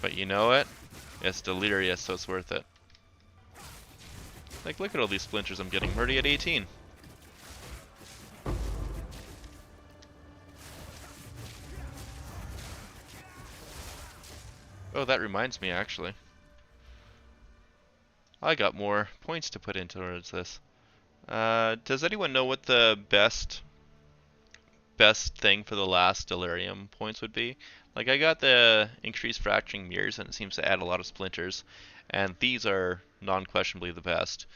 But you know what? It's Delirious, so it's worth it. Like, look at all these splinters I'm getting. I'm already at 18. Oh, that reminds me actually. I got more points to put into towards this. Does anyone know what the best thing for the last delirium points would be? Like I got the increased fracturing mirrors and it seems to add a lot of splinters, and these are non-questionably the best.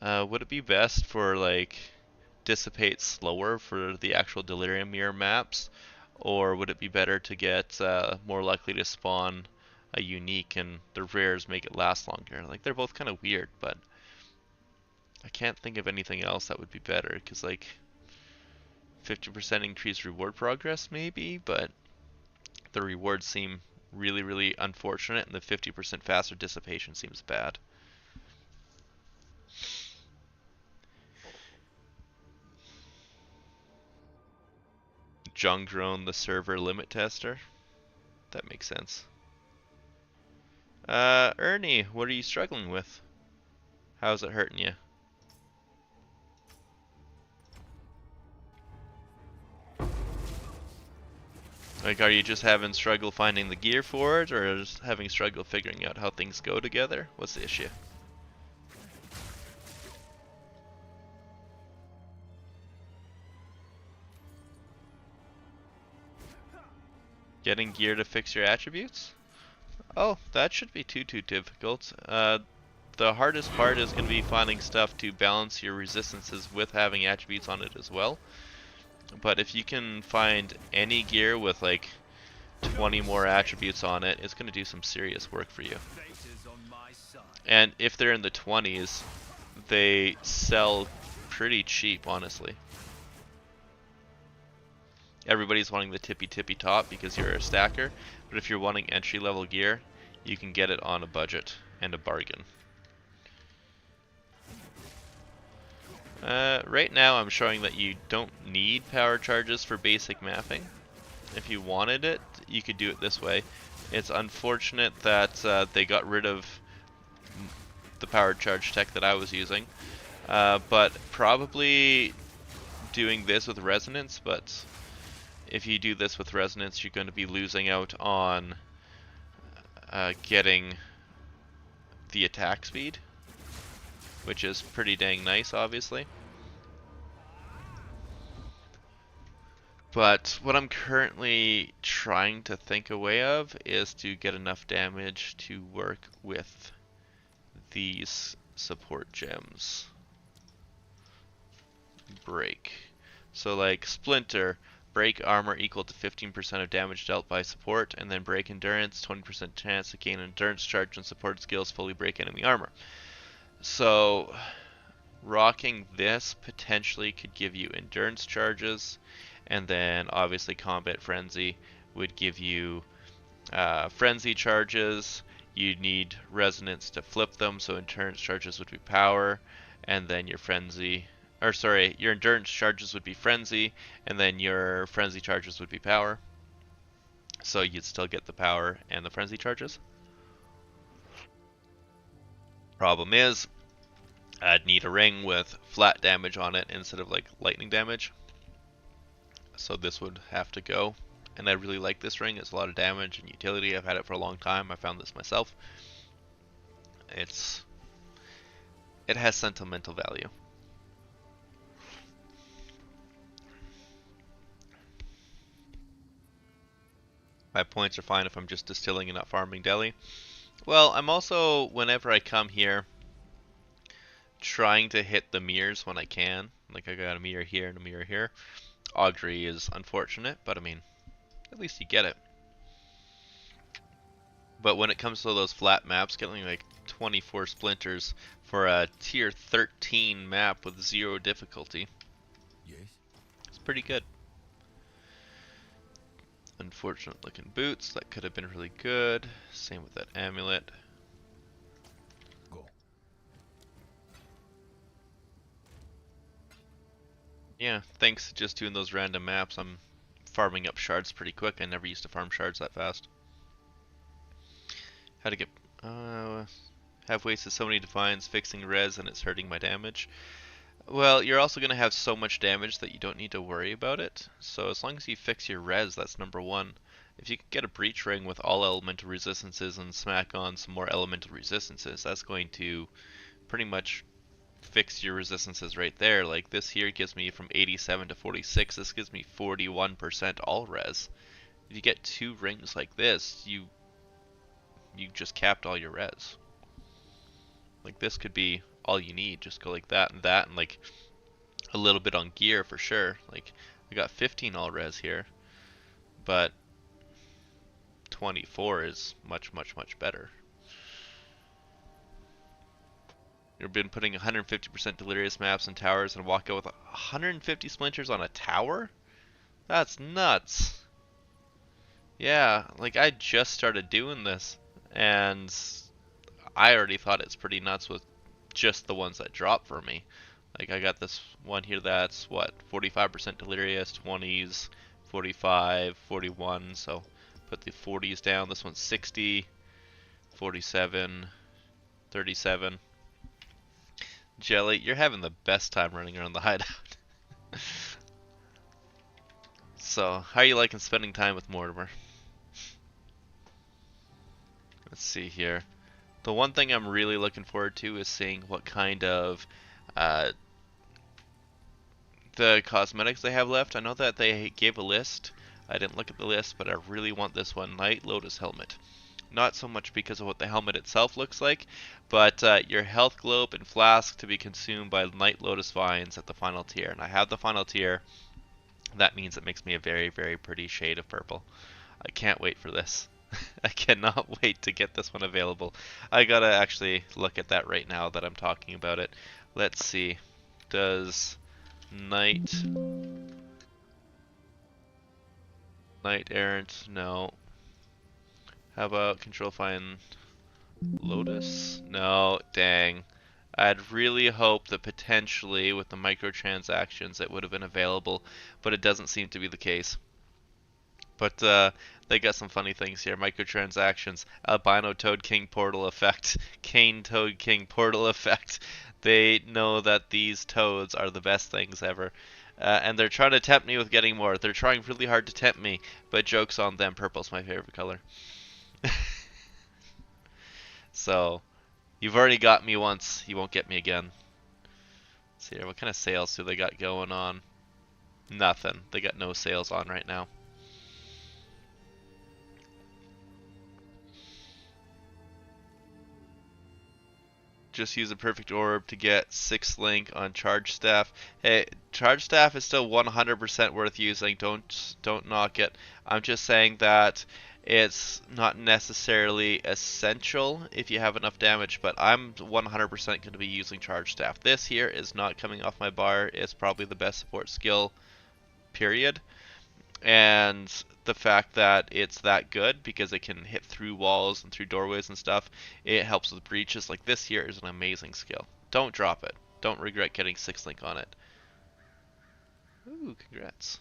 Would it be best for like dissipate slower for the actual delirium mirror maps, or would it be better to get more likely to spawn a unique and the rares make it last longer? Like they're both kind of weird, but I can't think of anything else that would be better because like 50% increased reward progress maybe, but the rewards seem really, really unfortunate, and the 50% faster dissipation seems bad. Jung Drone, the server limit tester. That makes sense. Ernie, what are you struggling with? How's it hurting you? Like, are you just having struggle finding the gear for it, or just having struggle figuring out how things go together? What's the issue? Getting gear to fix your attributes? Oh, that should be too difficult. The hardest part is going to be finding stuff to balance your resistances with having attributes on it as well. But if you can find any gear with like 20 more attributes on it, it's going to do some serious work for you. And if they're in the 20s, they sell pretty cheap, honestly. Everybody's wanting the tippy top because you're a stacker, but if you're wanting entry level gear, you can get it on a budget and a bargain. Right now I'm showing that you don't need power charges for basic mapping. If you wanted it, you could do it this way. It's unfortunate that they got rid of the power charge tech that I was using, but probably doing this with resonance, but if you do this with resonance, you're going to be losing out on getting the attack speed, which is pretty dang nice, obviously. But what I'm currently trying to think a way of is to get enough damage to work with these support gems. Break. So like Splinter, break armor equal to 15% of damage dealt by support, and then break endurance, 20% chance to gain endurance charge when support skills fully break enemy armor. So rocking this potentially could give you endurance charges, and then obviously Combat Frenzy would give you frenzy charges. You'd need resonance to flip them, so endurance charges would be power, and then your your endurance charges would be frenzy, and then your frenzy charges would be power. So you'd still get the power and the frenzy charges. Problem is, I'd need a ring with flat damage on it instead of like lightning damage. So this would have to go. And I really like this ring. It's a lot of damage and utility. I've had it for a long time. I found this myself. It has sentimental value. My points are fine if I'm just distilling and not farming Delhi. Well, I'm also, whenever I come here, trying to hit the mirrors when I can. Like I got a mirror here and a mirror here. Augury is unfortunate, but I mean, at least you get it. But when it comes to those flat maps, getting like 24 splinters for a tier 13 map with 0 difficulty, Yes. it's pretty good. Unfortunate looking boots, that could have been really good. Same with that amulet. Go. Yeah, thanks to just doing those random maps, I'm farming up shards pretty quick. I never used to farm shards that fast. How to get... have wasted so many defines fixing res and it's hurting my damage. Well, you're also going to have so much damage that you don't need to worry about it. So as long as you fix your res, that's number one. If you can get a breach ring with all elemental resistances and smack on some more elemental resistances, that's going to pretty much fix your resistances right there. Like this here gives me from 87 to 46. This gives me 41% all res. If you get 2 rings like this, you just capped all your res. Like this could be all you need. Just go like that, and like a little bit on gear for sure. Like I got 15 all res here, but 24 is much better. You've been putting 150% delirious maps and towers and walk out with 150 splinters on a tower? That's nuts. Yeah, like I just started doing this and I already thought it's pretty nuts with just the ones that drop for me. Like I got this one here that's what, 45% delirious, 20s, 45, 41, so put the 40s down. This one's 60, 47, 37. Jelly, you're having the best time running around the hideout. So, how are you liking spending time with Mortimer? Let's see here. The one thing I'm really looking forward to is seeing what kind of the cosmetics they have left. I know that they gave a list. I didn't look at the list, but I really want this one, Night Lotus Helmet. Not so much because of what the helmet itself looks like, but your health globe and flask to be consumed by Night Lotus vines at the final tier. And I have the final tier. That means it makes me a very pretty shade of purple. I can't wait for this. I cannot wait to get this one available. I gotta actually look at that right now that I'm talking about it. Let's see. Does Night Errant? No. How about Control Find Lotus? No, dang. I'd really hoped that potentially with the microtransactions it would have been available, but it doesn't seem to be the case. But they got some funny things here. Microtransactions, Albino Toad King Portal Effect, Cane Toad King Portal Effect. They know that these toads are the best things ever. And they're trying to tempt me with getting more. They're trying really hard to tempt me, but joke's on them. Purple's my favorite color. So, you've already got me once. You won't get me again. Let's see here. What kind of sales do they got going on? Nothing. They got no sales on right now. Just use a perfect orb to get 6th link on charge staff. Hey, charge staff is still 100% worth using. Don't knock it. I'm just saying that it's not necessarily essential if you have enough damage, but I'm 100% going to be using charge staff. This here is not coming off my bar. It's probably the best support skill, period. And the fact that it's that good because it can hit through walls and through doorways and stuff, it helps with breaches. Like this here is an amazing skill. Don't drop it. Don't regret getting 6th link on it. Ooh, congrats.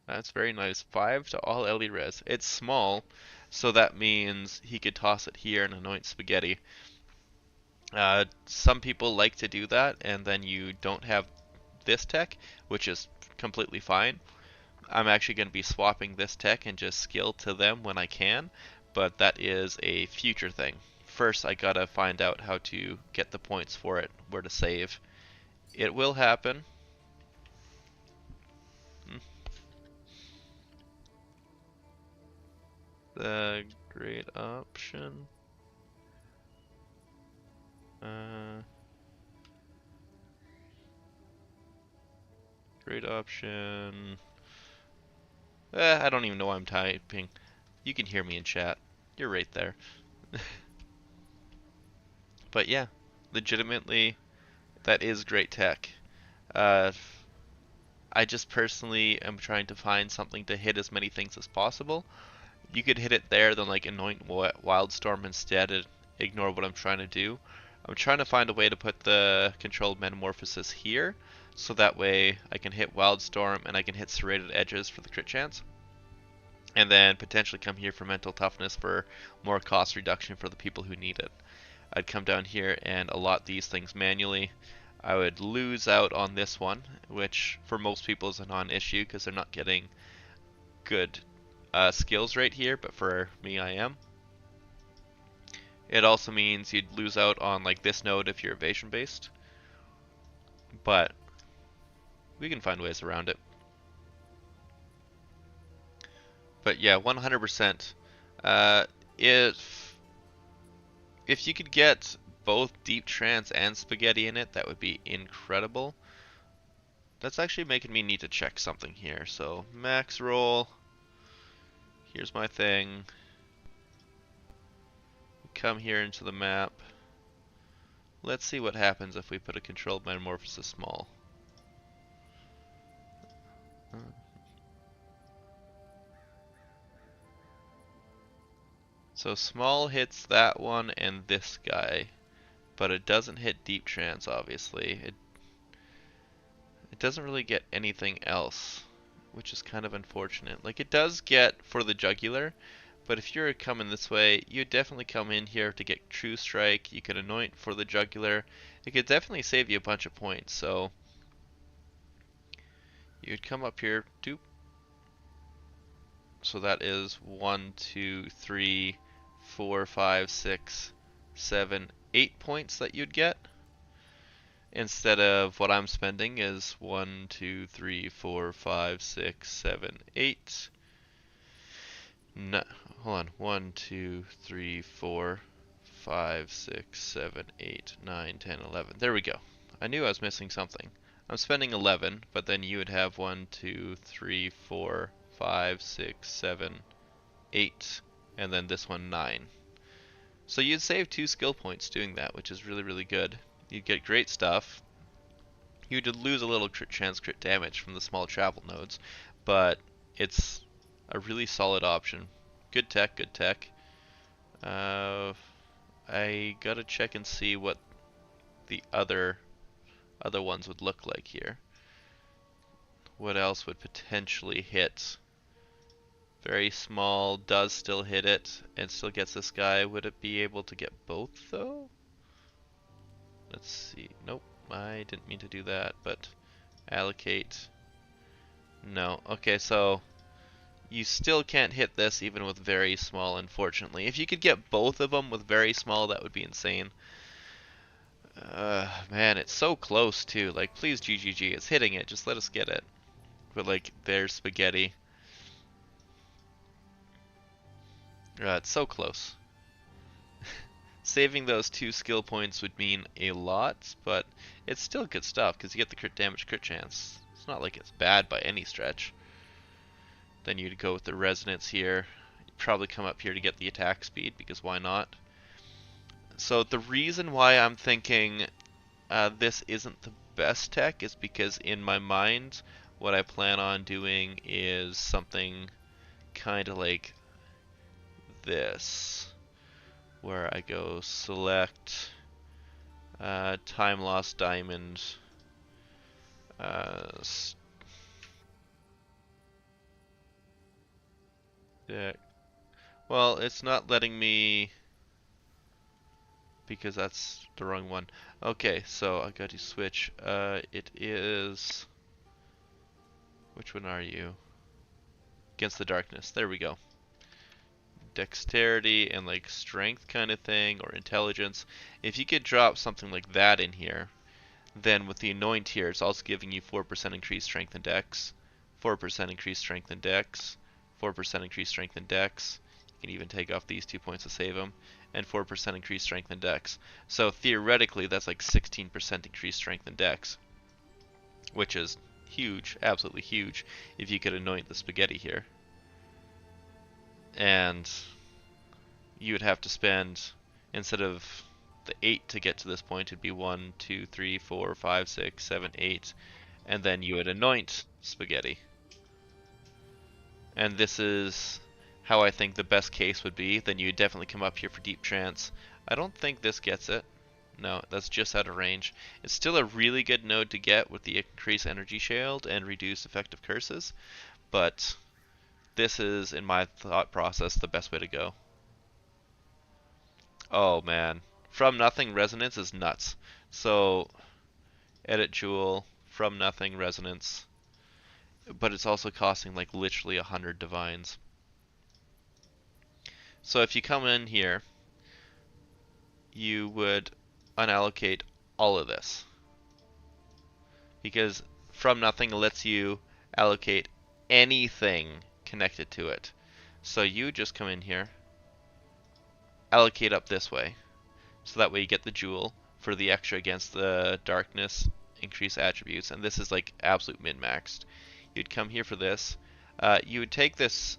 That's very nice. 5 to all Ellie res. It's small, so that means he could toss it here and anoint spaghetti. Some people like to do that, and then you don't have this tech, which is completely fine. I'm actually going to be swapping this tech and just skill to them when I can, but that is a future thing. First, I gotta find out how to get the points for it, where to save. It will happen. The great option. Great option. I don't even know why I'm typing. You can hear me in chat. You're right there. But yeah, legitimately, that is great tech. I just personally am trying to find something to hit as many things as possible. You could hit it there, then like anoint Wildstorm instead and ignore what I'm trying to do. I'm trying to find a way to put the controlled metamorphosis here, so that way I can hit Wildstorm and I can hit Serrated Edges for the crit chance. And then potentially come here for mental toughness for more cost reduction for the people who need it. I'd come down here and allot these things manually. I would lose out on this one, which for most people is a non-issue because they're not getting good skills right here, but for me I am. It also means you'd lose out on like this node if you're evasion based, but we can find ways around it. But yeah, 100%. If you could get both deep trance and spaghetti in it, that would be incredible. That's actually making me need to check something here. So max roll. Here's my thing. Come here into the map. Let's see what happens if we put a controlled metamorphosis small. So small hits that one and this guy, but it doesn't hit deep trance, obviously. It doesn't really get anything else, which is kind of unfortunate. Like, it does get for the jugular, but if you're coming this way, you definitely come in here to get True Strike. You could anoint for the jugular. It could definitely save you a bunch of points, so you'd come up here, doop. So that is 1, 2, 3, 4, 5, 6, 7, 8 points that you'd get. Instead of what I'm spending is 1, 2, 3, 4, 5, 6, 7, 8. No, hold on. 1, 2, 3, 4, 5, 6, 7, 8, 9, 10, 11. There we go. I knew I was missing something. I'm spending 11, but then you would have 1, 2, 3, 4, 5, 6, 7, 8, and then this one 9. So you'd save 2 skill points doing that, which is really, really good. You'd get great stuff. You'd lose a little crit chance crit damage from the small travel nodes, but it's a really solid option. Good tech, good tech. I gotta check and see what the other ones would look like here. What else would potentially hit? Very small, does still hit it, and still gets this guy. Would it be able to get both though? Let's see. Nope, I didn't mean to do that, but allocate. No. Okay, so you still can't hit this even with very small, unfortunately. If you could get both of them with very small, that would be insane. Man, it's so close too. Like, please GGG, it's hitting it. Just let us get it. But like, there's spaghetti. It's so close. Saving those 2 skill points would mean a lot, but it's still good stuff because you get the crit damage, crit chance. It's not like it's bad by any stretch. Then you'd go with the resonance here. You'd probably come up here to get the attack speed because why not? So the reason why I'm thinking this isn't the best tech is because in my mind, what I plan on doing is something kind of like this, where I go select time lost diamond, yeah. Well, it's not letting me because that's the wrong one. Okay, so I got to switch. It is, which one are you? Against the darkness. There we go. Dexterity and like strength kind of thing, or intelligence. If you could drop something like that in here, then with the anoint here, it's also giving you 4% increased strength and dex, 4% increased strength and dex, 4% increased strength and dex. You can even take off these 2 points to save them, and 4% increased strength and dex. So theoretically, that's like 16% increased strength and dex, which is huge, absolutely huge, if you could anoint the spaghetti here. And you would have to spend, instead of the 8 to get to this point, it'd be 1, 2, 3, 4, 5, 6, 7, 8, and then you would anoint spaghetti. And this is how I think the best case would be. Then you would definitely come up here for deep trance. I don't think this gets it. No, that's just out of range. It's still a really good node to get with the increased energy shield and reduced effective curses, but this is, in my thought process, the best way to go. Oh man, from nothing resonance is nuts. So edit jewel, from nothing, resonance. But it's also costing like literally 100 divines. So if you come in here, you would unallocate all of this. Because from nothing lets you allocate anything connected to it. So you just come in here, allocate up this way. So that way you get the jewel for the extra against the darkness, increase attributes, and this is like absolute min-maxed. You'd come here for this. You would take this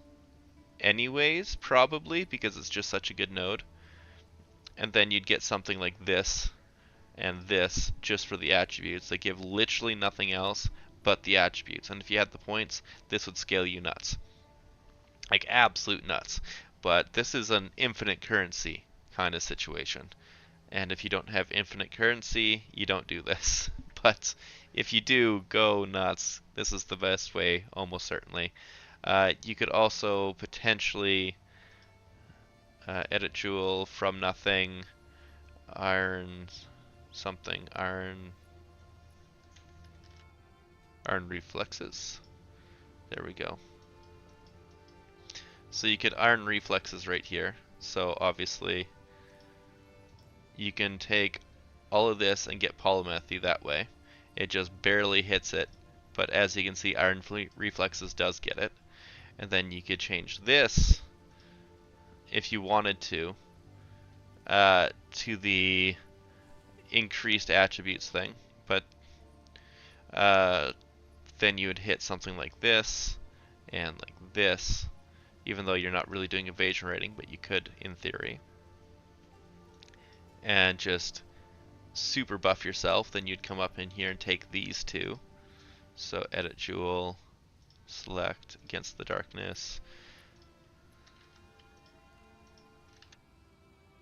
anyways, probably, because it's just such a good node. And then you'd get something like this and this just for the attributes. They give literally nothing else but the attributes. And if you had the points, this would scale you nuts. Like absolute nuts. But this is an infinite currency kind of situation. And if you don't have infinite currency, you don't do this. But if you do, go nuts. This is the best way, almost certainly. You could also potentially edit jewel from nothing, iron something, iron reflexes. There we go. So you could iron reflexes right here. So obviously you can take all of this and get polymathy that way. It just barely hits it, but as you can see, iron reflexes does get it. And then you could change this if you wanted to the increased attributes thing, but then you would hit something like this and like this, even though you're not really doing evasion rating, but you could in theory. And just super buff yourself. Then you'd come up in here and take these two. So edit jewel, select against the darkness.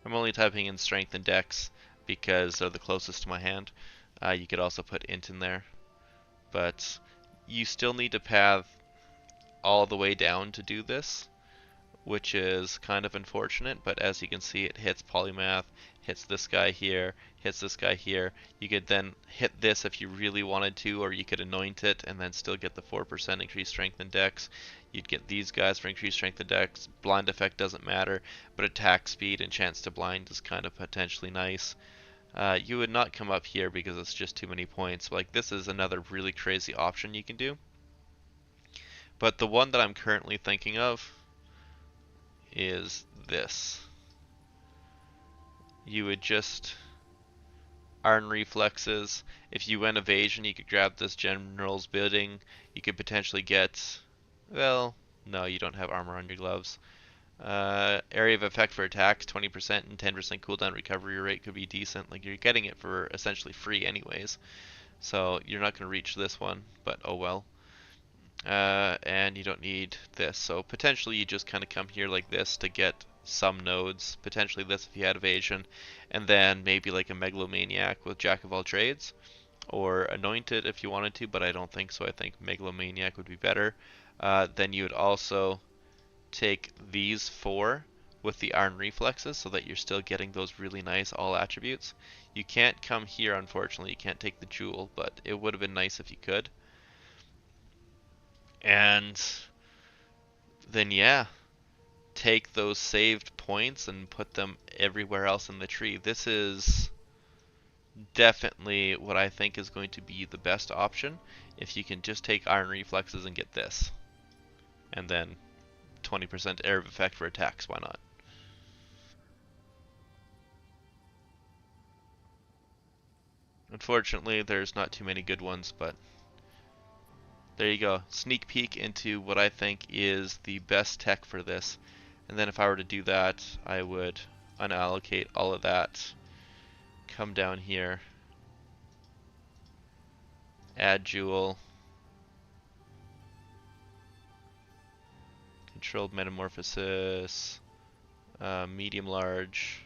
I'm only typing in strength and dex because they're the closest to my hand. You could also put int in there, but you still need to path all the way down to do this, which is kind of unfortunate, but as you can see, it hits polymath, hits this guy here, hits this guy here. You could then hit this if you really wanted to, or you could anoint it and then still get the 4% increased strength and dex. You'd get these guys for increased strength and dex. Blind effect doesn't matter, but attack speed and chance to blind is kind of potentially nice. You would not come up here because it's just too many points. Like, this is another really crazy option you can do. But the one that I'm currently thinking of is this. You would just iron reflexes. If you went evasion, you could grab this general's building. You could potentially get, well, no, you don't have armor on your gloves. Area of effect for attacks, 20% and 10% cooldown recovery rate could be decent. Like, you're getting it for essentially free anyways. So you're not going to reach this one, but oh well. And you don't need this. So potentially you just kind of come here like this to get some nodes. Potentially this if you had evasion. And then maybe like a megalomaniac with jack of all trades. Or anointed if you wanted to, but I don't think so. I think megalomaniac would be better. Then you would also take these four with the iron reflexes so that you're still getting those really nice all attributes. You can't come here, unfortunately. You can't take the jewel, but it would have been nice if you could. And then yeah, take those saved points and put them everywhere else in the tree. This is definitely what I think is going to be the best option if you can just take iron reflexes and get this. And then 20% area of effect for attacks, why not? Unfortunately, there's not too many good ones, but there you go. Sneak peek into what I think is the best tech for this. And then if I were to do that, I would unallocate all of that, come down here, add jewel, controlled metamorphosis, medium large,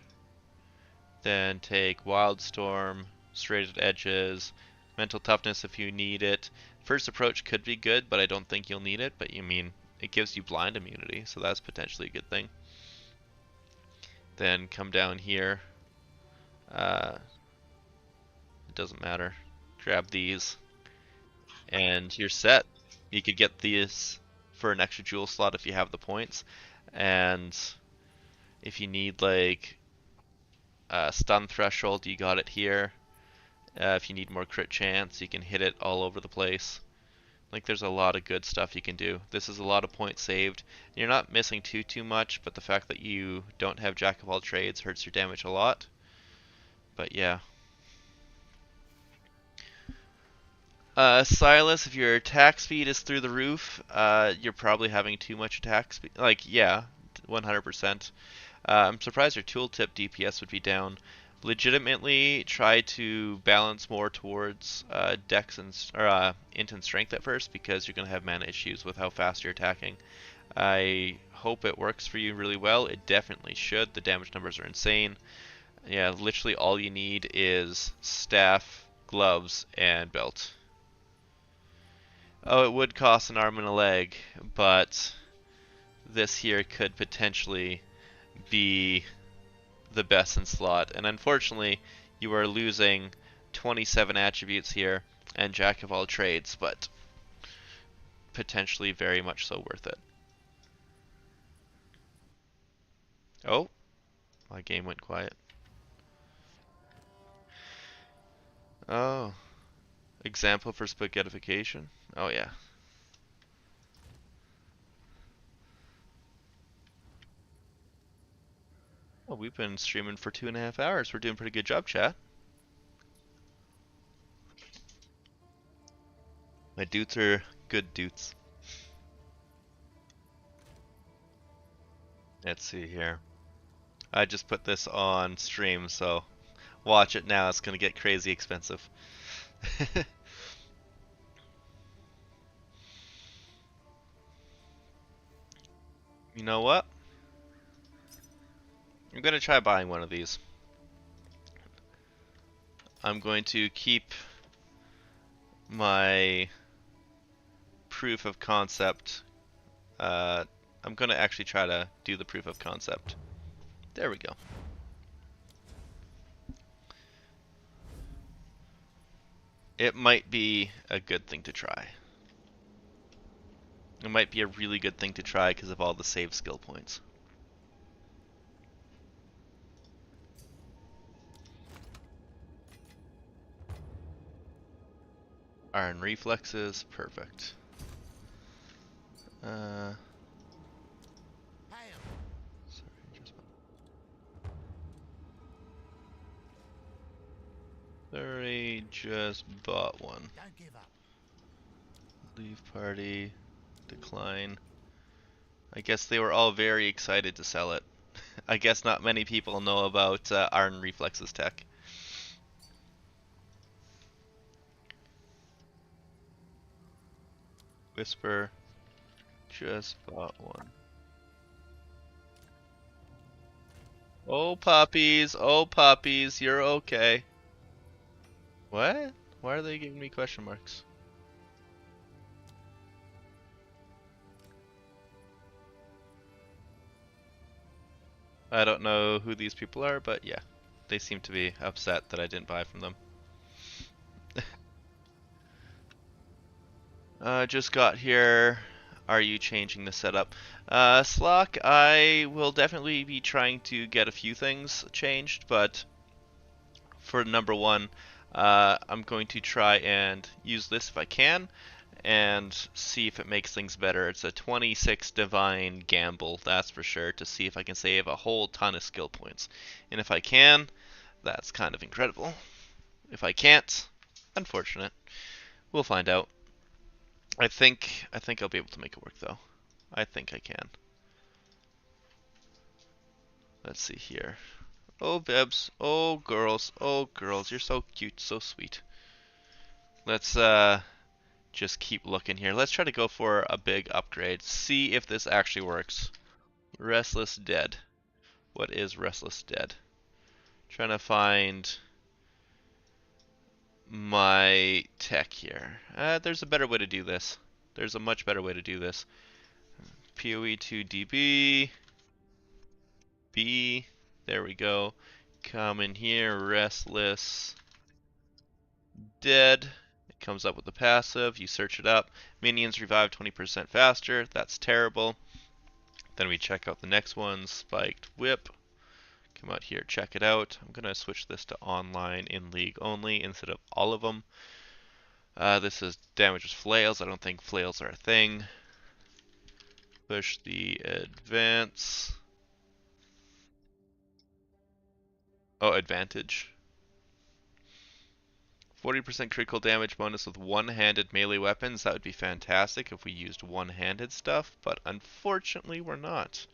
then take wildstorm, serrated edges, mental toughness if you need it. First approach could be good, but I don't think you'll need it. But you mean it gives you blind immunity, so that's potentially a good thing. Then come down here. It doesn't matter. grab these, and you're set. You could get these for an extra jewel slot if you have the points, and if you need like a stun threshold, you got it here. If you need more crit chance, you can hit it all over the place. Like there's a lot of good stuff you can do. This is a lot of points saved. You're not missing too much, but the fact that you don't have Jack of all trades hurts your damage a lot. But yeah. Silas, if your attack speed is through the roof, you're probably having too much attack speed. Like, yeah, 100%. I'm surprised your tooltip DPS would be down. Legitimately, try to balance more towards Dex and Int and Strength at first because you're gonna have mana issues with how fast you're attacking. I hope it works for you really well. It definitely should. The damage numbers are insane. Yeah, literally all you need is staff, gloves, and belt. Oh, it would cost an arm and a leg, but this here could potentially be the best in slot. And unfortunately, you are losing 27 attributes here and Jack of all trades, but potentially very much so worth it. Oh, my game went quiet. Oh, example for spaghettification? Oh yeah. Well, we've been streaming for 2.5 hours. We're doing a pretty good job, chat. My dudes are good dudes. Let's see here. I just put this on stream, so watch it now. It's gonna get crazy expensive. You know what? I'm gonna try buying one of these. I'm going to keep my proof of concept. I'm gonna actually try to do the proof of concept. There we go. It might be a good thing to try. It might be a really good thing to try because of all the save skill points. Iron reflexes, perfect. Sorry, just Sorry, just bought one. Don't give up. Leave party, decline. I guess they were all very excited to sell it. I guess not many people know about Iron Reflexes tech. Whisper, just bought one. Oh puppies, you're okay. What? Why are they giving me question marks? I don't know who these people are, but yeah, they seem to be upset that I didn't buy from them. Just got here. Are you changing the setup? Slock, I will definitely be trying to get a few things changed, but for number one, I'm going to try and use this if I can, and see if it makes things better. It's a 26 divine gamble, that's for sure, to see if I can save a whole ton of skill points. And if I can, that's kind of incredible. If I can't, unfortunate. We'll find out. I think I'll be able to make it work though. I think I can. Let's see here. Oh Bebs, oh girls, you're so cute, so sweet. Let's just keep looking here. Let's try to go for a big upgrade. See if this actually works. Restless Dead. What is Restless Dead? Trying to find my tech here. There's a better way to do this. There's a much better way to do this. PoE 2 DB. B. There we go. Come in here. Restless dead. It comes up with the passive. You search it up. Minions revive 20% faster. That's terrible. Then we check out the next one, Spiked Whip. Come out here, check it out. I'm gonna switch this to online in league only instead of all of them. This is damages flails. I don't think flails are a thing. Push the advance. Oh, advantage. 40% critical damage bonus with one-handed melee weapons. That would be fantastic if we used one-handed stuff, but unfortunately we're not.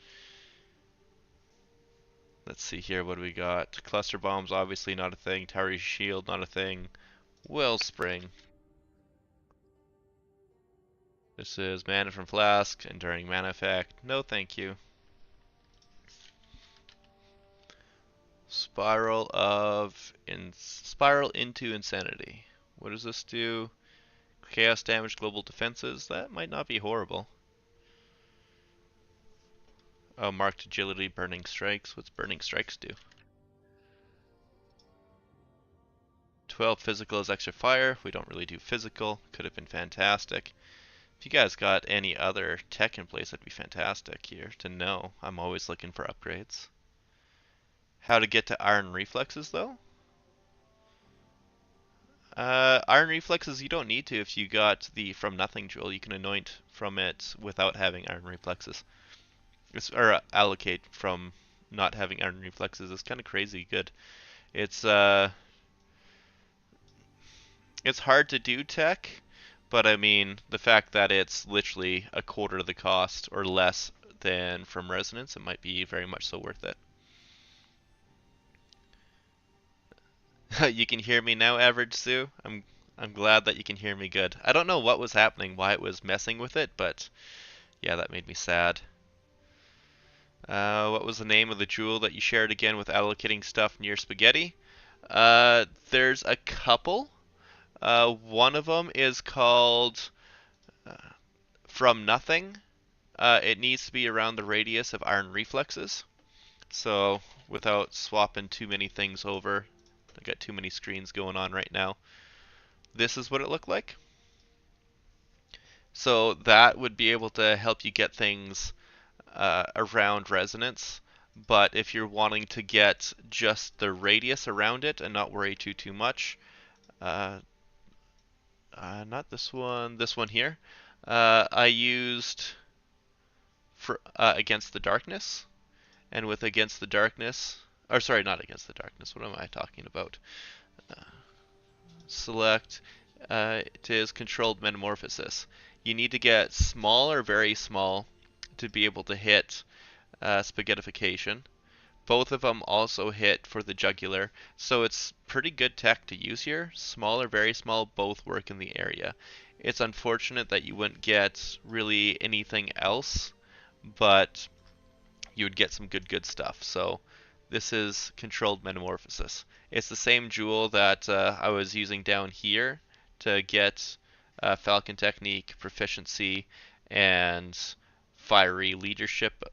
Let's see here, what do we got? Cluster bombs, obviously not a thing. Tower shield, not a thing. Wellspring. This is mana from flask, enduring mana effect. No, thank you. Spiral into insanity. What does this do? Chaos damage, global defenses. That might not be horrible. Oh, marked agility, burning strikes. What's burning strikes do? 12 physical is extra fire. We don't really do physical. Could have been fantastic. If you guys got any other tech in place, that'd be fantastic here to know. I'm always looking for upgrades. How to get to iron reflexes though? Iron reflexes you don't need to if you got the from nothing jewel. You can anoint from it without having iron reflexes. Or allocate from not having iron reflexes. It's kind of crazy good. It's it's hard to do tech, but I mean the fact that it's literally a quarter of the cost or less than from resonance, it might be very much so worth it. You can hear me now, Average Sue. I'm glad that you can hear me good. I don't know what was happening, why it was messing with it, but yeah, that made me sad. What was the name of the jewel that you shared again with allocating stuff near spaghetti? There's a couple. One of them is called uh, From Nothing. It needs to be around the radius of iron reflexes. So without swapping too many things over, I got too many screens going on right now. This is what it looked like. So that would be able to help you get things around resonance. But if you're wanting to get just the radius around it and not worry too much, uh, not this one here. I used for Against the Darkness, and with Against the Darkness, or sorry, not Against the Darkness. What am I talking about? Uh, Select. It is Controlled Metamorphosis. You need to get small or very small to be able to hit spaghettification. Both of them also hit for the jugular, so it's pretty good tech to use here. Small or very small, both work in the area. It's unfortunate that you wouldn't get really anything else, but you would get some good stuff. So this is Controlled Metamorphosis. It's the same jewel that I was using down here to get Falcon Technique, Proficiency, and Fiery Leadership,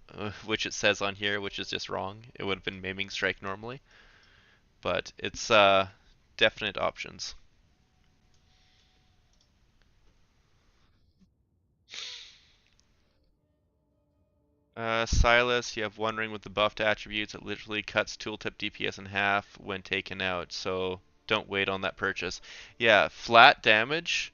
which it says on here, which is just wrong. It would have been Maiming Strike normally, but it's definite options. Silas, you have One Ring with the buffed attributes. It literally cuts tooltip DPS in half when taken out, so don't wait on that purchase. Yeah, flat damage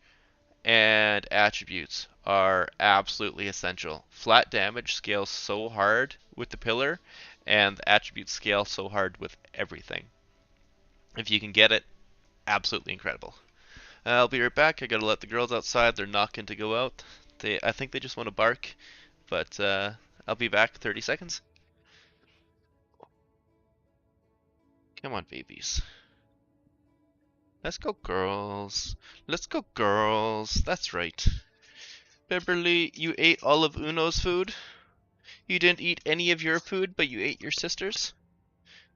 and attributes are absolutely essential. Flat damage scales so hard with the pillar, and the attributes scale so hard with everything. If you can get it, absolutely incredible. I'll be right back. I gotta let the girls outside. They're knocking to go out. I think they just want to bark, but I'll be back 30 seconds. Come on, babies. Let's go, girls. Let's go, girls. That's right. Beverly, you ate all of Uno's food? You didn't eat any of your food, but you ate your sister's?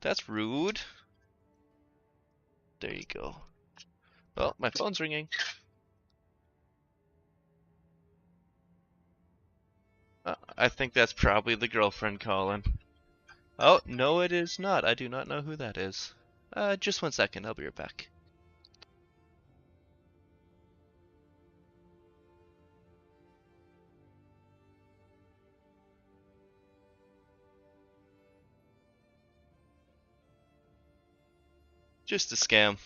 That's rude. There you go. Oh, my phone's ringing. I think that's probably the girlfriend calling. Oh, no it is not. I do not know who that is. Just 1 second, I'll be right back. Just a scam.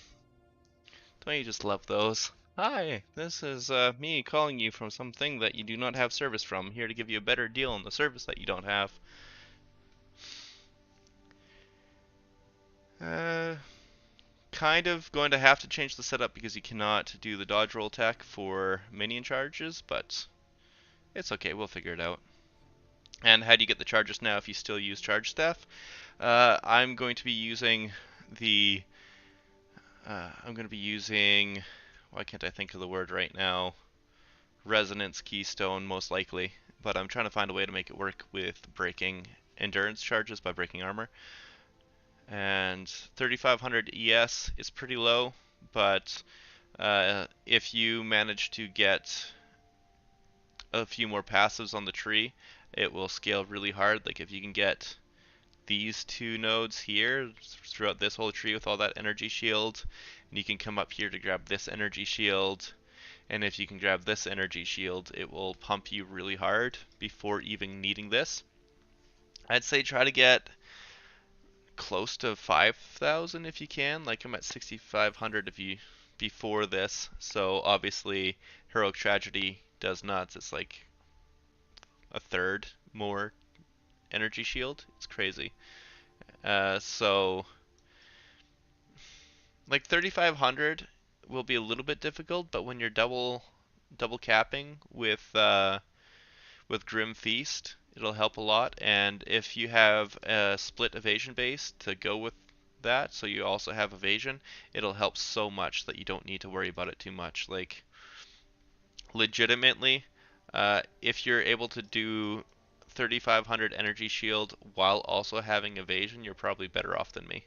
Don't you just love those? Hi, this is me calling you from something that you do not have service from. Here to give you a better deal on the service that you don't have. Uh, kind of going to have to change the setup because you cannot do the dodge roll attack for minion charges, but it's okay, we'll figure it out. And how do you get the charges now if you still use charge staff? I'm going to be using the I'm going to be using, why can't I think of the word right now? Resonance keystone, most likely. But I'm trying to find a way to make it work with breaking endurance charges by breaking armor. And 3500 ES is pretty low, but if you manage to get a few more passives on the tree, it will scale really hard. Like if you can get these two nodes here throughout this whole tree with all that energy shield, and you can come up here to grab this energy shield, and if you can grab this energy shield, it will pump you really hard before even needing this. I'd say try to get close to 5,000 if you can. Like I'm at 6,500 if you before this. So obviously Heroic Tragedy does nuts. It's like a third more energy shield. It's crazy. So like 3,500 will be a little bit difficult, but when you're double capping with Grim Feast, it'll help a lot. And if you have a split evasion base to go with that, so you also have evasion, it'll help so much that you don't need to worry about it too much. Like, legitimately, if you're able to do 3,500 energy shield while also having evasion, you're probably better off than me.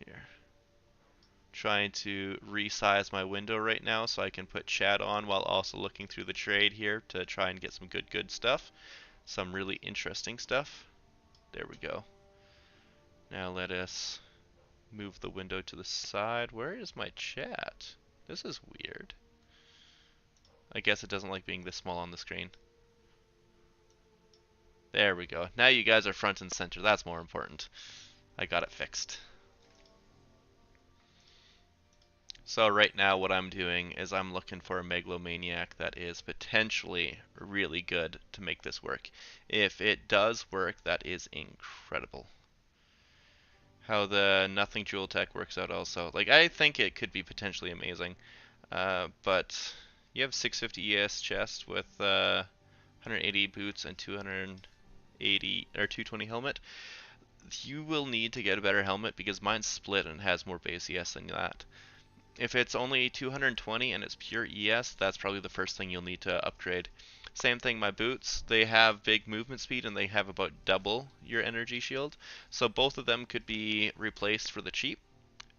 Here. Trying to resize my window right now so I can put chat on while also looking through the trade here to try and get some good stuff. Some really interesting stuff. There we go. Now let us move the window to the side. Where is my chat? This is weird. I guess it doesn't like being this small on the screen. There we go. Now you guys are front and center. That's more important. I got it fixed. So right now what I'm doing is I'm looking for a megalomaniac that is potentially really good to make this work. If it does work, that is incredible. How the nothing jewel tech works out also. Like I think it could be potentially amazing. But you have 650 ES chest with 180 boots and 280 or 220 helmet. You will need to get a better helmet because mine's split and has more base ES than that. If it's only 220 and it's pure ES, that's probably the first thing you'll need to upgrade. Same thing, my boots, they have big movement speed and they have about double your energy shield. So both of them could be replaced for the cheap.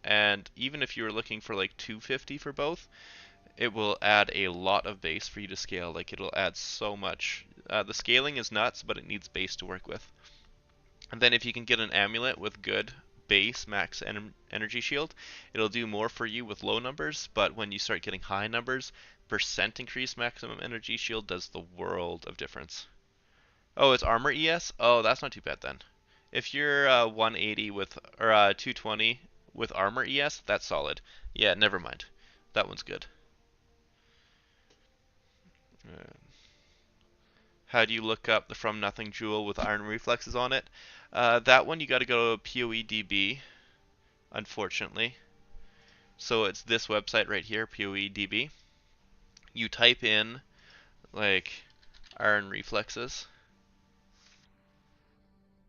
And even if you were looking for like 250 for both, it will add a lot of base for you to scale. Like it'll add so much. The scaling is nuts, but it needs base to work with. And then if you can get an amulet with good base max energy shield, it'll do more for you with low numbers, but when you start getting high numbers, percent increase maximum energy shield does the world of difference. Oh, it's armor ES? Oh, that's not too bad then. If you're 180 with, or 220 with armor ES, that's solid. Yeah, never mind. That one's good. How do you look up the From Nothing Jewel with Iron Reflexes on it? That one you gotta go to PoEDB, unfortunately. So it's this website right here, PoEDB. You type in, like, Iron Reflexes.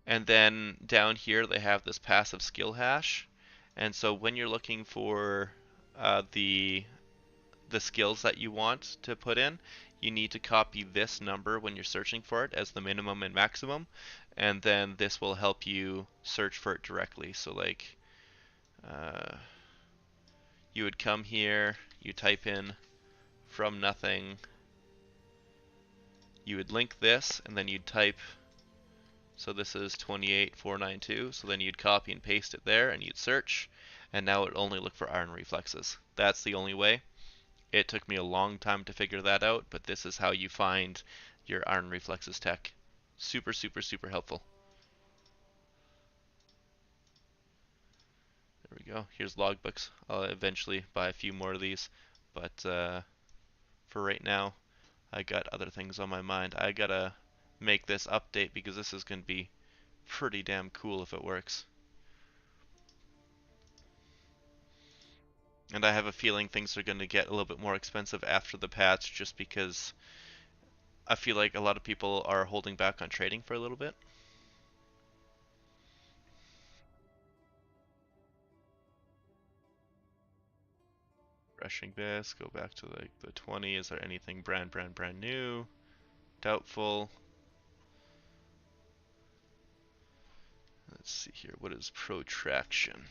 And then down here they have this passive skill hash. And so when you're looking for the skills that you want to put in, you need to copy this number when you're searching for it as the minimum and maximum, and then this will help you search for it directly. So like, you would come here, you type in from nothing, you would link this, and then you'd type, so this is 28492, so then you'd copy and paste it there, and you'd search, and now it would only look for iron reflexes. That's the only way. It took me a long time to figure that out, but this is how you find your iron reflexes tech. Super helpful. we go. Here's logbooks. I'll eventually buy a few more of these, but for right now, I got other things on my mind. I gotta make this update because this is gonna be pretty damn cool if it works. And I have a feeling things are gonna get a little bit more expensive after the patch just because I feel like a lot of people are holding back on trading for a little bit. Refreshing this, go back to like the 20. Is there anything brand new? Doubtful. Let's see here, what is protraction?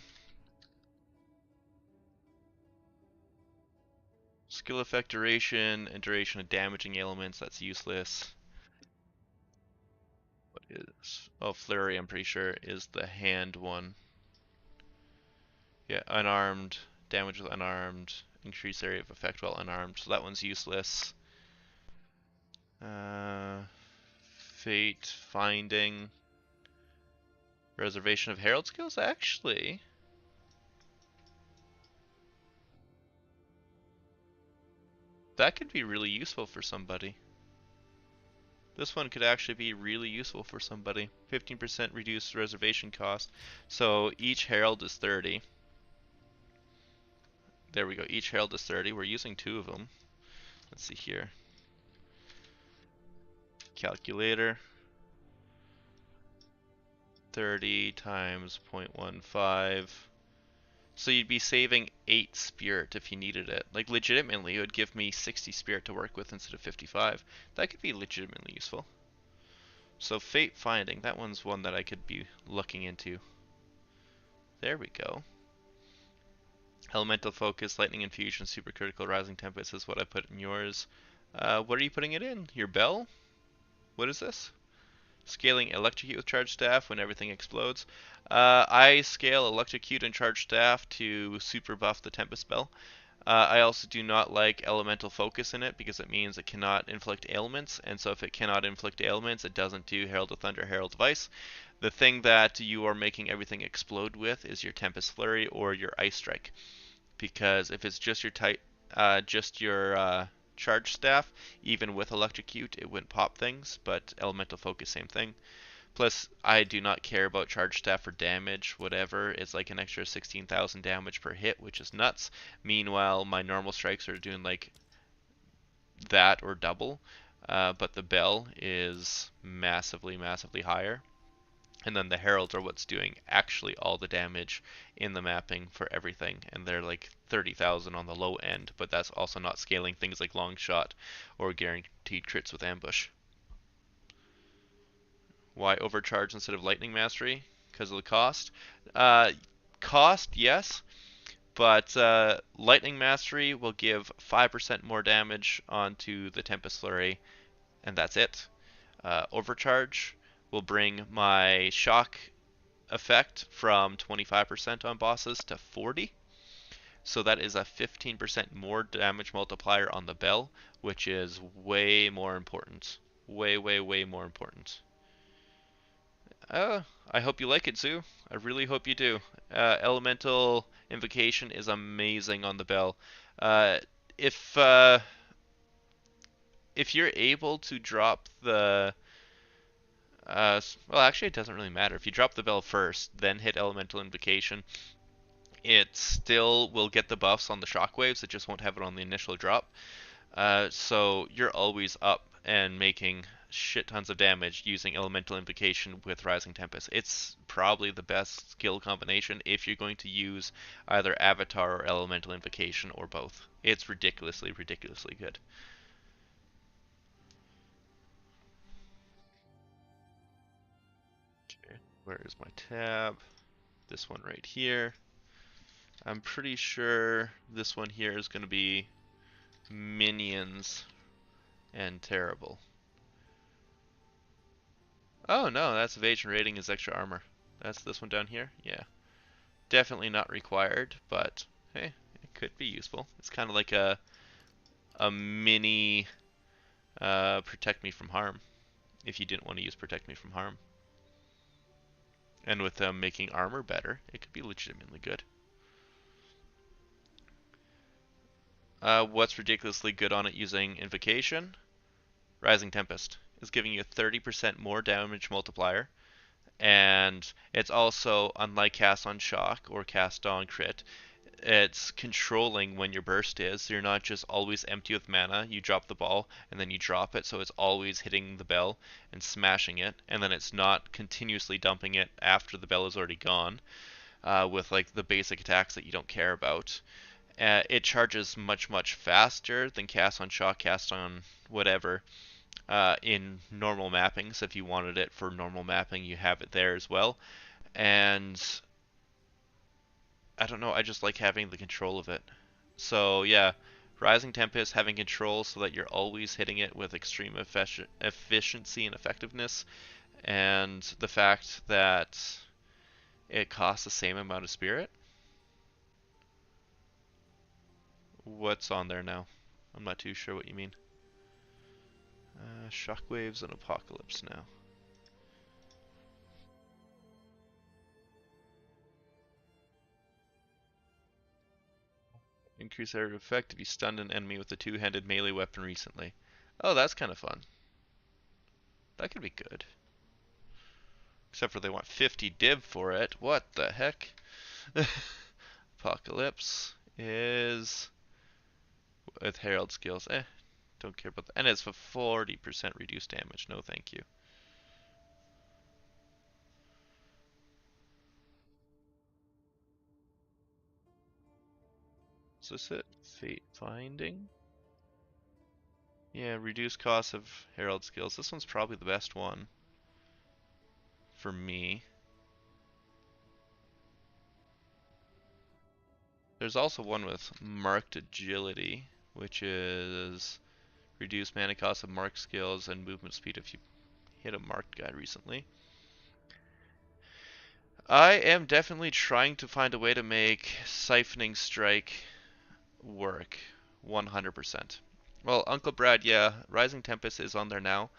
Skill effect duration and duration of damaging elements, that's useless. What is, oh, flurry I'm pretty sure is the hand one. Yeah, unarmed, damage with unarmed, increase area of effect while unarmed, so that one's useless. Fate, finding, reservation of herald skills, actually. That could be really useful for somebody. This one could actually be really useful for somebody. 15% reduced reservation cost. So each herald is 30. There we go. Each herald is 30. We're using 2 of them. Let's see here. Calculator. 30 times 0.15. So you'd be saving 8 spirit if you needed it. Like legitimately, it would give me 60 spirit to work with instead of 55. That could be legitimately useful. So fate finding, that one's one that I could be looking into. There we go. Elemental focus, lightning infusion, supercritical, rising tempest is what I put in yours. What are you putting it in? Your bell? What is this? Scaling electrocute with charged staff when everything explodes. I scale electrocute and charged staff to super buff the tempest spell. I also do not like elemental focus in it because it means it cannot inflict ailments, and so if it cannot inflict ailments, it doesn't do Herald of Thunder, Herald of Ice. The thing that you are making everything explode with is your Tempest Flurry or your Ice Strike, because if it's just your charge staff, even with electrocute, it wouldn't pop things. But elemental focus, same thing. Plus, I do not care about charge staff for damage, whatever. It's like an extra 16,000 damage per hit, which is nuts. Meanwhile, my normal strikes are doing like that or double. But the bell is massively, massively higher. And then the heralds are what's doing actually all the damage in the mapping for everything. And they're like 30,000 on the low end, but that's also not scaling things like long shot or guaranteed crits with ambush. Why overcharge instead of lightning mastery? Because of the cost. Cost, yes, but lightning mastery will give 5% more damage onto the Tempest Flurry, and that's it. Overcharge will bring my shock effect from 25% on bosses to 40. So that is a 15% more damage multiplier on the bell, which is way more important. Way, way, way more important. I hope you like it, Zoo. I really hope you do. Elemental Invocation is amazing on the bell. Uh, if uh, if you're able to drop the well, actually, it doesn't really matter. If you drop the bell first, then hit Elemental Invocation, it still will get the buffs on the shockwaves. It just won't have it on the initial drop. So you're always up and making shit tons of damage using Elemental Invocation with Rising Tempest. It's probably the best skill combination if you're going to use either Avatar or Elemental Invocation or both. It's ridiculously, ridiculously good. Okay, where is my tab? This one right here. I'm pretty sure this one here is going to be Minions and Terrible. Oh no, that's evasion rating is extra armor. That's this one down here? Yeah. Definitely not required, but hey, it could be useful. It's kind of like a mini protect me from harm if you didn't want to use protect me from harm. And with making armor better, it could be legitimately good. What's ridiculously good on it using Invocation? Rising Tempest is giving you a 30% more damage multiplier, and it's also, unlike Cast on Shock or Cast on Crit, it's controlling when your burst is, so you're not just always empty with mana. You drop the ball and then you drop it, so it's always hitting the bell and smashing it, and then it's not continuously dumping it after the bell is already gone, with like the basic attacks that you don't care about. It charges much faster than cast on shock, cast on whatever, in normal mapping. So if you wanted it for normal mapping, you have it there as well. And I don't know, I just like having the control of it. So yeah, Rising Tempest, having control so that you're always hitting it with extreme efficiency and effectiveness, and the fact that it costs the same amount of spirit. What's on there now? I'm not too sure what you mean. Shockwaves and Apocalypse now. Increase area of effect if you stunned an enemy with a two-handed melee weapon recently. Oh, that's kind of fun. That could be good. Except for they want 50 div for it. What the heck? Apocalypse is with Herald skills. Don't care about that. And it's for 40% reduced damage. No, thank you. Is this it? Fate Finding? Yeah, reduce cost of Herald skills. This one's probably the best one for me. There's also one with Marked Agility, which is reduce mana cost of marked skills and movement speed if you hit a marked guy recently. I am definitely trying to find a way to make Siphoning Strike work 100%. Well, Uncle Brad, yeah, Rising Tempest is on there now,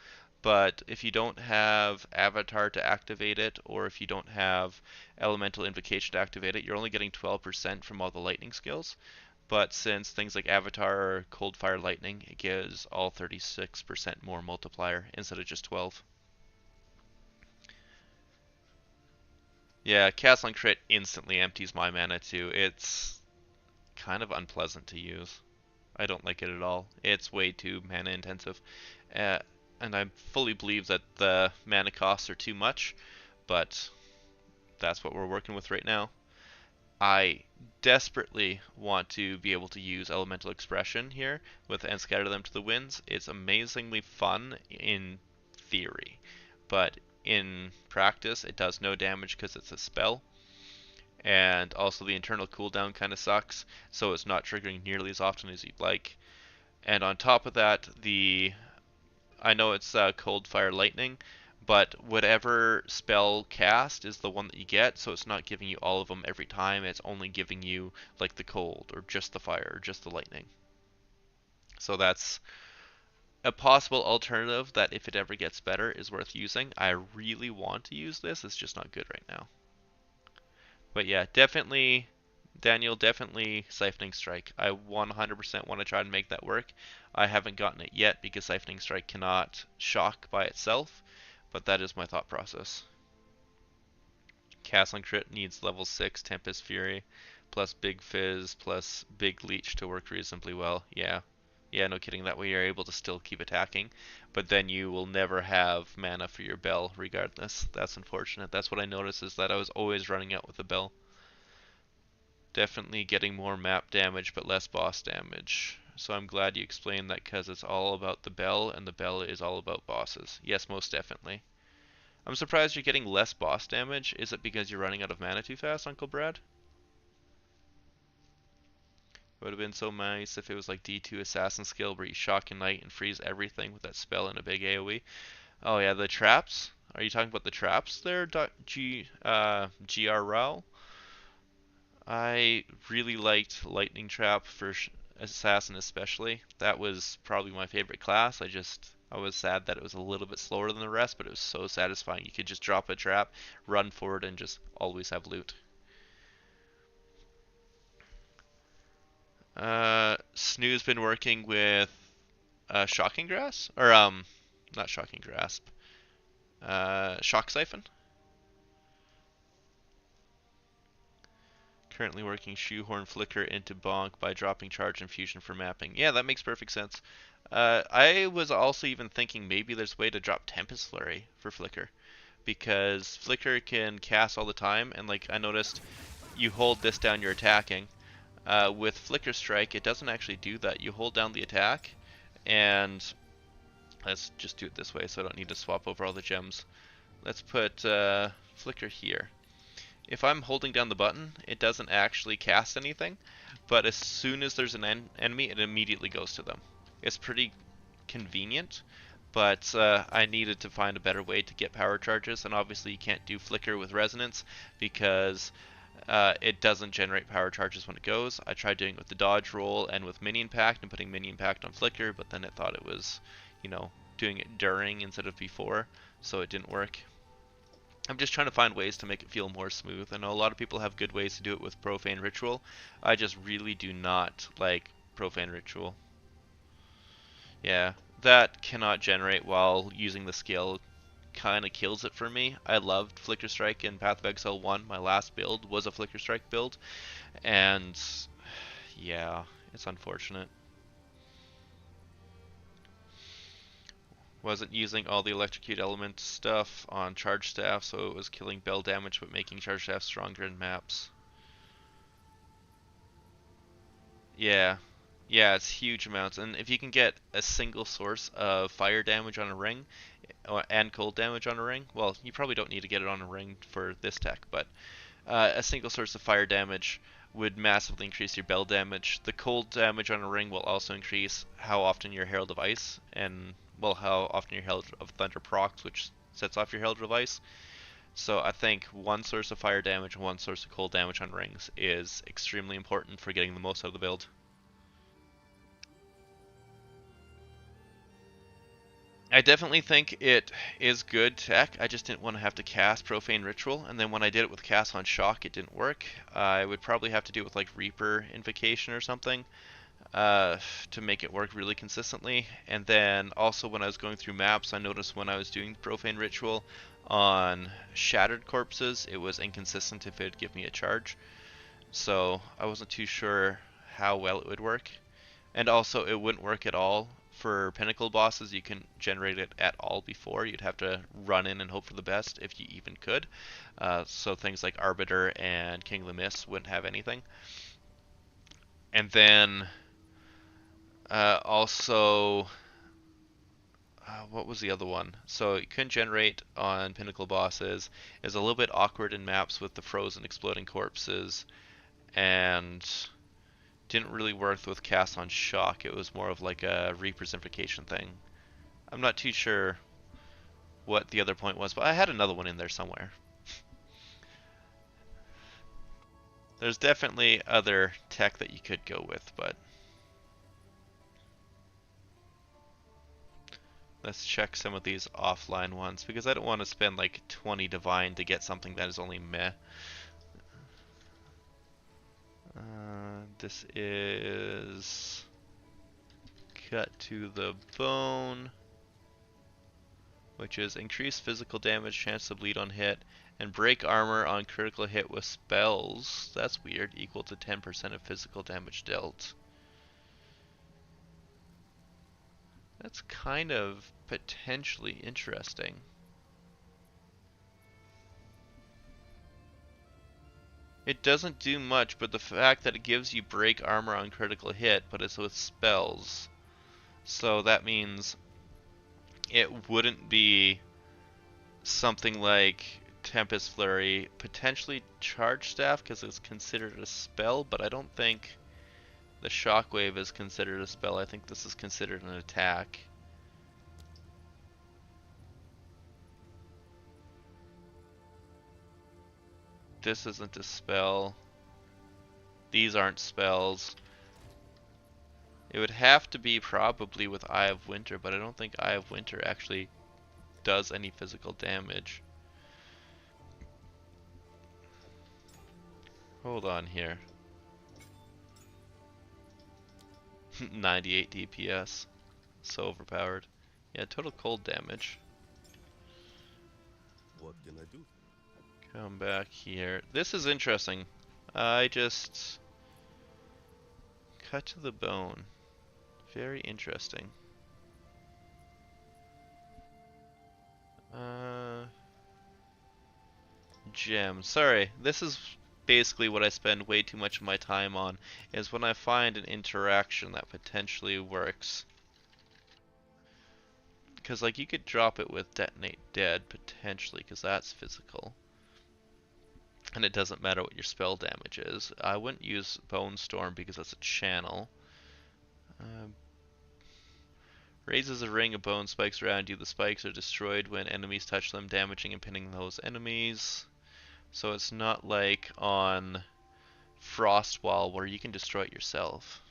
but if you don't have Avatar to activate it, or if you don't have Elemental Invocation to activate it, you're only getting 12% from all the lightning skills. But since things like Avatar or Cold Fire Lightning, it gives all 36% more multiplier instead of just 12. Yeah, Cast on Crit instantly empties my mana too. It's kind of unpleasant to use. I don't like it at all. It's way too mana intensive. Uh, and I fully believe that the mana costs are too much, but that's what we're working with right now. I desperately want to be able to use Elemental Expression here with and scatter them to the winds. It's amazingly fun in theory, but in practice it does no damage because it's a spell. And also the internal cooldown kind of sucks, so it's not triggering nearly as often as you'd like. And on top of that, I know it's Cold Fire Lightning, but whatever spell cast is the one that you get, so it's not giving you all of them every time. It's only giving you like the cold or just the fire or just the lightning. So that's a possible alternative that if it ever gets better is worth using. I really want to use this, it's just not good right now. But yeah, definitely Daniel, definitely Siphoning Strike. I 100% want to try and make that work. I haven't gotten it yet because Siphoning Strike cannot shock by itself, but that is my thought process. Cast on Crit needs level 6 Tempest Fury, plus Big Fizz, plus Big Leech to work reasonably well. Yeah. Yeah, no kidding. That way you're able to still keep attacking, but then you will never have mana for your bell regardless. That's unfortunate. That's what I noticed, is that I was always running out with the bell. Definitely getting more map damage but less boss damage. So I'm glad you explained that, because it's all about the bell and the bell is all about bosses. Yes, most definitely. I'm surprised you're getting less boss damage. Is it because you're running out of mana too fast, Uncle Brad? It would have been so nice if it was like D2 Assassin skill where you shock a knight and freeze everything with that spell and a big AoE. Oh yeah, the traps? Are you talking about the traps there, GR I really liked Lightning Trap for Assassin especially. That was probably my favorite class. I was sad that it was a little bit slower than the rest, but it was so satisfying. You could just drop a trap, run forward, and just always have loot. Snoo's been working with Shocking Grass? Or, not Shocking Grasp. Shock Siphon? Currently working Shoehorn Flicker into Bonk by dropping Charge and Fusion for mapping. Yeah, that makes perfect sense. I was also even thinking maybe there's a way to drop Tempest Flurry for Flicker. Because Flicker can cast all the time, and like I noticed, you hold this down, you're attacking. With Flicker Strike, it doesn't actually do that. You hold down the attack, and let's just do it this way so I don't need to swap over all the gems. Let's put Flicker here. If I'm holding down the button, it doesn't actually cast anything, but as soon as there's an enemy, it immediately goes to them. It's pretty convenient, but I needed to find a better way to get power charges, and obviously you can't do Flicker with Resonance because it doesn't generate power charges when it goes. I tried doing it with the dodge roll and with Minion Pact and putting Minion Pact on Flicker, but then it thought it was, doing it during instead of before, so it didn't work. I'm just trying to find ways to make it feel more smooth. I know a lot of people have good ways to do it with Profane Ritual. I just really do not like Profane Ritual. Yeah, that cannot generate while using the skill kind of kills it for me. I loved Flicker Strike in Path of Exile 1. My last build was a Flicker Strike build, and yeah, it's unfortunate. Wasn't using all the electrocute element stuff on charge staff, so it was killing bell damage but making charge staff stronger in maps. Yeah. Yeah, it's huge amounts. And if you can get a single source of fire damage on a ring and cold damage on a ring, well, you probably don't need to get it on a ring for this tech, but a single source of fire damage would massively increase your bell damage. The cold damage on a ring will also increase how often your Herald of Ice and, well, how often your Herald of Thunder procs, which sets off your Herald of Ice. So I think one source of fire damage and one source of cold damage on rings is extremely important for getting the most out of the build. I definitely think it is good tech. I just didn't want to have to cast Profane Ritual, and then when I did it with cast on Shock, it didn't work. I would probably have to do it with like Reaper Invocation or something to make it work really consistently. And then also when I was going through maps, I noticed when I was doing Profane Ritual on Shattered Corpses, it was inconsistent if it would give me a charge. So I wasn't too sure how well it would work. And also, it wouldn't work at all for Pinnacle bosses. You can generate it at all before. You'd have to run in and hope for the best if you even could. So things like Arbiter and King of the Mist wouldn't have anything. And then also, what was the other one? So you couldn't generate on Pinnacle bosses. It's a little bit awkward in maps with the frozen exploding corpses, and didn't really work with cast on Shock. It was more of like a representification thing. I'm not too sure what the other point was, but I had another one in there somewhere. There's definitely other tech that you could go with, but let's check some of these offline ones because I don't want to spend like 20 divine to get something that is only meh. This is cut to the bone, which is increased physical damage, chance to bleed on hit, and break armor on critical hit with spells. That's weird, equal to 10% of physical damage dealt. That's kind of potentially interesting. It doesn't do much, but the fact that it gives you break armor on critical hit, but it's with spells. So that means it wouldn't be something like Tempest Flurry, potentially Charge Staff because it's considered a spell, but I don't think the Shockwave is considered a spell. I think this is considered an attack. This isn't a spell. These aren't spells. It would have to be probably with Eye of Winter, but I don't think Eye of Winter actually does any physical damage. Hold on here. 98 DPS. So overpowered. Yeah, total cold damage. What can I do? Come back here. This is interesting. I just cut to the bone. Very interesting. Uh, Gem. Sorry, this is basically what I spend way too much of my time on, is when I find an interaction that potentially works. Because, like, you could drop it with Detonate Dead, potentially, because that's physical. And it doesn't matter what your spell damage is. I wouldn't use Bone Storm because that's a channel. Raises a ring of bone spikes around you. The spikes are destroyed when enemies touch them, damaging and pinning those enemies. So it's not like on Frostwall where you can destroy it yourself.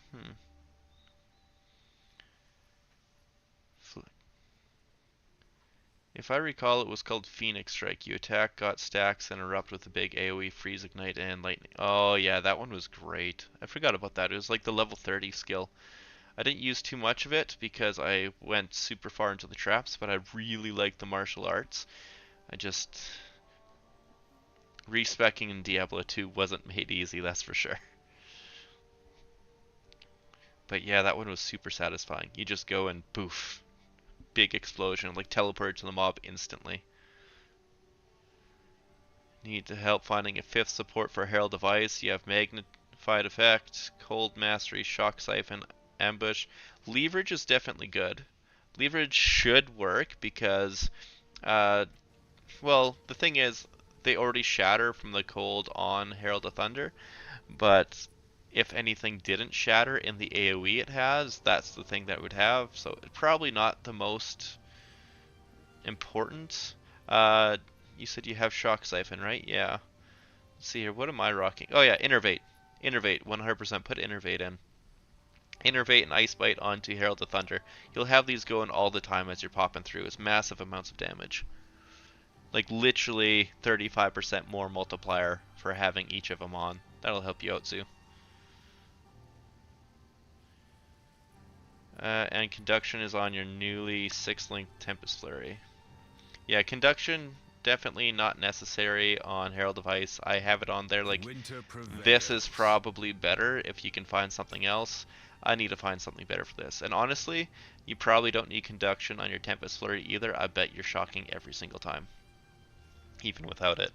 If I recall, it was called Phoenix Strike. You attack, got stacks, and erupt with a big AoE, freeze, ignite, and lightning. Oh yeah, that one was great. I forgot about that. It was like the level 30 skill. I didn't use too much of it because I went super far into the traps, but I really liked the martial arts. I just... Respecking in Diablo 2 wasn't made easy, that's for sure. But yeah, that one was super satisfying. You just go and poof, big explosion, like teleport to the mob instantly. Need to help finding a fifth support for Herald of Ice. You have Magnified Effect, Cold Mastery, Shock Siphon, Ambush. Leverage is definitely good. Leverage should work because, well, the thing is, they already shatter from the cold on Herald of Thunder, but if anything didn't shatter in the AoE it has, that's the thing that it would have, so it's probably not the most important. You said you have Shock Siphon, right? Yeah. Let's see here, what am I rocking? Oh yeah, Innervate. Innervate, 100% put Innervate in. Innervate and Ice Bite onto Herald of Thunder. You'll have these going all the time as you're popping through. It's massive amounts of damage. Like literally 35% more multiplier for having each of them on. That'll help you out too. And Conduction is on your newly 6-link Tempest Flurry. Yeah, Conduction definitely not necessary on Herald of Ice. I have it on there like this is probably better if you can find something else. I need to find something better for this. And honestly, you probably don't need Conduction on your Tempest Flurry either. I bet you're shocking every single time, even without it.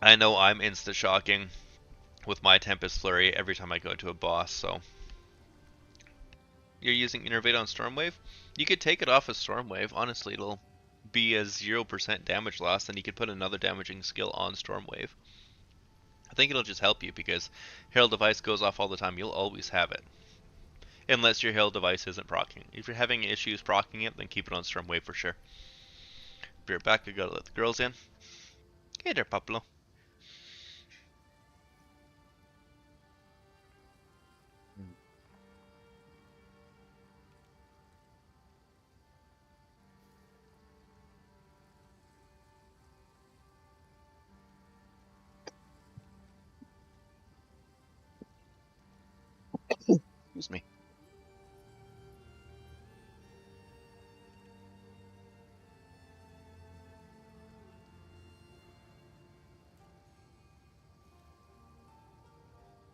I know I'm insta-shocking with my Tempest Flurry every time I go to a boss, so... You're using Innervate on Stormwave? You could take it off of Stormwave. Honestly, it'll be a 0% damage loss, and you could put another damaging skill on Stormwave. I think it'll just help you because Herald of Ice goes off all the time. You'll always have it. Unless your Herald of Ice isn't proccing. If you're having issues proccing it, then keep it on Stormwave for sure. Be right back, I gotta let the girls in. Hey there, Pablo. Excuse me.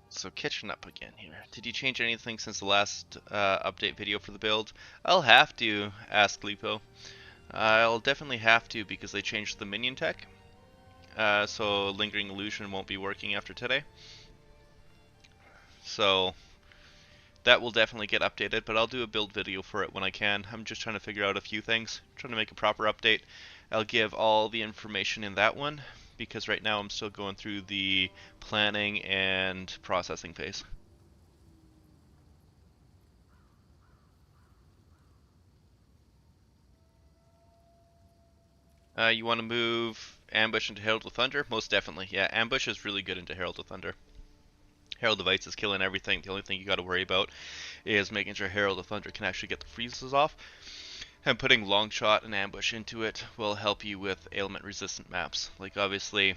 So catching up again here. Did you change anything since the last update video for the build? I'll have to ask Lipo. I'll definitely have to because they changed the minion tech. So Lingering Illusion won't be working after today. So that will definitely get updated, but I'll do a build video for it when I can. I'm just trying to figure out a few things. I'm trying to make a proper update. I'll give all the information in that one because right now I'm still going through the planning and processing phase. You want to move Ambush into Herald of Thunder? Most definitely. Yeah, Ambush is really good into Herald of Thunder. Herald of Ice is killing everything. The only thing you got to worry about is making sure Herald of Thunder can actually get the freezes off. And putting Longshot and Ambush into it will help you with ailment resistant maps. Like obviously,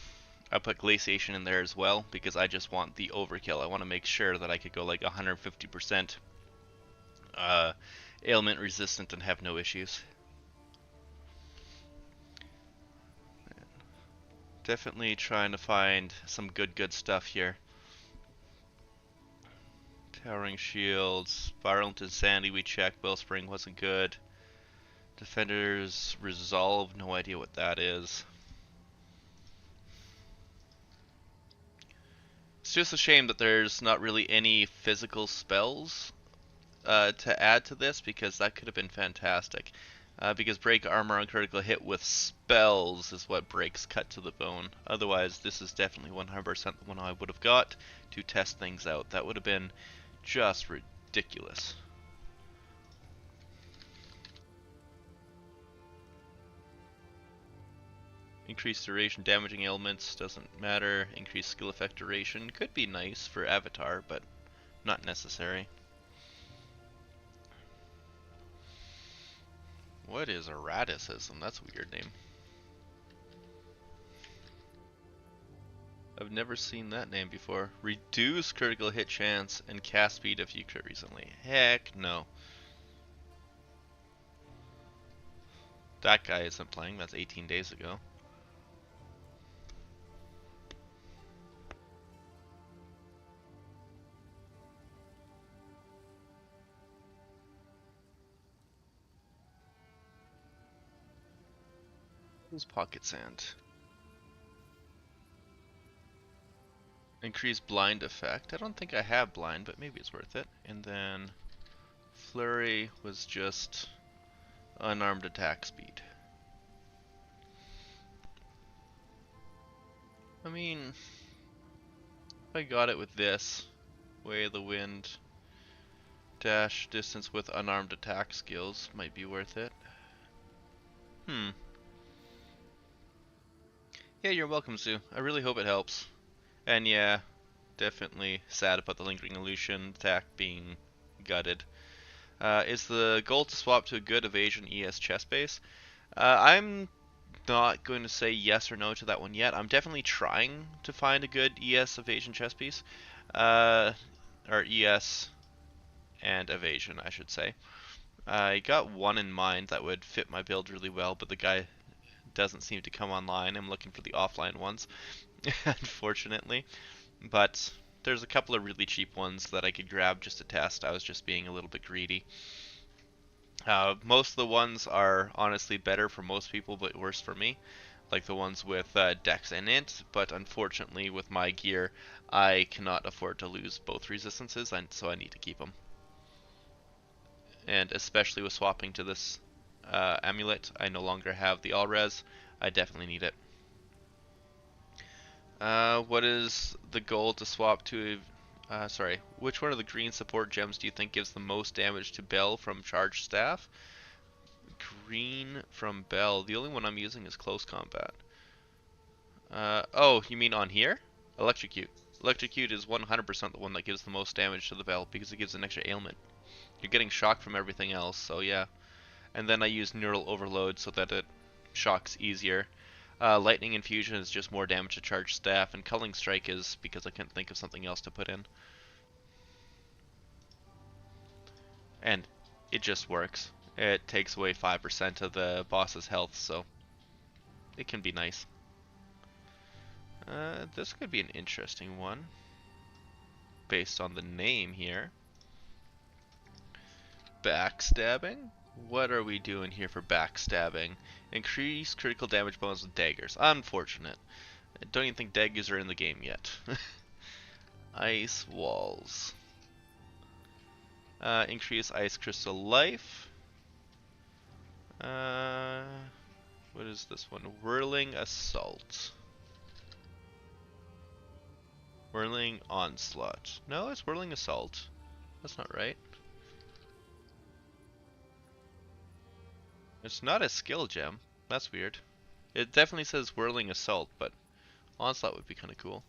I put glaciation in there as well because I just want the overkill. I want to make sure that I could go like 150% uh, ailment resistant and have no issues. Definitely trying to find some good stuff here. Towering shields, spiral into insanity we checked. Wellspring wasn't good. Defender's resolve, no idea what that is. It's just a shame that there's not really any physical spells to add to this because that could have been fantastic. Because break armor on critical hit with spells is what breaks cut to the bone. Otherwise, this is definitely 100% the one I would have got to test things out. That would have been just ridiculous. Increased duration, damaging ailments, doesn't matter. Increased skill effect duration could be nice for Avatar, but not necessary. What is erraticism? That's a weird name. I've never seen that name before. Reduce critical hit chance and cast speed if you crit recently. Heck no. That guy isn't playing, that's 18 days ago. Who's Pocket Sand? Increase blind effect. I don't think I have blind, but maybe it's worth it. And then Flurry was just unarmed attack speed. I mean, if I got it with this, Way of the Wind, dash distance with unarmed attack skills might be worth it. Yeah, you're welcome, Sue. I really hope it helps. And yeah, definitely sad about the lingering illusion attack being gutted. Is the goal to swap to a good evasion ES chest base? I'm not going to say yes or no to that one yet. I'm definitely trying to find a good ES evasion chest piece. Or ES and evasion, I should say. I got one in mind that would fit my build really well, but the guy doesn't seem to come online. I'm looking for the offline ones, unfortunately. But there's a couple of really cheap ones that I could grab just to test. I was just being a little bit greedy. Most of the ones are honestly better for most people, but worse for me. Like the ones with Dex and Int, but unfortunately with my gear, I cannot afford to lose both resistances, and so I need to keep them. And especially with swapping to this amulet, I no longer have the all res. I definitely need it. What is the goal to swap to? Sorry, which one of the green support gems do you think gives the most damage to Bell from charged staff? Green from Bell. The only one I'm using is close combat. Oh, you mean on here? Electrocute. Electrocute is 100% the one that gives the most damage to the Bell because it gives an extra ailment. You're getting shock from everything else, so yeah. And then I use Neural Overload so that it shocks easier. Lightning Infusion is just more damage to charged staff, and Culling Strike is because I couldn't think of something else to put in. And it just works. It takes away 5% of the boss's health, so it can be nice. This could be an interesting one, based on the name here. Backstabbing? What are we doing here for backstabbing? Increase critical damage bonus with daggers. Unfortunate. I don't even think daggers are in the game yet. Ice walls. Increase ice crystal life. What is this one? Whirling assault. Whirling onslaught. No, it's whirling assault. That's not right. It's not a skill gem. That's weird. It definitely says whirling assault, but onslaught would be kind of cool.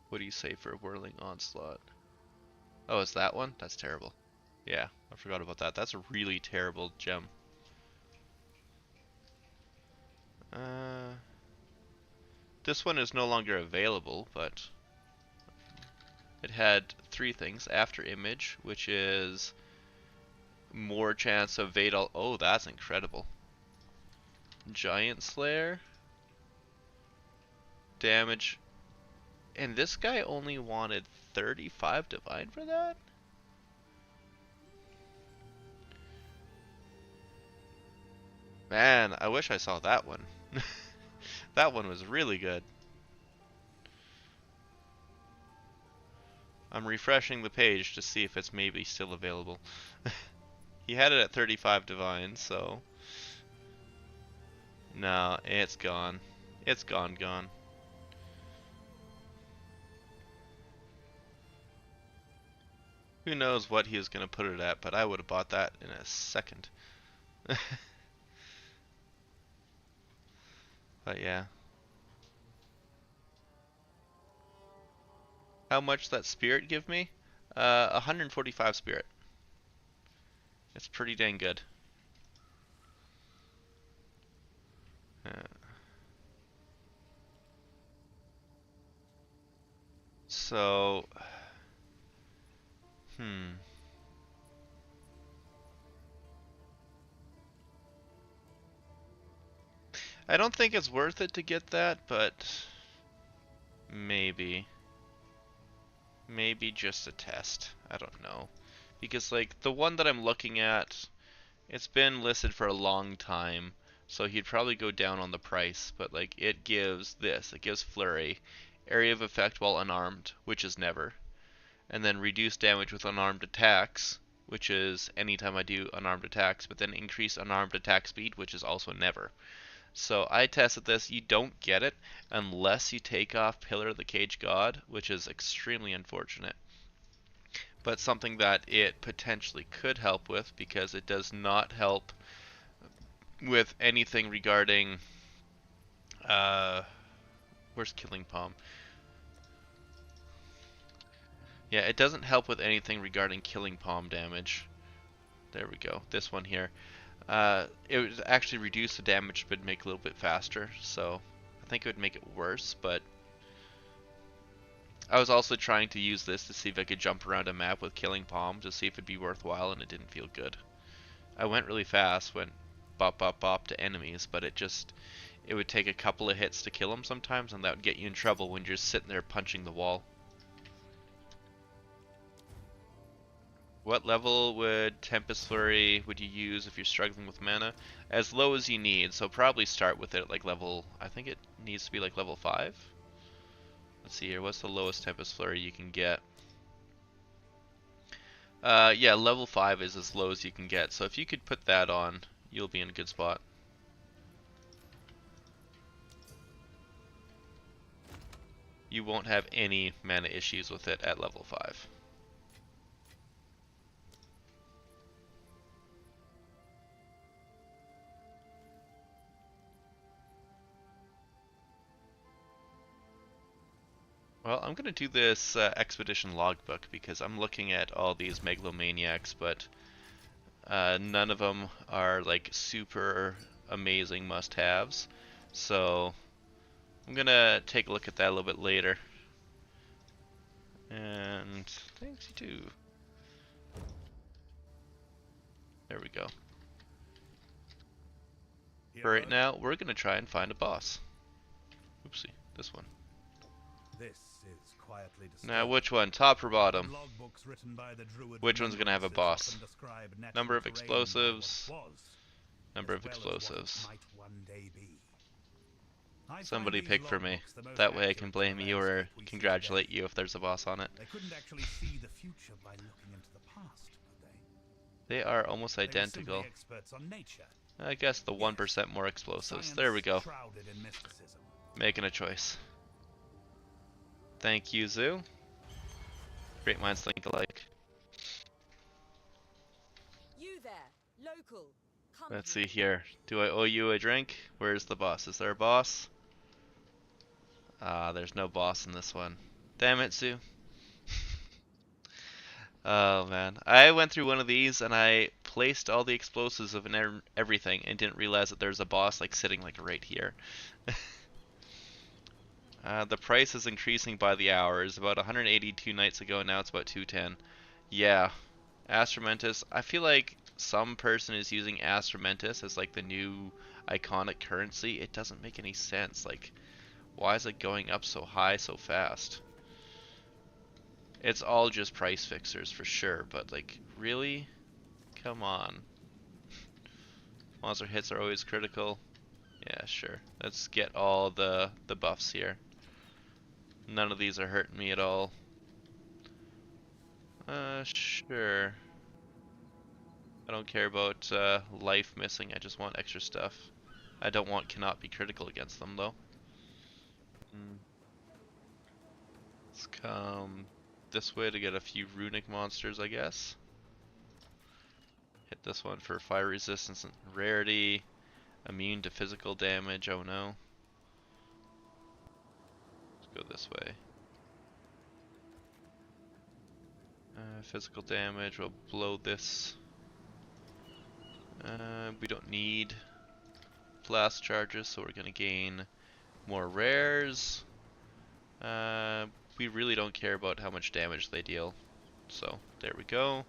What do you say for whirling onslaught? Oh, is that one? That's terrible. Yeah, I forgot about that. That's a really terrible gem. This one is no longer available, but it had 3 things. After image, which is more chance of evade all. Oh, that's incredible. Giant Slayer. Damage. And this guy only wanted 35 divine for that? Man, I wish I saw that one. That one was really good. I'm refreshing the page to see if it's maybe still available. He had it at 35 divine, so... No, it's gone. It's gone. Who knows what he was going to put it at, but I would have bought that in a second. But yeah. How much that spirit give me? 145 spirit. It's pretty dang good. So, I don't think it's worth it to get that, but maybe. Maybe just a test. I don't know. Because, like, the one that I'm looking at, it's been listed for a long time, so he'd probably go down on the price, but, like, it gives this. It gives Flurry, area of effect while unarmed, which is never. And then reduce damage with unarmed attacks, which is anytime I do unarmed attacks, but then increase unarmed attack speed, which is also never. So I tested this. You don't get it unless you take off Pillar of the Cage God, which is extremely unfortunate. But something that it potentially could help with, because it does not help with anything regarding where's Killing Palm? Yeah, it doesn't help with anything regarding Killing Palm damage. There we go. This one here. It would actually reduce the damage but make it a little bit faster, so I think it would make it worse, but I was also trying to use this to see if I could jump around a map with Killing Palm to see if it'd be worthwhile, and it didn't feel good. I went really fast, went bop bop bop to enemies, but it would take a couple of hits to kill them sometimes, and that would get you in trouble when you're just sitting there punching the wall. What level would Tempest Flurry would you use if you're struggling with mana? As low as you need, so probably start with it at like level, I think it needs to be like level 5. Let's see here, what's the lowest Tempest Flurry you can get? Yeah, level 5 is as low as you can get, so if you could put that on, you'll be in a good spot. You won't have any mana issues with it at level 5. Well, I'm going to do this expedition logbook because I'm looking at all these megalomaniacs, but none of them are like super amazing must-haves. So I'm going to take a look at that a little bit later. And thanks, you too. There we go. For right now, we're going to try and find a boss. Oopsie, this one. This is quietly Now, which one? Top or bottom? Logbooks written by the druid Which one's gonna have a boss? often describe natural Number of terrain by explosives. what was, Number as of well as what explosives. might one day be. I find Somebody these pick for me. logbooks the most That way I accurate can to blame the you or landscape we see congratulate today. you if there's a boss on it. They couldn't actually see the future by looking into the past, could they? They are almost They were identical. simply experts on nature. I guess the 1% more explosives. There we go. Science shrouded in mysticism. Making a choice. Thank you, Zoo. Great minds think alike. You there, local. Come Let's here. see here. Do I owe you a drink? Where's the boss? Is there a boss? Ah, there's no boss in this one. Damn it, Zoo. Oh man, I went through one of these and I placed all the explosives of everything and didn't realize that there's a boss like sitting like right here. The price is increasing by the hour. It was about 182 nights ago, now it's about 210. Yeah, Astromentus. I feel like some person is using Astromentus as like the new iconic currency. It doesn't make any sense. Like, why is it going up so high so fast? It's all just price fixers for sure, but like, really? Come on. Monster hits are always critical. Yeah, sure. Let's get all the buffs here. None of these are hurting me at all. Sure. I don't care about life missing, I just want extra stuff. I don't want cannot be critical against them though. Let's come this way to get a few runic monsters, I guess. Hit this one for fire resistance and rarity. Immune to physical damage, oh no. Let's go this way. Physical damage, we'll blow this. We don't need blast charges, so we're gonna gain more rares. We really don't care about how much damage they deal. So, there we go.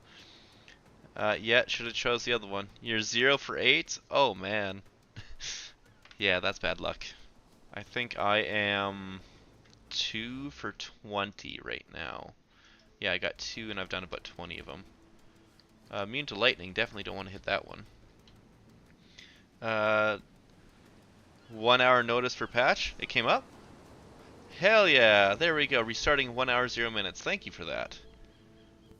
Yeah, should have chose the other one. You're 0 for 8? Oh man. Yeah, that's bad luck. I think I am 2 for 20 right now. Yeah, I got 2 and I've done about 20 of them. Immune to lightning, definitely don't want to hit that one. 1 hour notice for patch. It came up? Hell yeah, there we go. Restarting 1 hour 0 minutes. Thank you for that.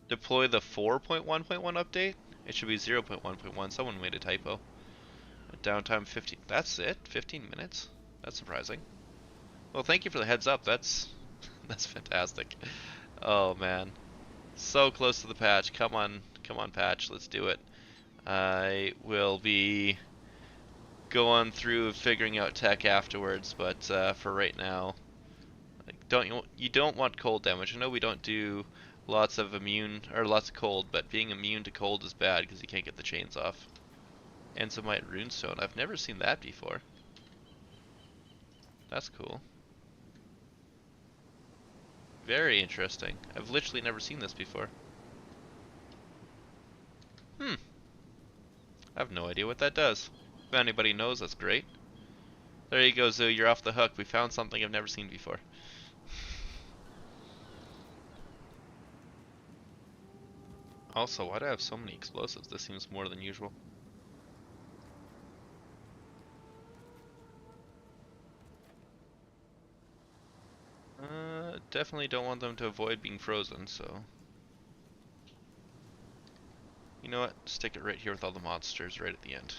Deploy the 4.1.1 update? It should be 0.1.1. Someone made a typo. Downtime 15. That's it? 15 minutes? That's surprising. Well, thank you for the heads up. That's fantastic. Oh man. So close to the patch. Come on patch. Let's do it. I will be going through figuring out tech afterwards, but for right now, like, you don't want cold damage. I know we don't do lots of cold, but being immune to cold is bad because you can't get the chains off. Enzymite runestone. I've never seen that before. That's cool. Very interesting. I've literally never seen this before. I have no idea what that does. If anybody knows, that's great. There you go, Zoo. You're off the hook. We found something I've never seen before. Also, why do I have so many explosives? This seems more than usual. Definitely don't want them to avoid being frozen, so... You know what? Stick it right here with all the monsters right at the end.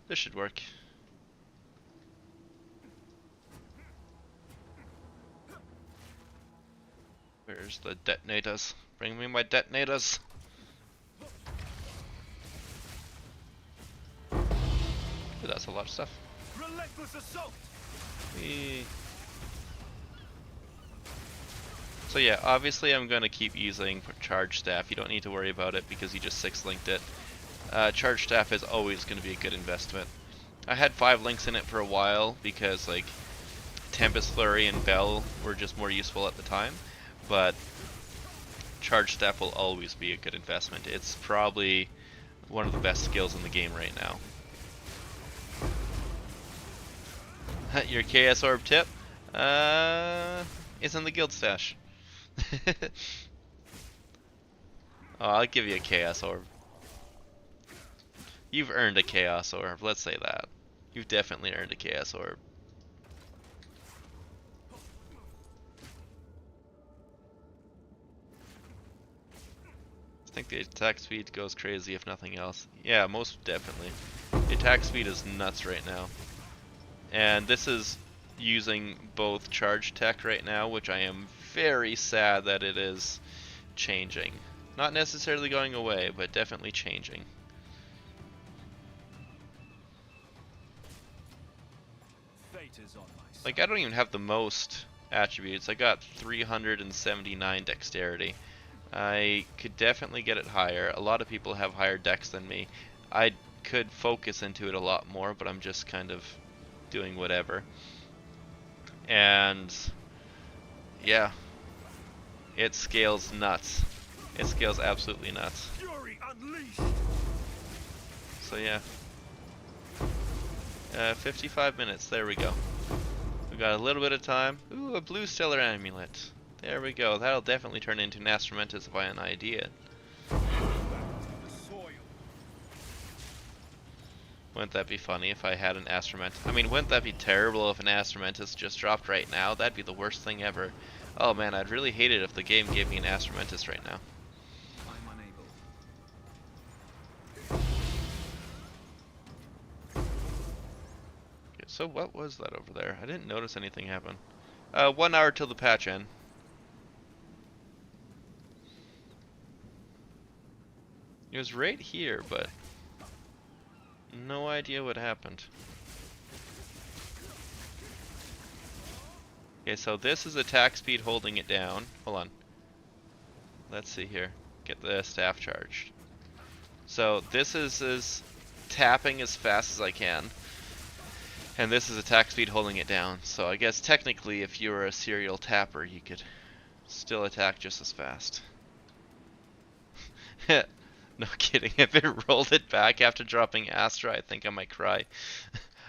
This should work. Where's the detonators? Bring me my detonators! Ooh, that's a lot of stuff. Relentless assault. Whee. So yeah, obviously I'm going to keep using Charge Staff. You don't need to worry about it because you just 6-linked it. Charge Staff is always going to be a good investment. I had 5 links in it for a while because like Tempest Flurry and Bell were just more useful at the time, but Charge Staff will always be a good investment. It's probably one of the best skills in the game right now. Your KS Orb tip? It's in the guild stash. Oh, I'll give you a Chaos Orb. You've earned a Chaos Orb, let's say that. You've definitely earned a Chaos Orb. I think the attack speed goes crazy if nothing else. Yeah, most definitely. The attack speed is nuts right now. And this is using both charge tech right now, which I am very sad that it is changing. Not necessarily going away, but definitely changing. Fate is on my side. Like, I don't even have the most attributes. I got 379 dexterity. I could definitely get it higher. A lot of people have higher dex than me. I could focus into it a lot more, but I'm just kind of doing whatever. And yeah, it scales nuts. It scales absolutely nuts. Fury unleashed. So yeah, 55 minutes. There we go. We got a little bit of time. Ooh, a blue stellar amulet. There we go. That'll definitely turn into an Astromentus if I had an idea. Back to the soil. Wouldn't that be funny if I had an Astromentus? I mean, wouldn't that be terrible if an Astromentus just dropped right now? That'd be the worst thing ever. Oh man, I'd really hate it if the game gave me an Astromentus right now. I'm unable. Okay, so what was that over there? I didn't notice anything happen. 1 hour till the patch end. It was right here, but no idea what happened. Okay, so this is attack speed holding it down. Hold on. Let's see here. Get the staff charged. So this is tapping as fast as I can. And this is attack speed holding it down. So I guess technically if you were a serial tapper, you could still attack just as fast. No kidding. If it rolled it back after dropping Astra, I think I might cry.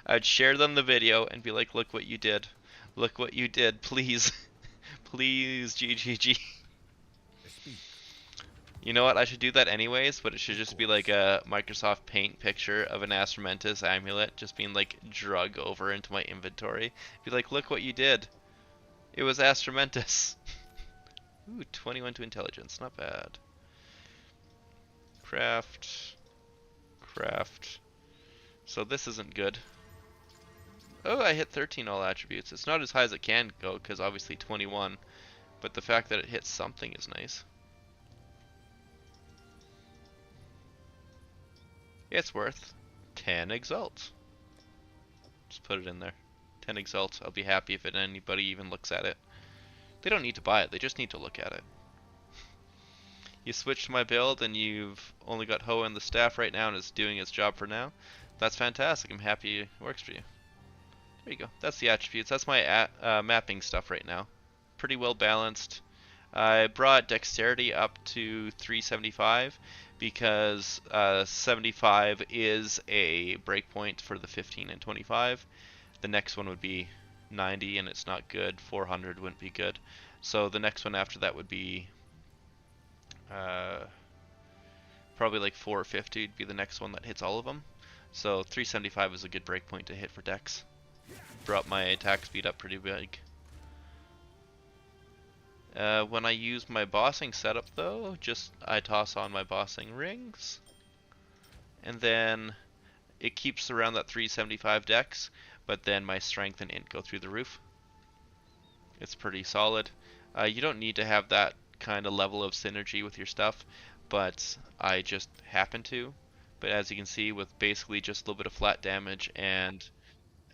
I'd share them the video and be like, look what you did. Look what you did, please. Please, GGG. Speak. You know what? I should do that anyways, but it should just be like a Microsoft Paint picture of an Astromentus amulet just being like drug over into my inventory. Be like, look what you did. It was Astromentus. Ooh, 21 to intelligence. Not bad. Craft. Craft. So this isn't good. Oh, I hit 13 all attributes. It's not as high as it can go because obviously 21. But the fact that it hits something is nice. It's worth 10 exalt. Just put it in there. 10 exalt. I'll be happy if anybody even looks at it. They don't need to buy it, they just need to look at it. You switch to my build and you've only got Ho and the staff right now and it's doing its job for now. That's fantastic. I'm happy it works for you. There you go. That's the attributes. That's my mapping stuff right now. Pretty well balanced. I brought dexterity up to 375 because 75 is a breakpoint for the 15 and 25. The next one would be 90 and it's not good. 400 wouldn't be good. So the next one after that would be probably like 450 would be the next one that hits all of them. So 375 is a good breakpoint to hit for dex. Brought my attack speed up pretty big. When I use my bossing setup though, I toss on my bossing rings, and then it keeps around that 375 dex, but then my strength and int go through the roof. It's pretty solid. You don't need to have that kind of level of synergy with your stuff, but I just happen to. But as you can see, with basically just a little bit of flat damage and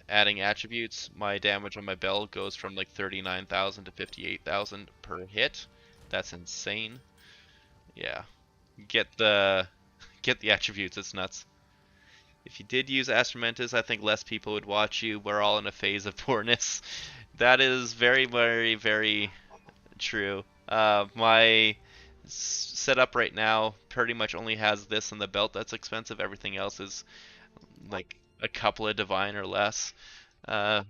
adding attributes, my damage on my bell goes from like 39,000 to 58,000 per hit. That's insane. Yeah. Get the attributes, it's nuts. If you did use Astromentus, I think less people would watch you. We're all in a phase of poorness. That is very, very, very true. My setup right now pretty much only has this and the belt that's expensive. Everything else is like a couple of divine or less. Uh,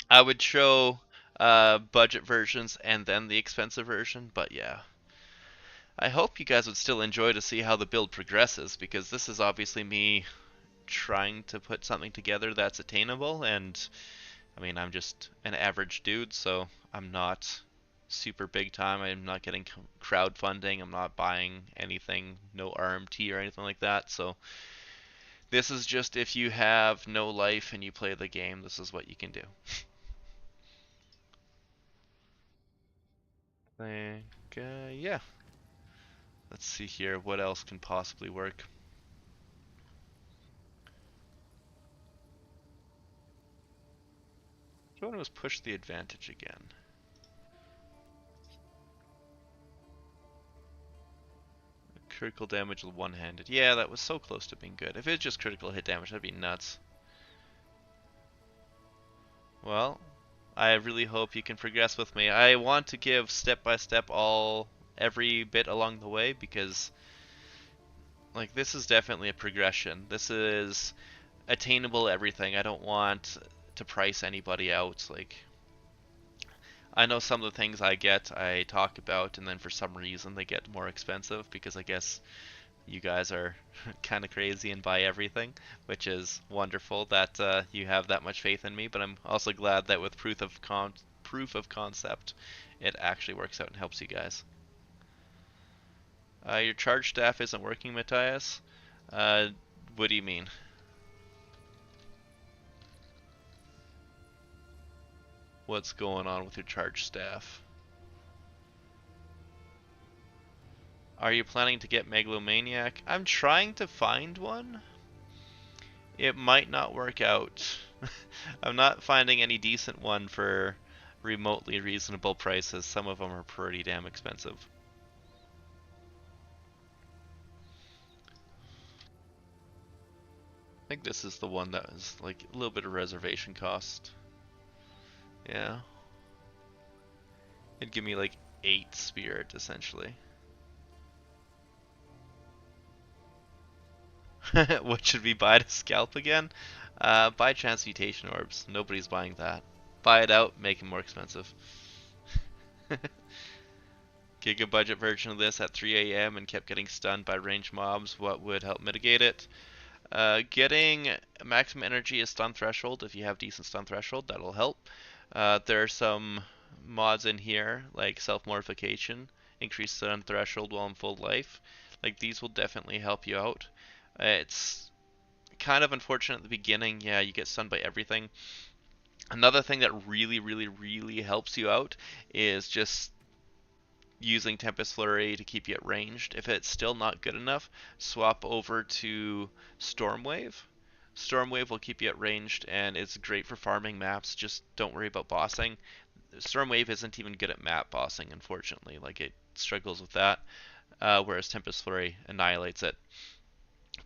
I would show budget versions and then the expensive version, but yeah. I hope you guys would still enjoy to see how the build progresses, because this is obviously me trying to put something together that's attainable, and I mean, I'm just an average dude, so I'm not super big time. I'm not getting crowdfunding. I'm not buying anything, no RMT or anything like that, so this is just if you have no life and you play the game, this is what you can do. Think, yeah. Let's see here, what else can possibly work? Which one was push the advantage again? Critical damage one-handed. Yeah, that was so close to being good. If it's just critical hit damage, that'd be nuts. Well, I really hope you can progress with me. I want to give step by step every bit along the way because like this is definitely a progression. This is attainable everything. I don't want to price anybody out. Like I know some of the things I talk about, and then for some reason they get more expensive because I guess you guys are kind of crazy and buy everything, which is wonderful that you have that much faith in me. But I'm also glad that with proof of concept, it actually works out and helps you guys. Your charge staff isn't working, Matthias. Uh, what do you mean? What's going on with your charge staff? Are you planning to get Megalomaniac? I'm trying to find one. It might not work out. I'm not finding any decent one for remotely reasonable prices. Some of them are pretty damn expensive. I think this is the one that is like a little bit of reservation cost. Yeah. It'd give me like 8 spirit essentially. What should we buy to scalp again? Buy transmutation orbs. Nobody's buying that. Buy it out, make it more expensive. Giga budget version of this at 3 a.m. and kept getting stunned by ranged mobs. What would help mitigate it? Getting maximum energy is stun threshold. If you have decent stun threshold, that'll help. There are some mods in here like self-mortification, increase stun threshold while in full life. Like these will definitely help you out. It's kind of unfortunate at the beginning. Yeah, you get stunned by everything. Another thing that really helps you out is just using Tempest Flurry to keep you at ranged. If it's still not good enough, swap over to Stormwave. Stormwave will keep you at ranged and it's great for farming maps. Just don't worry about bossing. Stormwave isn't even good at map bossing, unfortunately. Like it struggles with that, whereas Tempest Flurry annihilates it.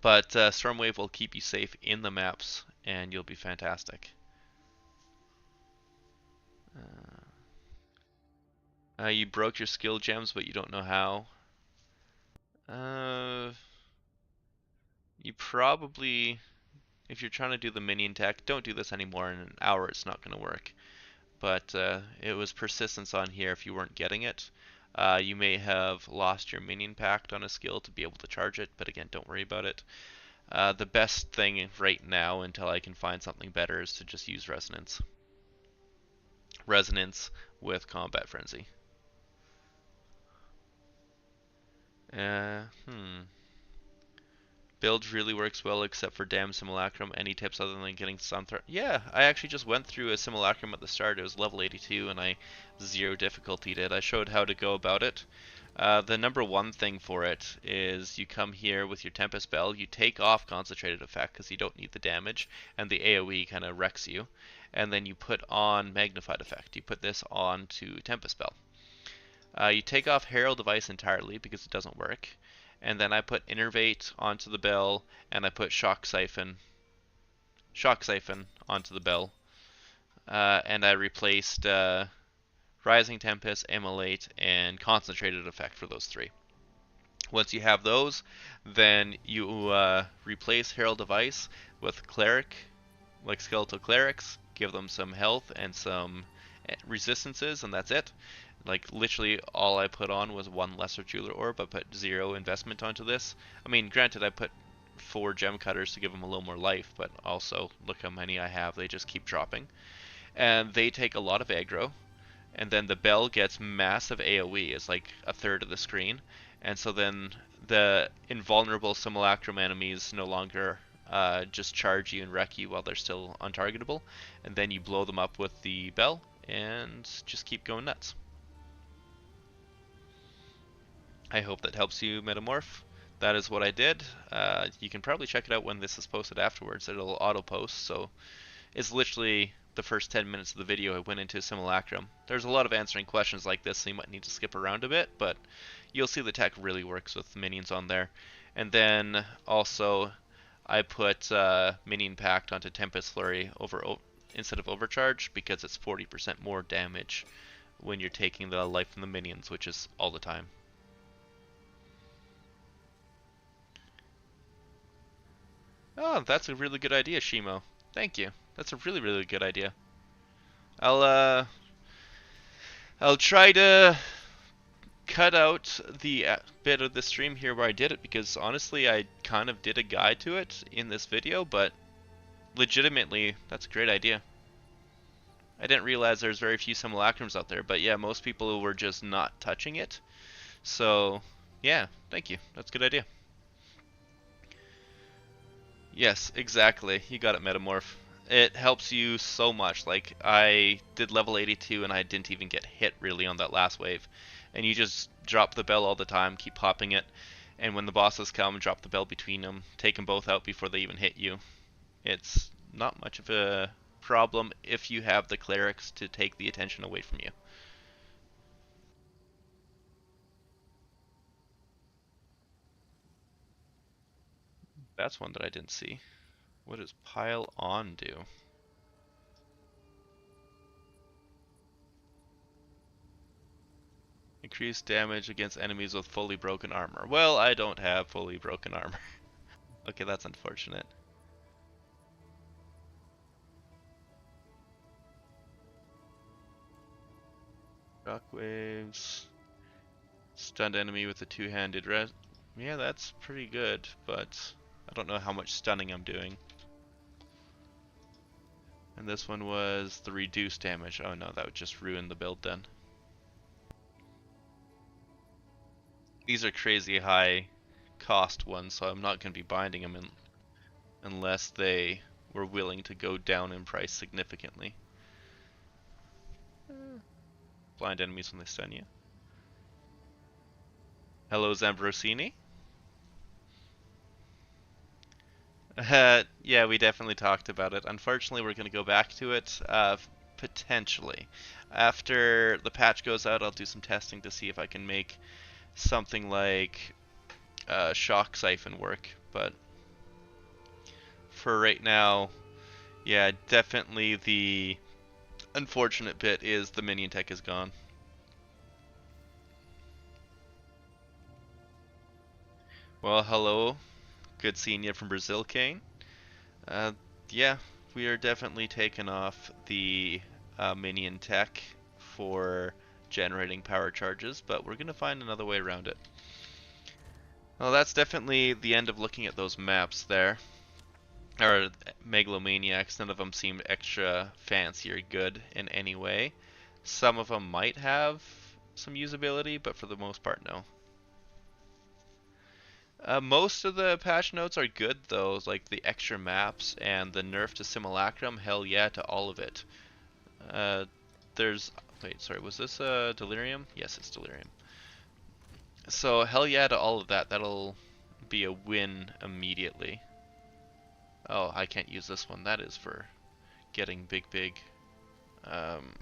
But Stormwave will keep you safe in the maps and you'll be fantastic. You broke your skill gems, but you don't know how. Uh, you probably, if you're trying to do the minion tech, don't do this anymore. In an hour, it's not going to work. But it was persistence on here if you weren't getting it. You may have lost your minion pact on a skill to be able to charge it, but again, don't worry about it. The best thing right now, until I can find something better, is to just use Resonance. Resonance with Combat Frenzy. Uh, hmm. Build really works well except for damn Simulacrum. Any tips other than getting stun threat? Yeah, I actually just went through a Simulacrum at the start. It was level 82 and I zero difficulty'd it. I showed how to go about it. The number one thing for it is you come here with your Tempest Bell, you take off Concentrated Effect because you don't need the damage, and the AoE kind of wrecks you. And then you put on Magnified Effect. You put this on to Tempest Bell. You take off Herald Device entirely because it doesn't work. And then I put Innervate onto the bell, and I put Shock Siphon onto the bell. And I replaced Rising Tempest, Immolate, and Concentrated Effect for those 3. Once you have those, then you replace Herald Device with Cleric, like Skeletal Clerics, give them some health and some resistances, and that's it. Like literally all I put on was 1 Lesser Jeweler Orb. I put 0 investment onto this. I mean, granted I put 4 Gem Cutters to give them a little more life, but also look how many I have. They just keep dropping. And they take a lot of aggro. And then the bell gets massive AoE. It's like a third of the screen. And so then the invulnerable Simulacrum enemies no longer just charge you and wreck you while they're still untargetable. And then you blow them up with the bell and just keep going nuts. I hope that helps you, Metamorph. That is what I did. You can probably check it out when this is posted afterwards. It'll auto-post, so it's literally the first 10 minutes of the video I went into Simulacrum. There's a lot of answering questions like this, so you might need to skip around a bit, but you'll see the tech really works with minions on there. And then also, I put Minion Pact onto Tempest Flurry over instead of overcharge because it's 40% more damage when you're taking the life from the minions, which is all the time. Oh, that's a really good idea, Shimo. Thank you. That's a really, really good idea. I'll I'll try to cut out the bit of the stream here where I did it, because honestly I kind of did a guide to it in this video, but legitimately that's a great idea. I didn't realize there's very few simulacrums out there, but yeah, most people were just not touching it. So yeah, thank you. That's a good idea. Yes, exactly. You got it, Metamorph. It helps you so much. Like, I did level 82 and I didn't even get hit really on that last wave. And you just drop the bell all the time, keep popping it, and when the bosses come, drop the bell between them, take them both out before they even hit you. It's not much of a problem if you have the clerics to take the attention away from you. That's one that I didn't see. What does pile on do? Increase damage against enemies with fully broken armor. Well, I don't have fully broken armor. Okay, that's unfortunate. Shockwaves. Stunned enemy with a two-handed res. Yeah, that's pretty good, but I don't know how much stunning I'm doing. And this one was the reduced damage. Oh no, that would just ruin the build then. These are crazy high cost ones, so I'm not going to be binding them unless they were willing to go down in price significantly. Blind enemies when they stun you. Hello, Zambrosini. Yeah, we definitely talked about it. Unfortunately, we're going to go back to it, potentially. After the patch goes out, I'll do some testing to see if I can make something like Shock Siphon work. But for right now, yeah, definitely the unfortunate bit is the minion tech is gone. Well, hello. Good seeing you from Brazil, Kane. Uh, yeah, we are definitely taking off the minion tech for generating power charges, but we're going to find another way around it. Well, that's definitely the end of looking at those maps there. Or Megalomaniacs, none of them seemed extra fancy or good in any way. Some of them might have some usability, but for the most part, no. Most of the patch notes are good though, like the extra maps and the nerf to Simulacrum. Hell yeah to all of it. Uh, wait, sorry, was this Delirium? Yes, it's Delirium. So hell yeah to all of that. That'll be a win immediately. Oh, I can't use this one. That is for getting big, um,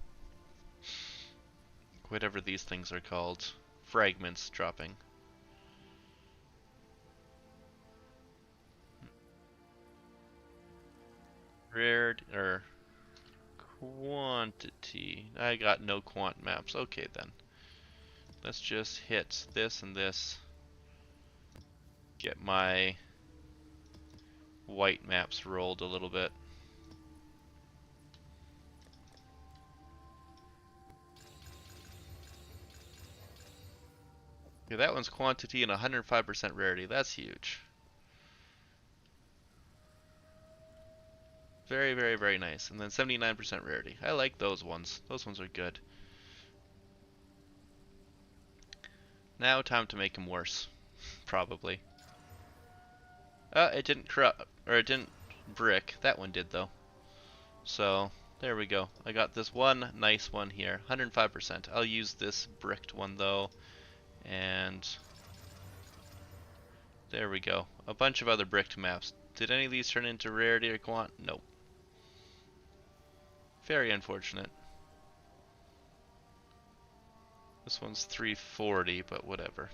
whatever these things are called, fragments dropping. Rare or quantity. I got no quant maps. Okay then. Let's just hit this and this. Get my white maps rolled a little bit. Okay, that one's quantity and 105% rarity. That's huge. Very nice. And then 79% rarity. I like those ones. Those ones are good. Now time to make them worse. Probably. It didn't corrupt, or it didn't brick. That one did though. So, there we go. I got this one nice one here. 105%. I'll use this bricked one though. And there we go. A bunch of other bricked maps. Did any of these turn into rarity or quant? Nope. Very unfortunate. This one's 340, but whatever.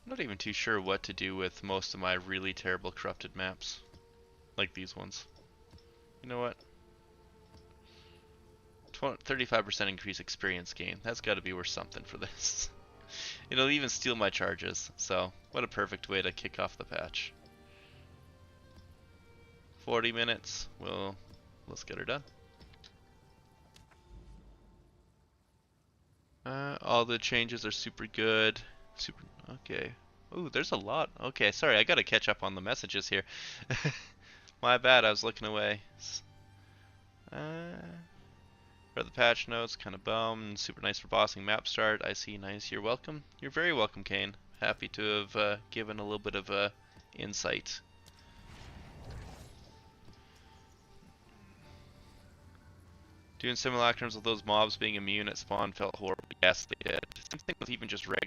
I'm not even too sure what to do with most of my really terrible corrupted maps. Like these ones. You know what? 35% increase experience gain. That's got to be worth something for this. It'll even steal my charges, so what a perfect way to kick off the patch. 40 minutes. Well, let's get her done. All the changes are super good. Super. Okay. Ooh, there's a lot. Okay, sorry, I gotta catch up on the messages here. My bad, I was looking away. Read the patch notes, kind of bummed. Super nice for bossing map start. I see, nice. You're welcome. You're very welcome, Kane. Happy to have given a little bit of insight. Doing simulacrums with those mobs being immune at spawn felt horrible. Yes, they did. Same thing with even just regular